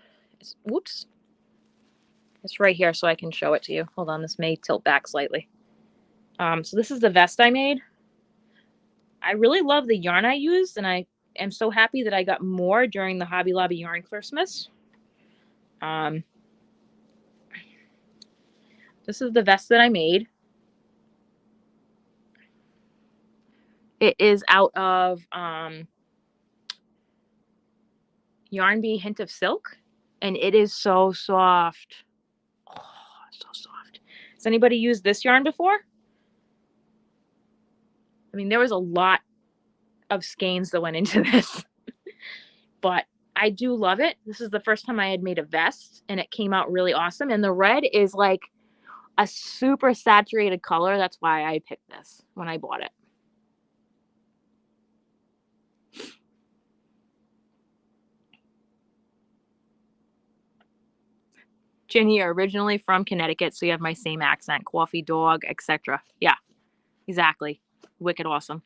Whoops. It's right here so I can show it to you. Hold on, this may tilt back slightly. So this is the vest I made. I really love the yarn I used, and I am so happy that I got more during the Hobby Lobby Yarn Christmas. This is the vest that I made. It is out of Yarn Bee Hint of Silk, and it is so soft. Oh, so soft. Has anybody used this yarn before? I mean, there was a lot of skeins that went into this, but I do love it. This is the first time I had made a vest, and it came out really awesome. And the red is like a super saturated color. That's why I picked this when I bought it. Ginny, you're originally from Connecticut, so you have my same accent. Coffee, dog, etc. Yeah, exactly. Wicked awesome.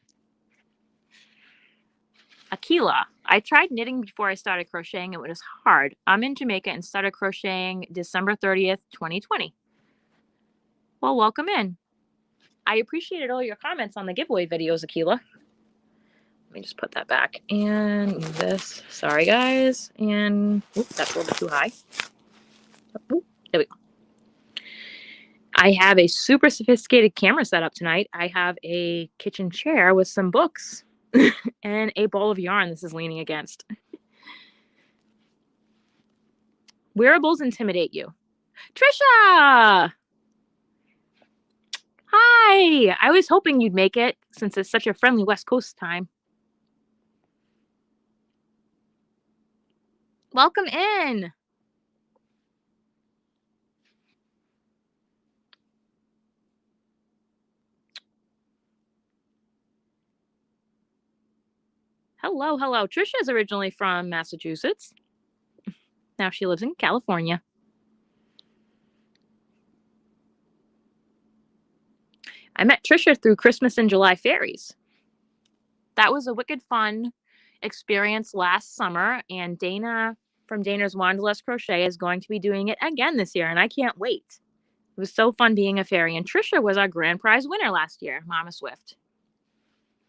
Aquila, I tried knitting before I started crocheting. It was hard. I'm in Jamaica and started crocheting December 30th, 2020. Well, welcome in. I appreciated all your comments on the giveaway videos, Akila. Let me just put that back and move this. Sorry, guys. And oops, that's a little bit too high. Ooh, there we go. I have a super sophisticated camera setup tonight. I have a kitchen chair with some books and a ball of yarn this is leaning against. Wearables intimidate you. Trisha! Hi! I was hoping you'd make it since it's such a friendly West Coast time. Welcome in. Hello, hello. Trisha is originally from Massachusetts. Now she lives in California. I met Trisha through Christmas in July fairies. That was a wicked fun experience last summer, and Dana from Dana's Wanderlust Crochet is going to be doing it again this year, and I can't wait. It was so fun being a fairy, and Trisha was our grand prize winner last year, Mama Swift.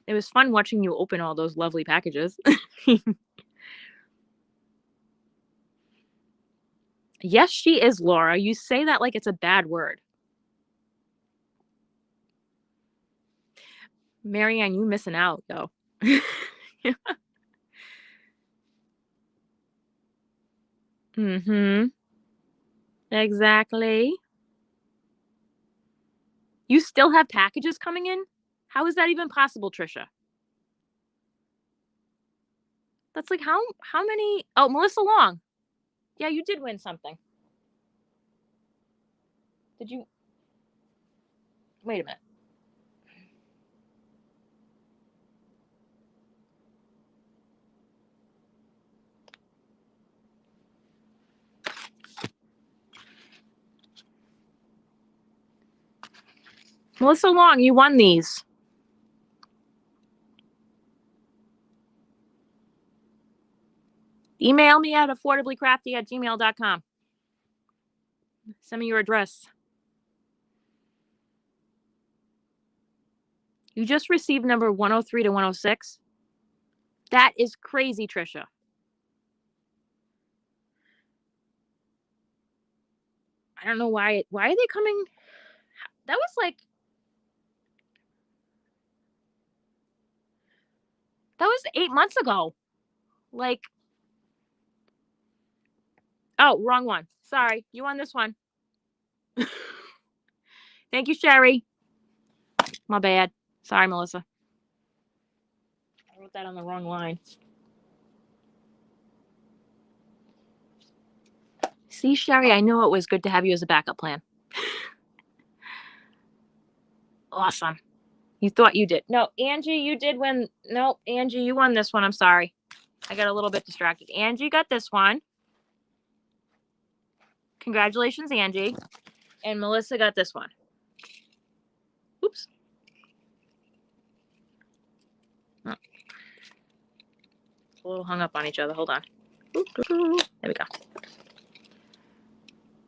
It was fun watching you open all those lovely packages. Yes, she is, Laura. You say that like it's a bad word. Marianne, you missing out, though. Mm-hmm. Exactly. You still have packages coming in? How is that even possible, Trisha? That's like how many? Oh, Melissa Long. Yeah, you did win something. Did you? Wait a minute. Melissa Long, you won these. Email me at affordablycrafty@gmail.com. Send me your address. You just received number 103 to 106. That is crazy, Trisha. I don't know why. Why are they coming? That was like. That was 8 months ago. Like. Oh, wrong one. Sorry. You won this one. Thank you, Sherry. My bad. Sorry, Melissa. I wrote that on the wrong line. See, Sherry, I knew it was good to have you as a backup plan. Awesome. You thought you did. No, Angie, you did win. No, Angie, you won this one. I'm sorry. I got a little bit distracted. Angie got this one. Congratulations, Angie. And Melissa got this one. Oops. Oh. A little hung up on each other. Hold on. There we go.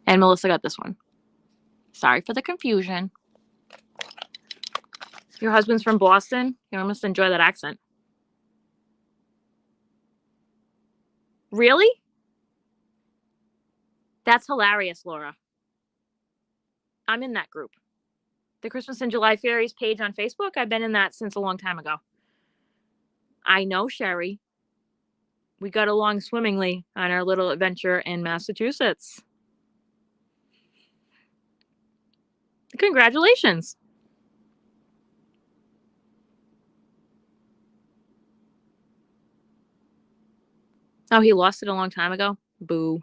And Melissa got this one. Sorry for the confusion. Your husband's from Boston? You must enjoy that accent. Really? That's hilarious, Laura. I'm in that group. The Christmas in July Fairies page on Facebook. I've been in that since a long time ago. I know, Sherry. We got along swimmingly on our little adventure in Massachusetts. Congratulations. Oh, he lost it a long time ago? Boo.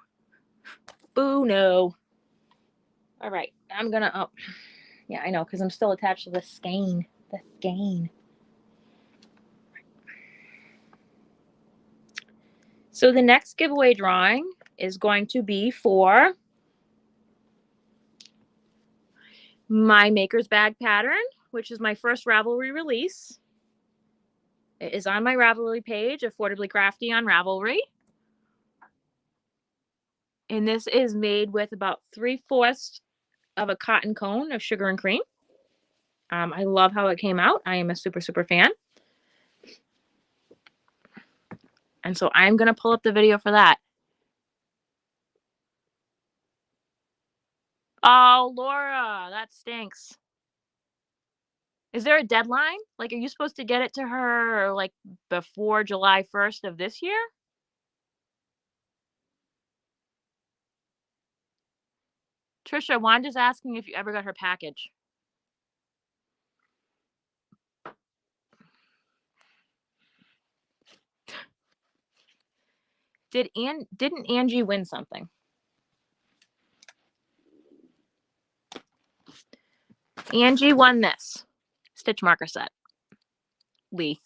Boo, no. All right. I'm going to... Oh, yeah, I know, because I'm still attached to the skein. The skein. So the next giveaway drawing is going to be for my Maker's Bag pattern, which is my first Ravelry release. It is on my Ravelry page, Affordably Crafty on Ravelry. And this is made with about 3/4 of a cotton cone of sugar and cream. I love how it came out. I am a super, super fan. And so I'm going to pull up the video for that. Oh, Laura, that stinks. Is there a deadline? Like, are you supposed to get it to her, like, before July 1st of this year? Trisha, Wanda's asking if you ever got her package. Didn't Angie win something? Angie won this stitch marker set. Lee.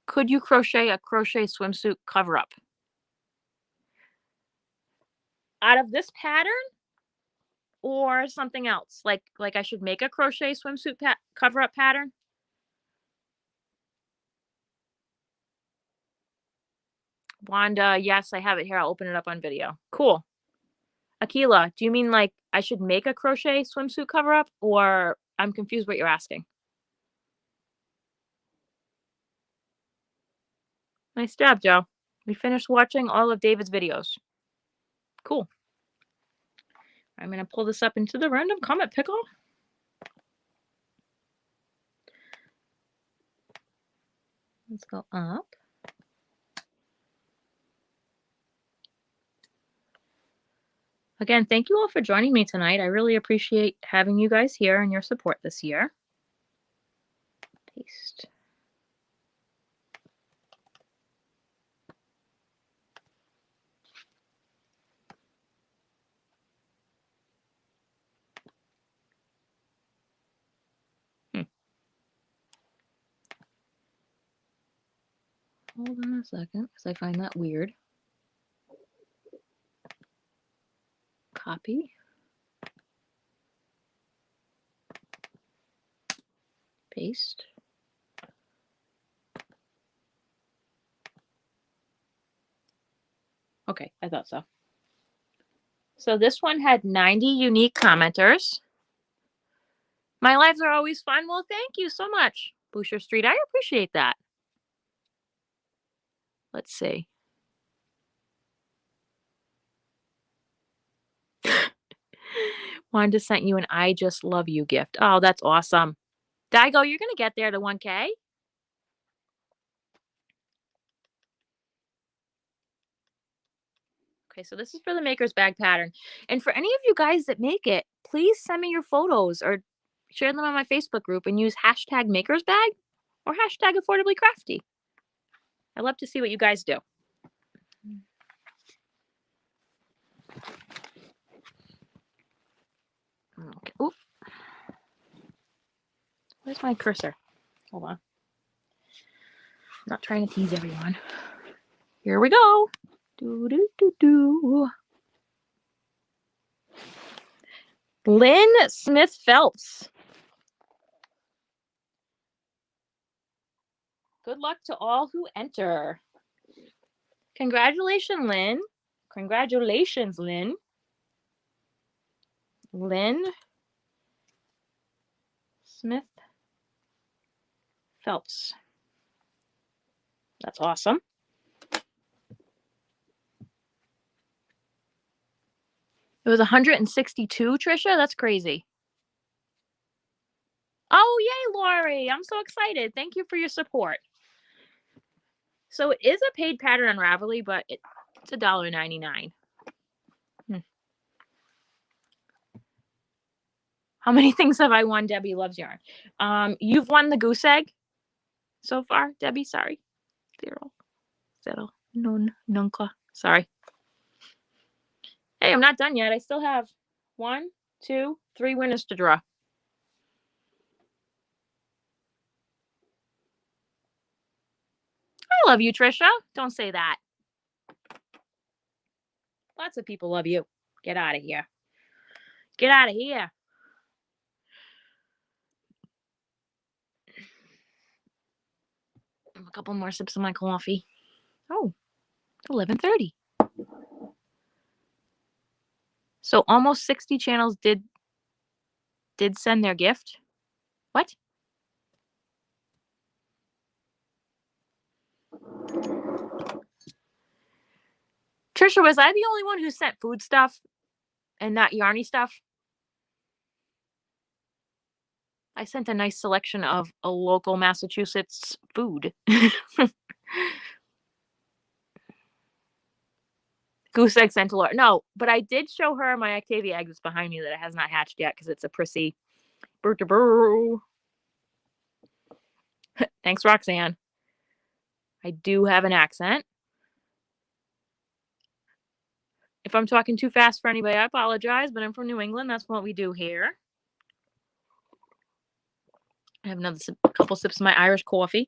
Could you crochet a crochet swimsuit cover up? Out of this pattern or something else? Like I should make a crochet swimsuit cover up pattern? Wanda, yes, I have it here. I'll open it up on video. Cool. Akila, do you mean like I should make a crochet swimsuit cover up, or I'm confused what you're asking? Nice job, Joe. We finished watching all of David's videos. Cool. I'm going to pull this up into the random comment pickle. Let's go up. Again, thank you all for joining me tonight. I really appreciate having you guys here and your support this year. Paste. Hold on a second, because I find that weird. Copy. Paste. Okay, I thought so. So this one had 90 unique commenters. My lives are always fun. Well, thank you so much, Boucher Street. I appreciate that. Let's see. Wanda sent you an I just love you gift. Oh, that's awesome. Daigo, you're going to get there to 1K. Okay, so this is for the Maker's Bag pattern. And for any of you guys that make it, please send me your photos or share them on my Facebook group and use hashtag Maker's Bag or hashtag Affordably Crafty. I love to see what you guys do. Okay. Oop. Where's my cursor? Hold on. I'm not trying to tease everyone. Here we go. Do, do, do, do. Lynn Smith Phelps. Good luck to all who enter. Congratulations, Lynn. Congratulations, Lynn. Lynn Smith Phelps. That's awesome. It was 162, Trisha? That's crazy. Oh, yay, Lori. I'm so excited. Thank you for your support. So it is a paid pattern on Ravelry, but it's $1.99. How many things have I won? Debbie loves yarn. You've won the goose egg so far, Debbie. Sorry. Zero. Nunca. Sorry. Hey, I'm not done yet. I still have 1, 2, 3 winners to draw. I love you, Trisha. Don't say that. Lots of people love you. Get out of here. Get out of here. A couple more sips of my coffee. Oh, 11:30. So almost 60 channels did send their gift. What? Trisha, was I the only one who sent food stuff and not yarny stuff? I sent a nice selection of a local Massachusetts food. Goose egg sent to Laura. No, but I did show her my Octavia egg that's behind me that it has not hatched yet because it's a prissy. Thanks, Roxanne. I do have an accent. If I'm talking too fast for anybody, I apologize, but I'm from New England. That's what we do here. I have another couple sips of my Irish coffee.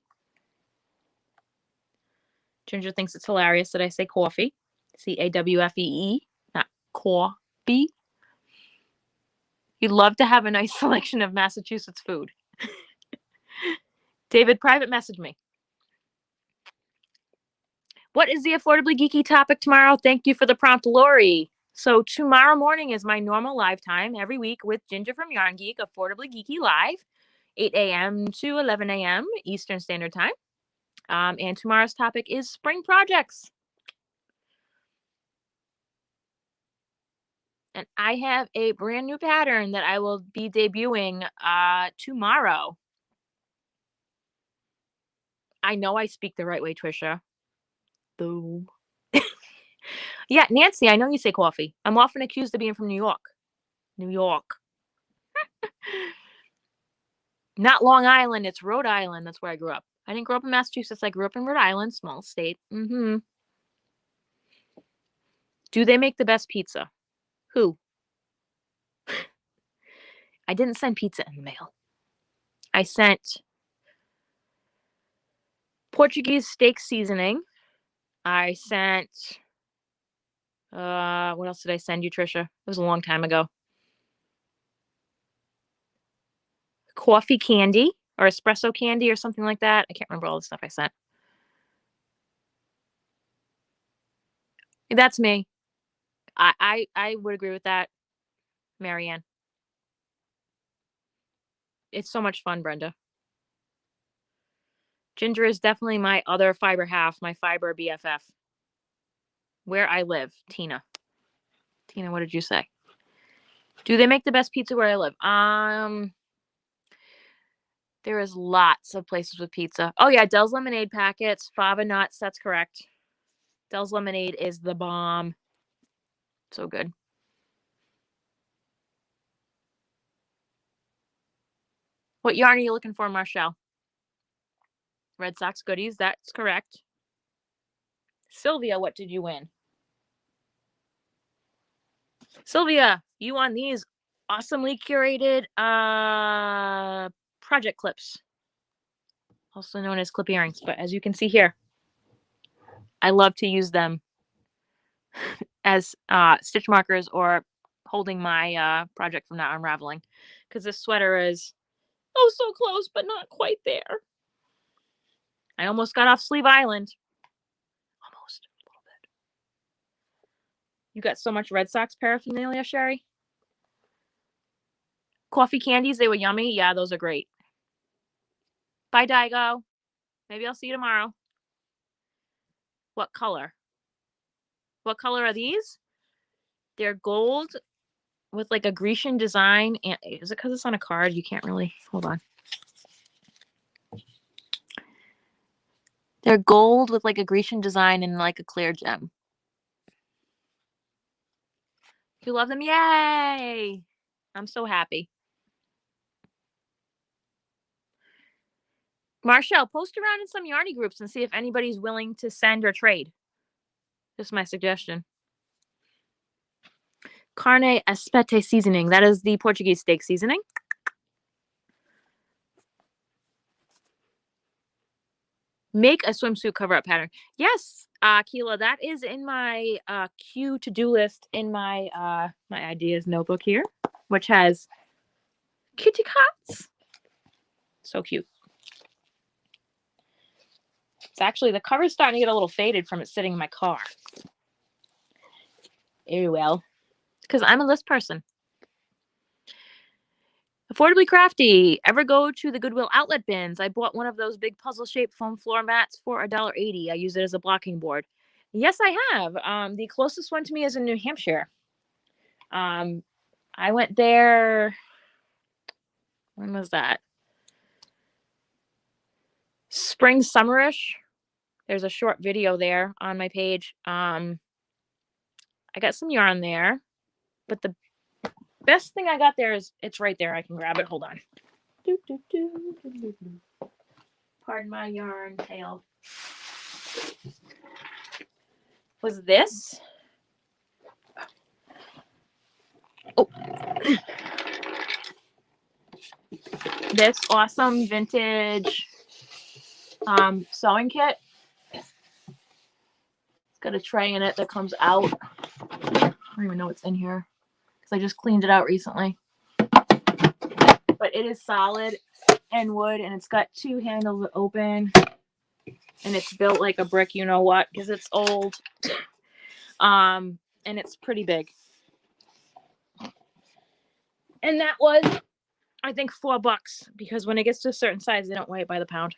Ginger thinks it's hilarious that I say coffee. C-A-W-F-E-E, not coffee. You'd love to have a nice selection of Massachusetts food. David, private message me. What is the Affordably Geeky topic tomorrow? Thank you for the prompt, Lori. So tomorrow morning is my normal live time every week with Ginger from Yarn Geek, Affordably Geeky Live, 8 a.m. to 11 a.m. Eastern Standard Time. And tomorrow's topic is spring projects. And I have a brand new pattern that I will be debuting tomorrow. I know I speak the right way, Trisha. Though. Yeah, Nancy, I know you say coffee. I'm often accused of being from New York. New York. Not Long Island, it's Rhode Island. That's where I grew up. I didn't grow up in Massachusetts. I grew up in Rhode Island, small state. Do they make the best pizza? Who? I didn't send pizza in the mail. I sent Portuguese steak seasoning. I sent, what else did I send you, Trisha? It was a long time ago. Coffee candy or espresso candy or something like that. I can't remember all the stuff I sent. That's me. I would agree with that, Marianne. It's so much fun, Brenda. Ginger is definitely my other fiber half, my fiber BFF. Where I live, Tina. Tina, what did you say? Do they make the best pizza where I live? There is lots of places with pizza. Oh yeah, Dell's Lemonade packets, fava nuts, that's correct. Dell's Lemonade is the bomb. So good. What yarn are you looking for, Marshall? Red Sox goodies, that's correct. Sylvia, what did you win? Sylvia, you won these awesomely curated project clips, also known as clip earrings. But as you can see here, I love to use them as stitch markers or holding my project from not unraveling, because this sweater is so close, but not quite there. I almost got off Sleeve Island. Almost. A little bit. You got so much Red Sox paraphernalia, Sherry? Coffee candies, they were yummy. Yeah, those are great. Bye, Daigo. Maybe I'll see you tomorrow. What color? What color are these? They're gold with like a Grecian design. And is it because it's on a card? You can't really. Hold on. They're gold with like a Grecian design and like a clear gem. You love them? Yay! I'm so happy. Marshall, post around in some yarny groups and see if anybody's willing to send or trade. Just my suggestion. Carne Espete seasoning. That is the Portuguese steak seasoning. Make a swimsuit cover-up pattern. Yes, Keela, that is in my queue to-do list in my my ideas notebook here, which has kitty cats. So cute. It's actually, the cover's starting to get a little faded from it sitting in my car. Very well. because I'm a list person. Affordably Crafty. Ever go to the Goodwill outlet bins? I bought one of those big puzzle-shaped foam floor mats for $1.80. I use it as a blocking board. Yes, I have. The closest one to me is in New Hampshire. I went there. When was that? Spring, summerish. There's a short video there on my page. I got some yarn there, but the best thing I got there is it's right there. I can grab it. Hold on. Pardon my yarn tail. Was this? Oh. This awesome vintage sewing kit. It's got a tray in it that comes out. I don't even know what's in here because I just cleaned it out recently. But it is solid and wood, and it's got 2 handles that open, and it's built like a brick, you know what, because it's old. And it's pretty big. And that was, I think, $4 because when it gets to a certain size, they don't weigh it by the pound.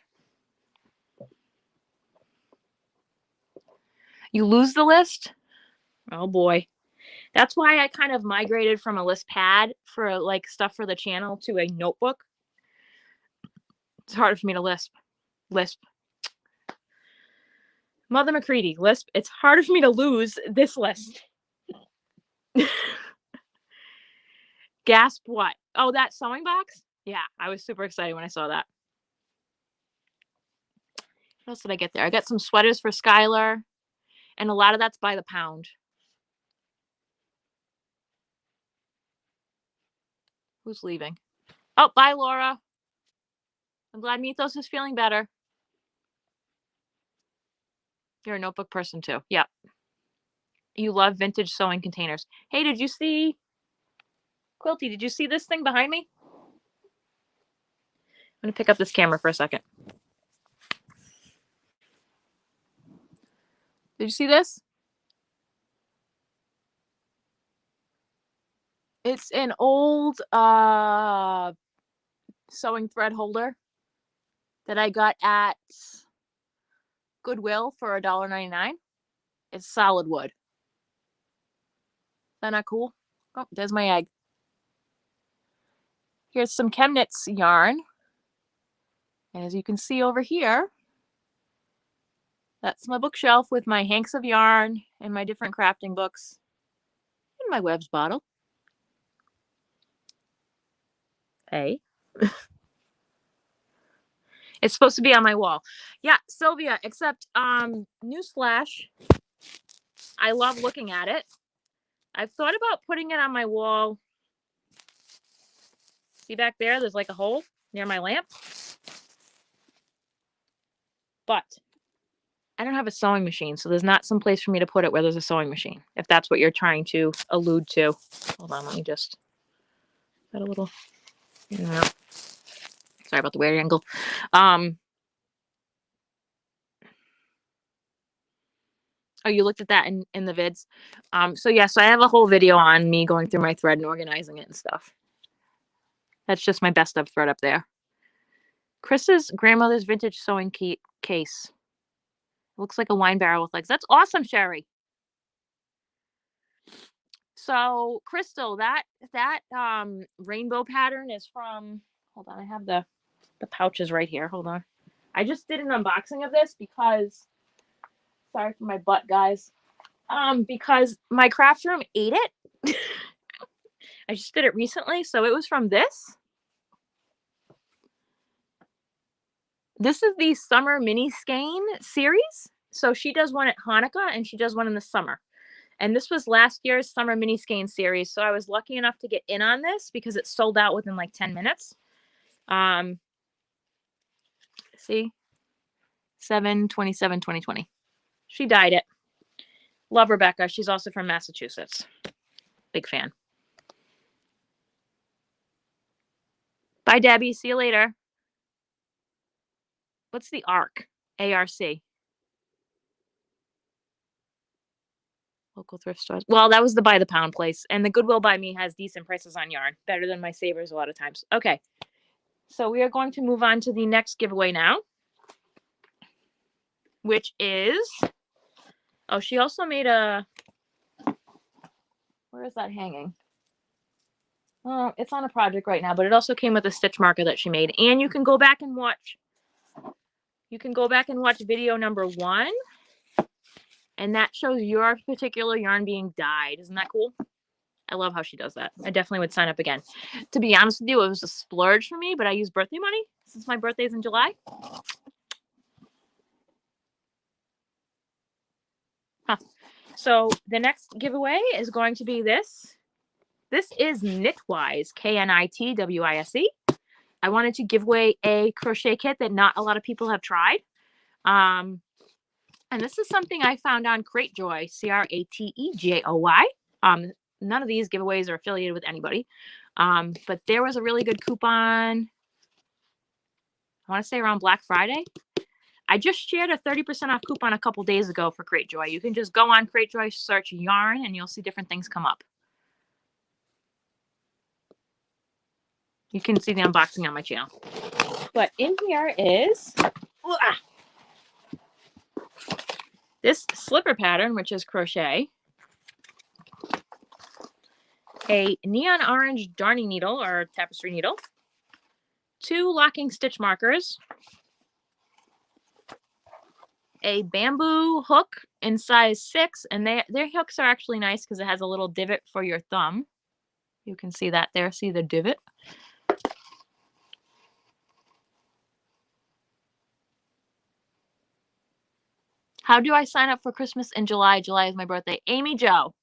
You lose the list? Oh boy. That's why I kind of migrated from a list pad for like stuff for the channel to a notebook. It's harder for me to lisp. Mother McCready, lisp. It's harder for me to lose this list. Gasp what? Oh, that sewing box? Yeah, I was super excited when I saw that. What else did I get there? I got some sweaters for Skylar, and a lot of that's by the pound. Who's leaving? Oh, bye, Laura. I'm glad Mythos is feeling better. You're a notebook person too. Yep. You love vintage sewing containers. Hey, did you see, Quilty, did you see this thing behind me? I'm going to pick up this camera for a second. Did you see this? It's an old sewing thread holder that I got at Goodwill for $1.99. It's solid wood. Isn't that cool? Oh, there's my egg. Here's some Chemnitz yarn. And as you can see over here, that's my bookshelf with my hanks of yarn and my different crafting books and my Webb's bottle. Hey. It's supposed to be on my wall. Yeah, Sylvia, except newsflash, I love looking at it. I've thought about putting it on my wall. See back there? There's like a hole near my lamp. But I don't have a sewing machine, so there's not some place for me to put it where there's a sewing machine, if that's what you're trying to allude to. Hold on, let me just... Is that a little... No. Sorry about the weird angle. Oh, you looked at that in the vids. So yeah, so I have a whole video on me going through my thread and organizing it and stuff. That's just my best of thread up there. Chris's grandmother's vintage sewing case. Looks like a wine barrel with legs. That's awesome, Sherry. So Crystal, that rainbow pattern is from, hold on, I have the pouches right here. Hold on. I just did an unboxing of this because, sorry for my butt, guys. Because my craft room ate it. I just did it recently, so it was from this. This is the summer mini skein series. So she does one at Hanukkah and she does one in the summer. And this was last year's summer mini skein series. So I was lucky enough to get in on this because it sold out within like 10 minutes. See? 7/27/2020. She dyed it. Love Rebecca. She's also from Massachusetts. Big fan. Bye, Debbie. See you later. What's the ARC? ARC. Local thrift stores. Well, that was the By the Pound place. And the Goodwill by me has decent prices on yarn. Better than my Savers a lot of times. Okay. So we are going to move on to the next giveaway now. Which is... Oh, she also made a... Where is that hanging? Oh, it's on a project right now, but it also came with a stitch marker that she made. And you can go back and watch... You can go back and watch video number 1. And that shows your particular yarn being dyed. Isn't that cool? I love how she does that. I definitely would sign up again. To be honest with you, it was a splurge for me, but I use birthday money since my birthday's in July. Huh. So the next giveaway is going to be this. This is Knitwise, Knitwise. I wanted to give away a crochet kit that not a lot of people have tried. And this is something I found on Cratejoy, Cratejoy. None of these giveaways are affiliated with anybody. But there was a really good coupon, I want to say around Black Friday. I just shared a 30% off coupon a couple days ago for Cratejoy. You can just go on Cratejoy, search yarn, and you'll see different things come up. You can see the unboxing on my channel. But in here is this slipper pattern, which is crochet, a neon orange darning needle or tapestry needle, 2 locking stitch markers, a bamboo hook in size 6, and their hooks are actually nice because it has a little divot for your thumb. You can see that there. See the divot? How do I sign up for Christmas in July? July is my birthday. Amy Jo.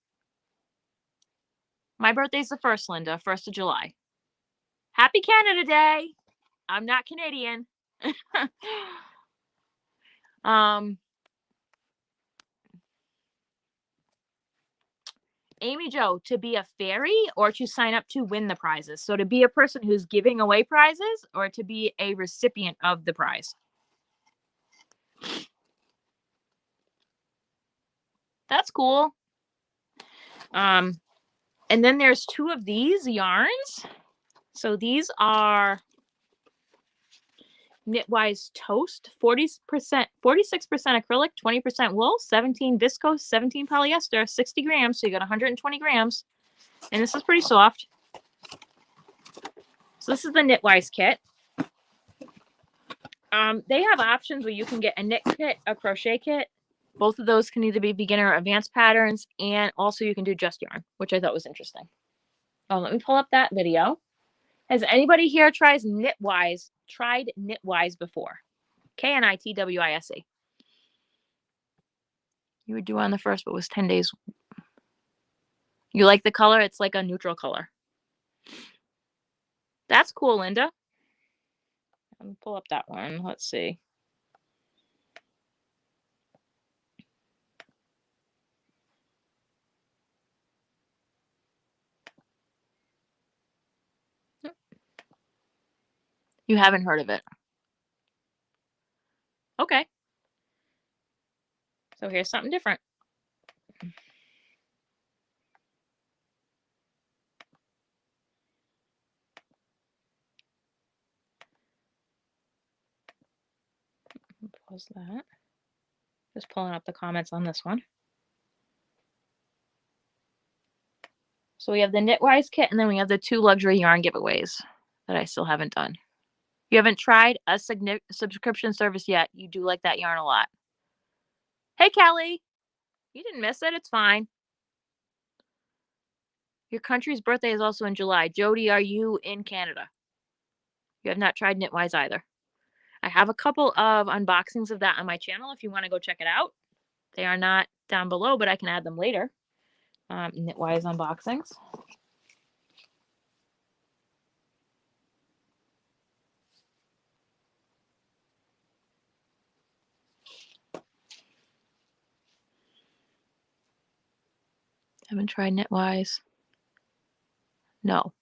My birthday's the 1st, Linda. 1st of July. Happy Canada Day. I'm not Canadian. Amy Jo, to be a fairy or to sign up to win the prizes? So to be a person who's giving away prizes or to be a recipient of the prize? That's cool. And then there's 2 of these yarns. So these are Knitwise Toast, 46% acrylic, 20% wool, 17 viscose, 17 polyester, 60 grams. So you got 120 grams. And this is pretty soft. So this is the Knitwise kit. They have options where you can get a knit kit, a crochet kit. Both of those can either be beginner or advanced patterns, and also you can do just yarn, which I thought was interesting. Oh, let me pull up that video. Has anybody here tried Knitwise before? Knitwise. You were due on the 1st, but it was 10 days. You like the color? It's like a neutral color. That's cool, Linda. Let me pull up that one. Let's see. You haven't heard of it. Okay. So here's something different. Pause that. Just pulling up the comments on this one. So we have the Knitwise kit, and then we have the 2 luxury yarn giveaways that I still haven't done. You haven't tried a subscription service yet. You do like that yarn a lot. Hey, Kelly. You didn't miss it. It's fine. Your country's birthday is also in July. Jody, are you in Canada? You have not tried Knitwise either. I have a couple of unboxings of that on my channel if you want to go check it out. They are not down below, but I can add them later. Knitwise unboxings. Haven't tried Knitwise. No.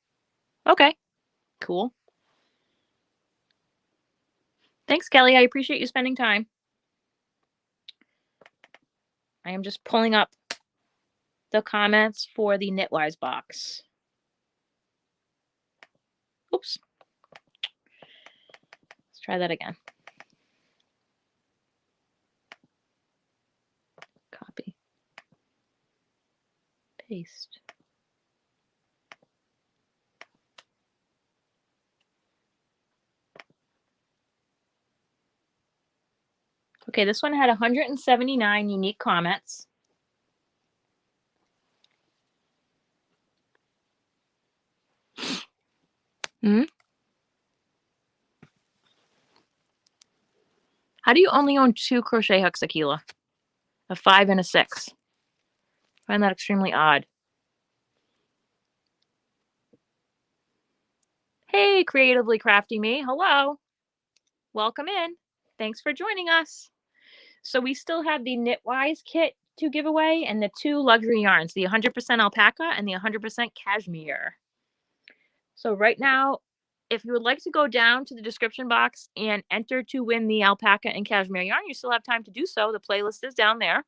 Okay. Cool. Thanks, Kelly. I appreciate you spending time. I am just pulling up the comments for the Knitwise box. Oops. Let's try that again. Copy. Paste. Okay, this one had 179 unique comments. How do you only own 2 crochet hooks, Akila? A 5 and a 6. I find that extremely odd. Hey, Creatively Crafty Me. Hello. Welcome in. Thanks for joining us. So we still have the Knitwise kit to give away and the 2 luxury yarns, the 100% alpaca and the 100% cashmere. So right now, if you would like to go down to the description box and enter to win the alpaca and cashmere yarn, you still have time to do so. The playlist is down there.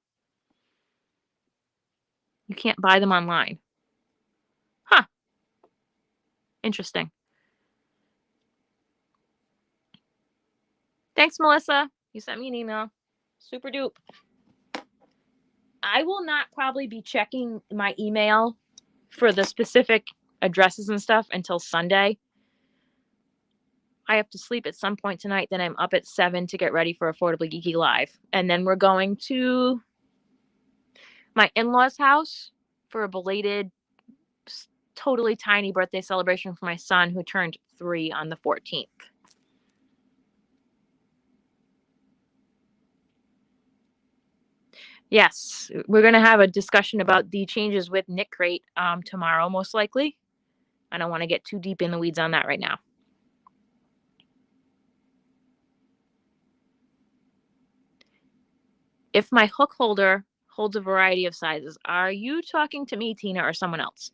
You can't buy them online. Huh. Interesting. Thanks, Melissa. You sent me an email. Super dupe. I will not probably be checking my email for the specific addresses and stuff until Sunday. I have to sleep at some point tonight. Then I'm up at 7 to get ready for Affordably Geeky Live. And then we're going to my in-laws' house for a belated, totally tiny birthday celebration for my son who turned 3 on the 14th. Yes, we're going to have a discussion about the changes with Knit Crate tomorrow, most likely. I don't want to get too deep in the weeds on that right now. If my hook holder holds a variety of sizes, are you talking to me, Tina, or someone else?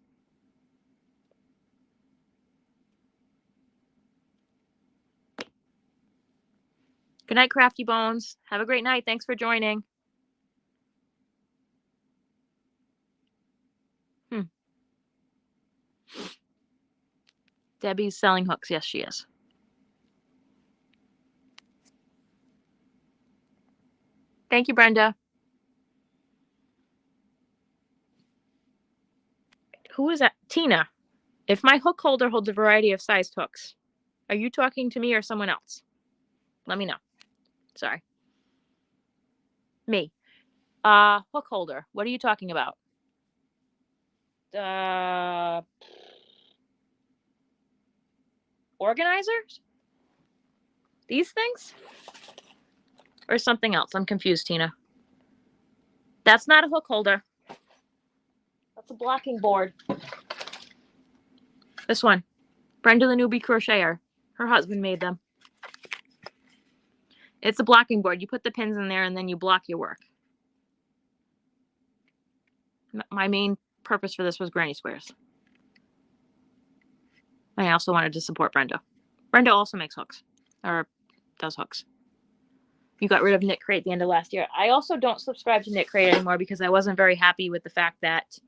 Good night, Crafty Bones. Have a great night. Thanks for joining. Debbie's selling hooks. Yes, she is. Thank you, Brenda. Who is that? Tina. If my hook holder holds a variety of sized hooks, are you talking to me or someone else? Let me know. Sorry. Me. Hook holder. What are you talking about? Organizers? These things? Or something else? I'm confused, Tina. That's not a hook holder. That's a blocking board. This one. Brenda the newbie crocheter. Her husband made them. It's a blocking board. You put the pins in there and then you block your work. My main purpose for this was granny squares. I also wanted to support Brenda. Brenda also makes hooks. Or does hooks. You got rid of Knit Crate at the end of last year. I also don't subscribe to Knit Crate anymore because I wasn't very happy with the fact that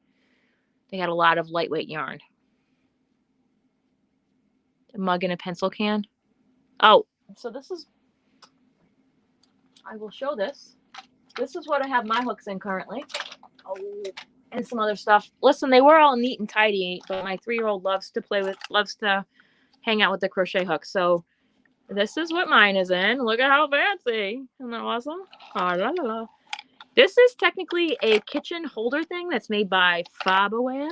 they had a lot of lightweight yarn. A mug and a pencil can. Oh, so this is, I will show this. This is what I have my hooks in currently. Oh, and some other stuff. Listen, they were all neat and tidy, but my 3-year-old loves to hang out with the crochet hooks. So this is what mine is in. Look at how fancy. Isn't that awesome? Oh, la, la, la. This is technically a kitchen holder thing that's made by Farberware.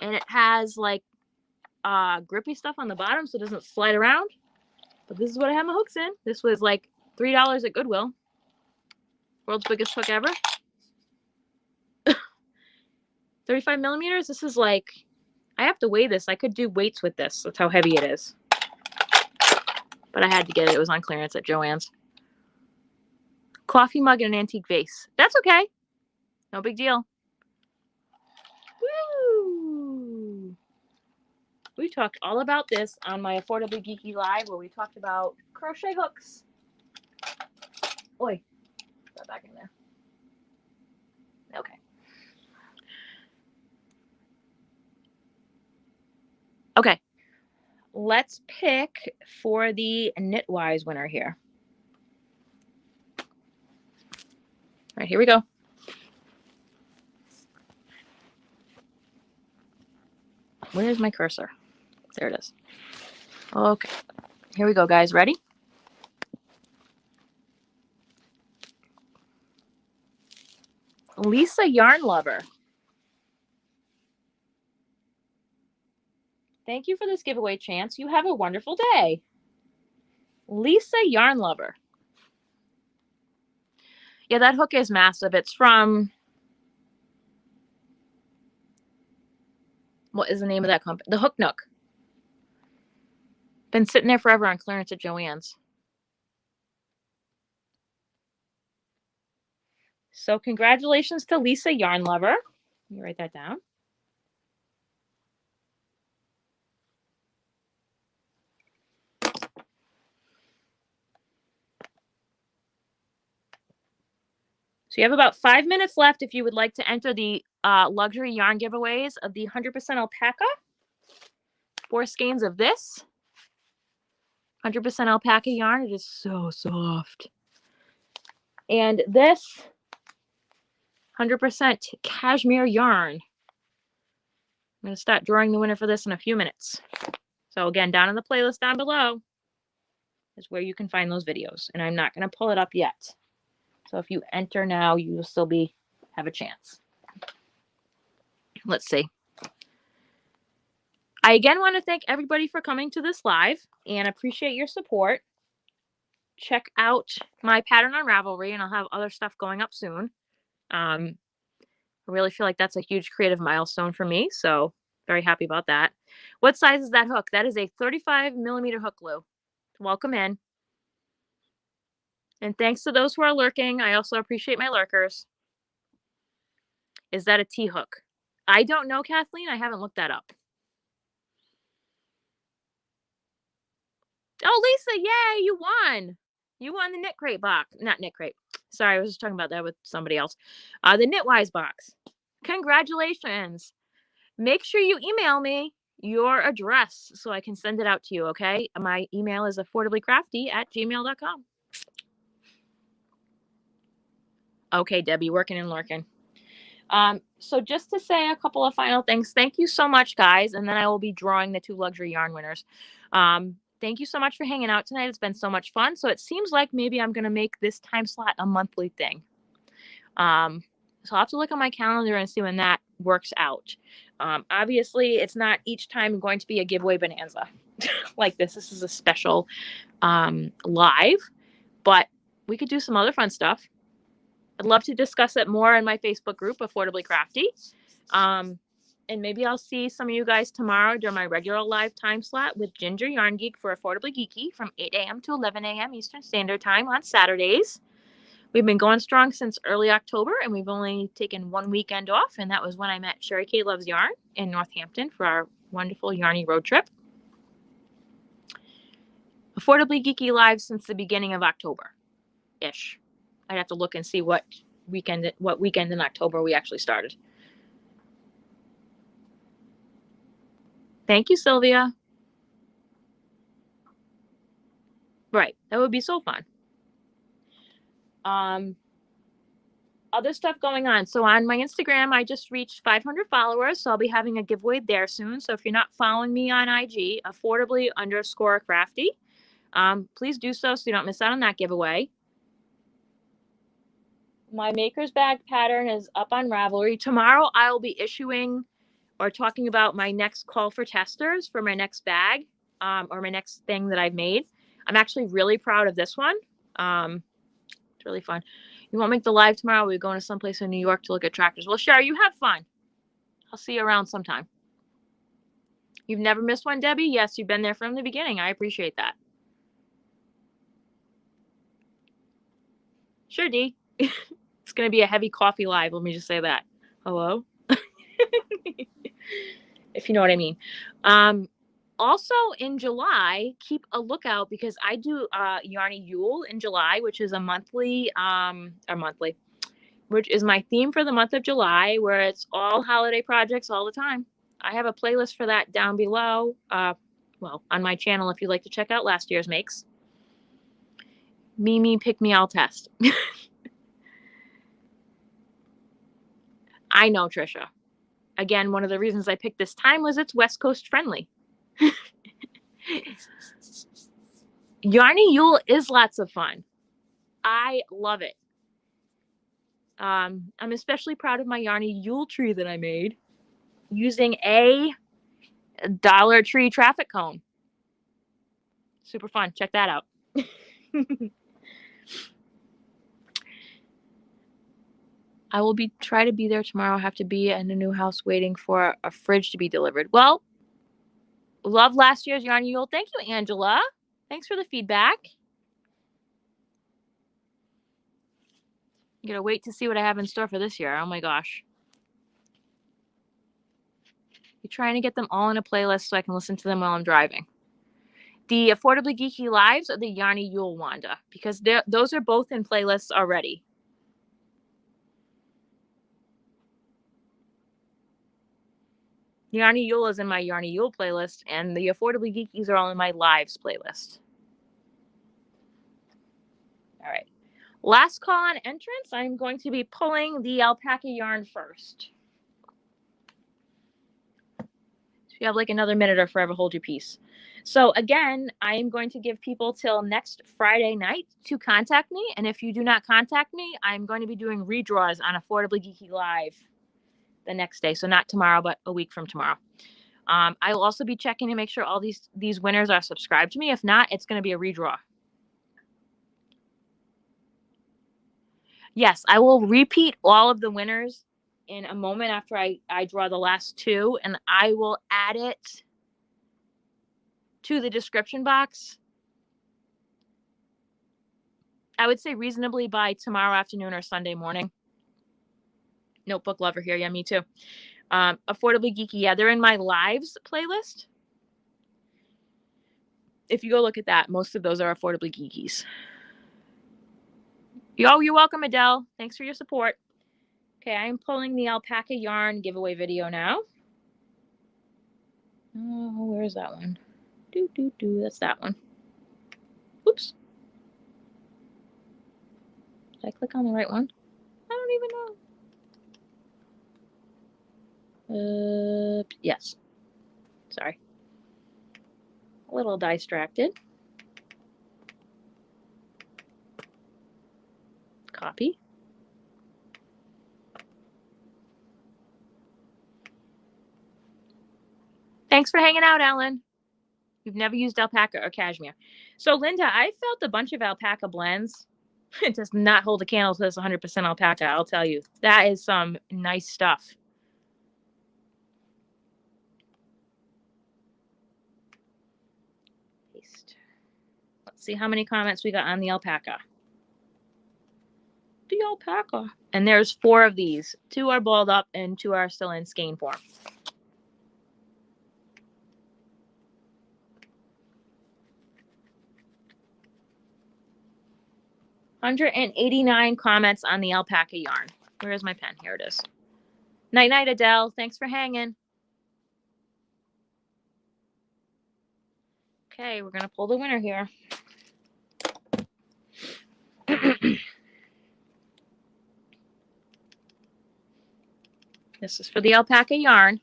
And it has like grippy stuff on the bottom so it doesn't slide around. But this is what I have my hooks in. This was like $3 at Goodwill. World's biggest hook ever. 35 millimeters. This is like, I have to weigh this. I could do weights with this. That's how heavy it is. But I had to get it. It was on clearance at Joann's. Coffee mug and an antique vase. That's okay. No big deal. Woo! We talked all about this on my Affordably Geeky Live where we talked about crochet hooks. Oi. Put that back in there. Okay. let's pick for the Knitwise winner here. All right, here we go. Where's my cursor? There it is. Okay, here we go, guys. Ready? Lisa Yarn Lover. Thank you for this giveaway, Chance. You have a wonderful day. Lisa Yarn Lover. Yeah, that hook is massive. It's from, what is the name of that company? The Hook Nook. Been sitting there forever on clearance at Joann's. So congratulations to Lisa Yarn Lover. Let me write that down. So you have about 5 minutes left if you would like to enter the luxury yarn giveaways of the 100% alpaca. 4 skeins of this. 100% alpaca yarn. It is so soft. And this 100% cashmere yarn. I'm going to start drawing the winner for this in a few minutes. So again, down in the playlist down below is where you can find those videos. And I'm not going to pull it up yet. So if you enter now, you will still have a chance. Let's see. I again want to thank everybody for coming to this live and appreciate your support. Check out my pattern on Ravelry, and I'll have other stuff going up soon. I really feel like that's a huge creative milestone for me, so very happy about that. What size is that hook? That is a 35mm hook, Lou. Welcome in. And thanks to those who are lurking. I also appreciate my lurkers. Is that a T-hook? I don't know, Kathleen. I haven't looked that up. Oh, Lisa, yay, you won. You won the Knit Crate box. Not Knit Crate. Sorry, I was just talking about that with somebody else. The Knitwise box. Congratulations. Make sure you email me your address so I can send it out to you, okay? My email is affordablycrafty@gmail.com. Okay, Debbie, working and lurking. So just to say a couple of final things, thank you so much, guys. And then I will be drawing the 2 luxury yarn winners. Thank you so much for hanging out tonight. It's been so much fun. So it seems like maybe I'm going to make this time slot a monthly thing. So I'll have to look on my calendar and see when that works out. Obviously, it's not each time going to be a giveaway bonanza like this. This is a special live, but we could do some other fun stuff. I'd love to discuss it more in my Facebook group, Affordably Crafty. And maybe I'll see some of you guys tomorrow during my regular live time slot with Ginger Yarn Geek for Affordably Geeky from 8 a.m. to 11 a.m. Eastern Standard Time on Saturdays. We've been going strong since early October, and we've only taken 1 weekend off, and that was when I met Sherry Kay Loves Yarn in Northampton for our wonderful Yarny road trip. Affordably Geeky live since the beginning of October-ish. I'd have to look and see what weekend in October we actually started. Thank you, Sylvia. Right, that would be so fun. Other stuff going on. So on my Instagram, I just reached 500 followers, so I'll be having a giveaway there soon. So if you're not following me on IG, affordably_crafty, please do so you don't miss out on that giveaway. My Maker's Bag pattern is up on Ravelry. Tomorrow, I'll be issuing or talking about my next call for testers for my next bag or my next thing that I've made. I'm actually really proud of this one. It's really fun. You won't make the live tomorrow? We're going to someplace in New York to look at tractors. Well, Sherry, you have fun. I'll see you around sometime. You've never missed one, Debbie? Yes, you've been there from the beginning. I appreciate that. Sure, Dee. It's going to be a heavy coffee live. Let me just say that. Hello? If you know what I mean. Also in July, keep a lookout because I do Yarny Yule in July, which is a monthly, which is my theme for the month of July, where it's all holiday projects all the time. I have a playlist for that down below. well, on my channel if you'd like to check out last year's makes. Mimi, pick me, I'll test. I know, Trisha. Again, one of the reasons I picked this time was it's West Coast friendly. Yarny Yule is lots of fun. I love it. I'm especially proud of my Yarny Yule tree that I made using a Dollar Tree traffic cone. Super fun. Check that out. I will try to be there tomorrow. I have to be in a new house waiting for a fridge to be delivered. Well, love last year's Yarny Yule. Thank you, Angela. Thanks for the feedback. I'm gonna wait to see what I have in store for this year. Oh my gosh. You're trying to get them all in a playlist so I can listen to them while I'm driving. The Affordably Geeky Lives or the Yarny Yule Wanda, because those are both in playlists already. Yarny Yule is in my Yarny Yule playlist, and the Affordably Geekies are all in my Lives playlist. All right. Last call on entrance. I'm going to be pulling the alpaca yarn first. So you have like another minute or forever hold your peace. So again, I am going to give people till next Friday night to contact me. And if you do not contact me, I'm going to be doing redraws on Affordably Geeky Live the next day. So not tomorrow, but a week from tomorrow. I will also be checking to make sure all these winners are subscribed to me. If not, it's going to be a redraw. Yes, I will repeat all of the winners in a moment after I draw the last two, and I will add it to the description box. I would say reasonably by tomorrow afternoon or Sunday morning. Notebook lover here. Yeah, me too. Affordably Geeky. Yeah, they're in my Lives playlist. If you go look at that, most of those are Affordably Geekies. Yo, you're welcome, Adele. Thanks for your support. Okay, I'm pulling the alpaca yarn giveaway video now. Oh, where's that one? That's that one. Oops. Did I click on the right one? I don't even know. Yes. Sorry. A little distracted. Copy. Thanks for hanging out, Ellen. You've never used alpaca or cashmere. So, Linda, I felt a bunch of alpaca blends. It does not hold a candle to this 100% alpaca, I'll tell you. That is some nice stuff. Paste. Let's see how many comments we got on the alpaca. The alpaca. And there's 4 of these. 2 are balled up and 2 are still in skein form. $189 comments on the alpaca yarn. Where is my pen? Here it is. Night night, Adele. Thanks for hanging. Okay, we're gonna pull the winner here. This is for the alpaca yarn.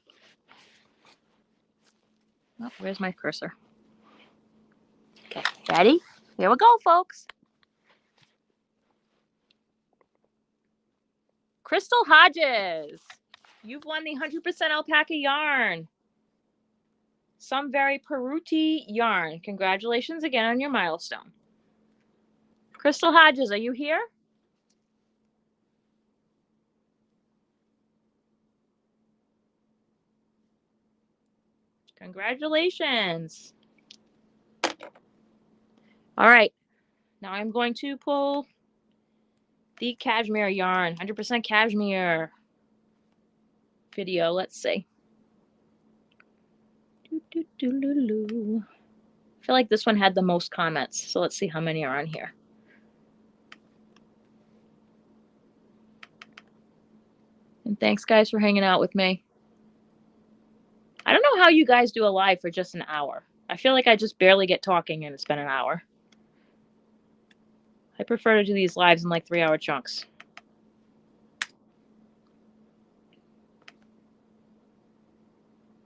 Oh, where's my cursor? Okay, ready? Here we go, folks. Crystal Hodges, you've won the 100% alpaca yarn. Some very Peruti yarn. Congratulations again on your milestone. Crystal Hodges, are you here? Congratulations. All right. Now I'm going to pull the cashmere yarn. 100% cashmere video. Let's see. I feel like this one had the most comments. So let's see how many are on here. And thanks, guys, for hanging out with me. I don't know how you guys do a live for just an hour. I feel like I just barely get talking and it's been an hour. I prefer to do these lives in like 3-hour chunks.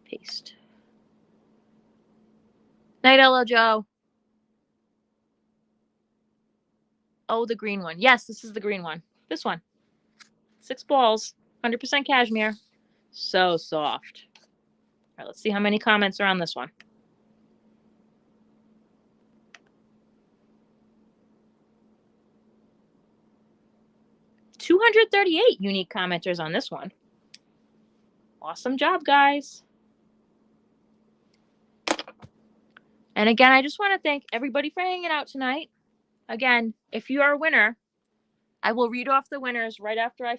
Paste. Night, Ella Joe. Oh, the green one. Yes, this is the green one. This one. 6 balls. 100% cashmere. So soft. All right, let's see how many comments are on this one. 238 unique commenters on this one. Awesome job, guys. And again, I just want to thank everybody for hanging out tonight. Again, if you are a winner, I will read off the winners right after I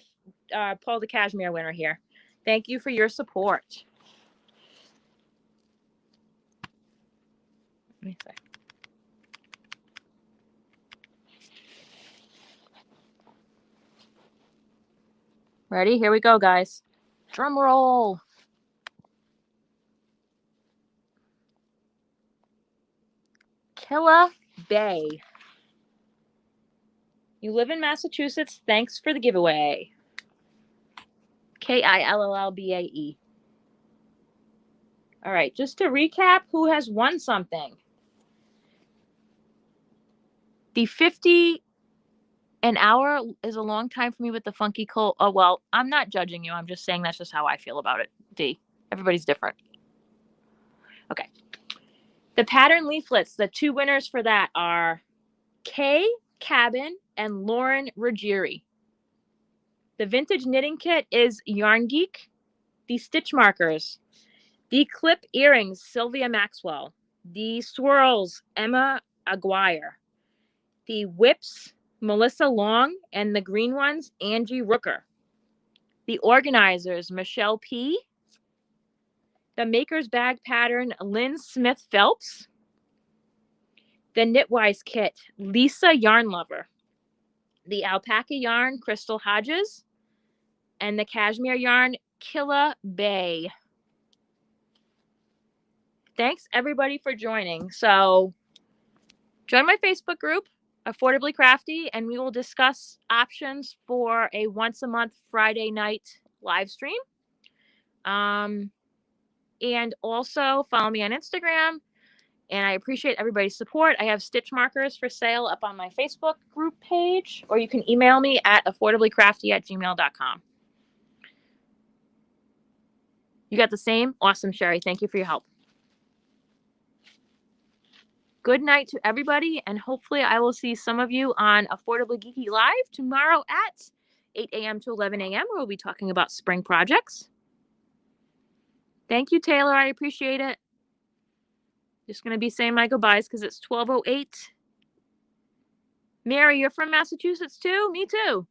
pull the cashmere winner here. Thank you for your support. Let me see. Ready? Here we go, guys. Drum roll. Killa Bay. You live in Massachusetts. Thanks for the giveaway. Killbae. All right, just to recap, who has won something? The 50 an hour is a long time for me with the funky cold. Oh, well, I'm not judging you. I'm just saying that's just how I feel about it. D. Everybody's different. Okay. The pattern leaflets, the 2 winners for that are Kay Cabin and Lauren Ruggieri. The vintage knitting kit is Yarn Geek. The stitch markers, the clip earrings, Sylvia Maxwell. The swirls, Emma Aguirre. The whips, Melissa Long, and the green ones, Angie Rooker. The organizers, Michelle P. The maker's bag pattern, Lynn Smith Phelps. The Knitwise kit, Lisa Yarn Lover. The alpaca yarn, Crystal Hodges. And the cashmere yarn, Killa Bay. Thanks everybody for joining. So join my Facebook group, Affordably Crafty, and we will discuss options for a once a month Friday night live stream. And also follow me on Instagram. And I appreciate everybody's support. I have stitch markers for sale up on my Facebook group page, or you can email me at affordablycrafty@gmail.com. You got the same? Awesome, Sherry. Thank you for your help. Good night to everybody, and hopefully I will see some of you on Affordably Geeky Live tomorrow at 8 a.m. to 11 a.m. where we'll be talking about spring projects. Thank you, Taylor. I appreciate it. Just going to be saying my goodbyes because it's 12:08. Mary, you're from Massachusetts too? Me too.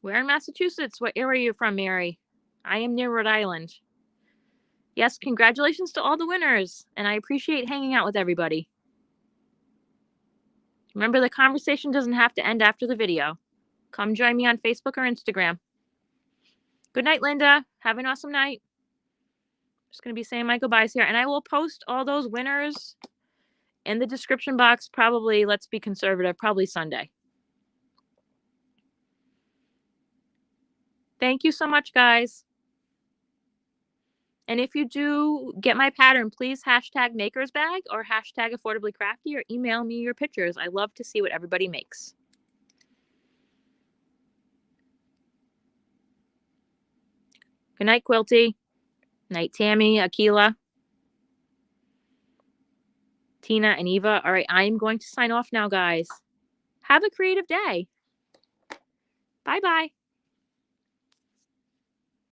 Where in Massachusetts? What area are you from, Mary? I am near Rhode Island. Yes, congratulations to all the winners, and I appreciate hanging out with everybody. Remember, the conversation doesn't have to end after the video. Come join me on Facebook or Instagram. Good night, Linda. Have an awesome night. Just going to be saying my goodbyes here, and I will post all those winners in the description box probably, let's be conservative, probably Sunday. Thank you so much, guys. And if you do get my pattern, please hashtag makersbag or hashtag affordably crafty or email me your pictures. I love to see what everybody makes. Good night, Quilty. Night, Tammy, Akila, Tina, and Eva. All right, I am going to sign off now, guys. Have a creative day. Bye-bye.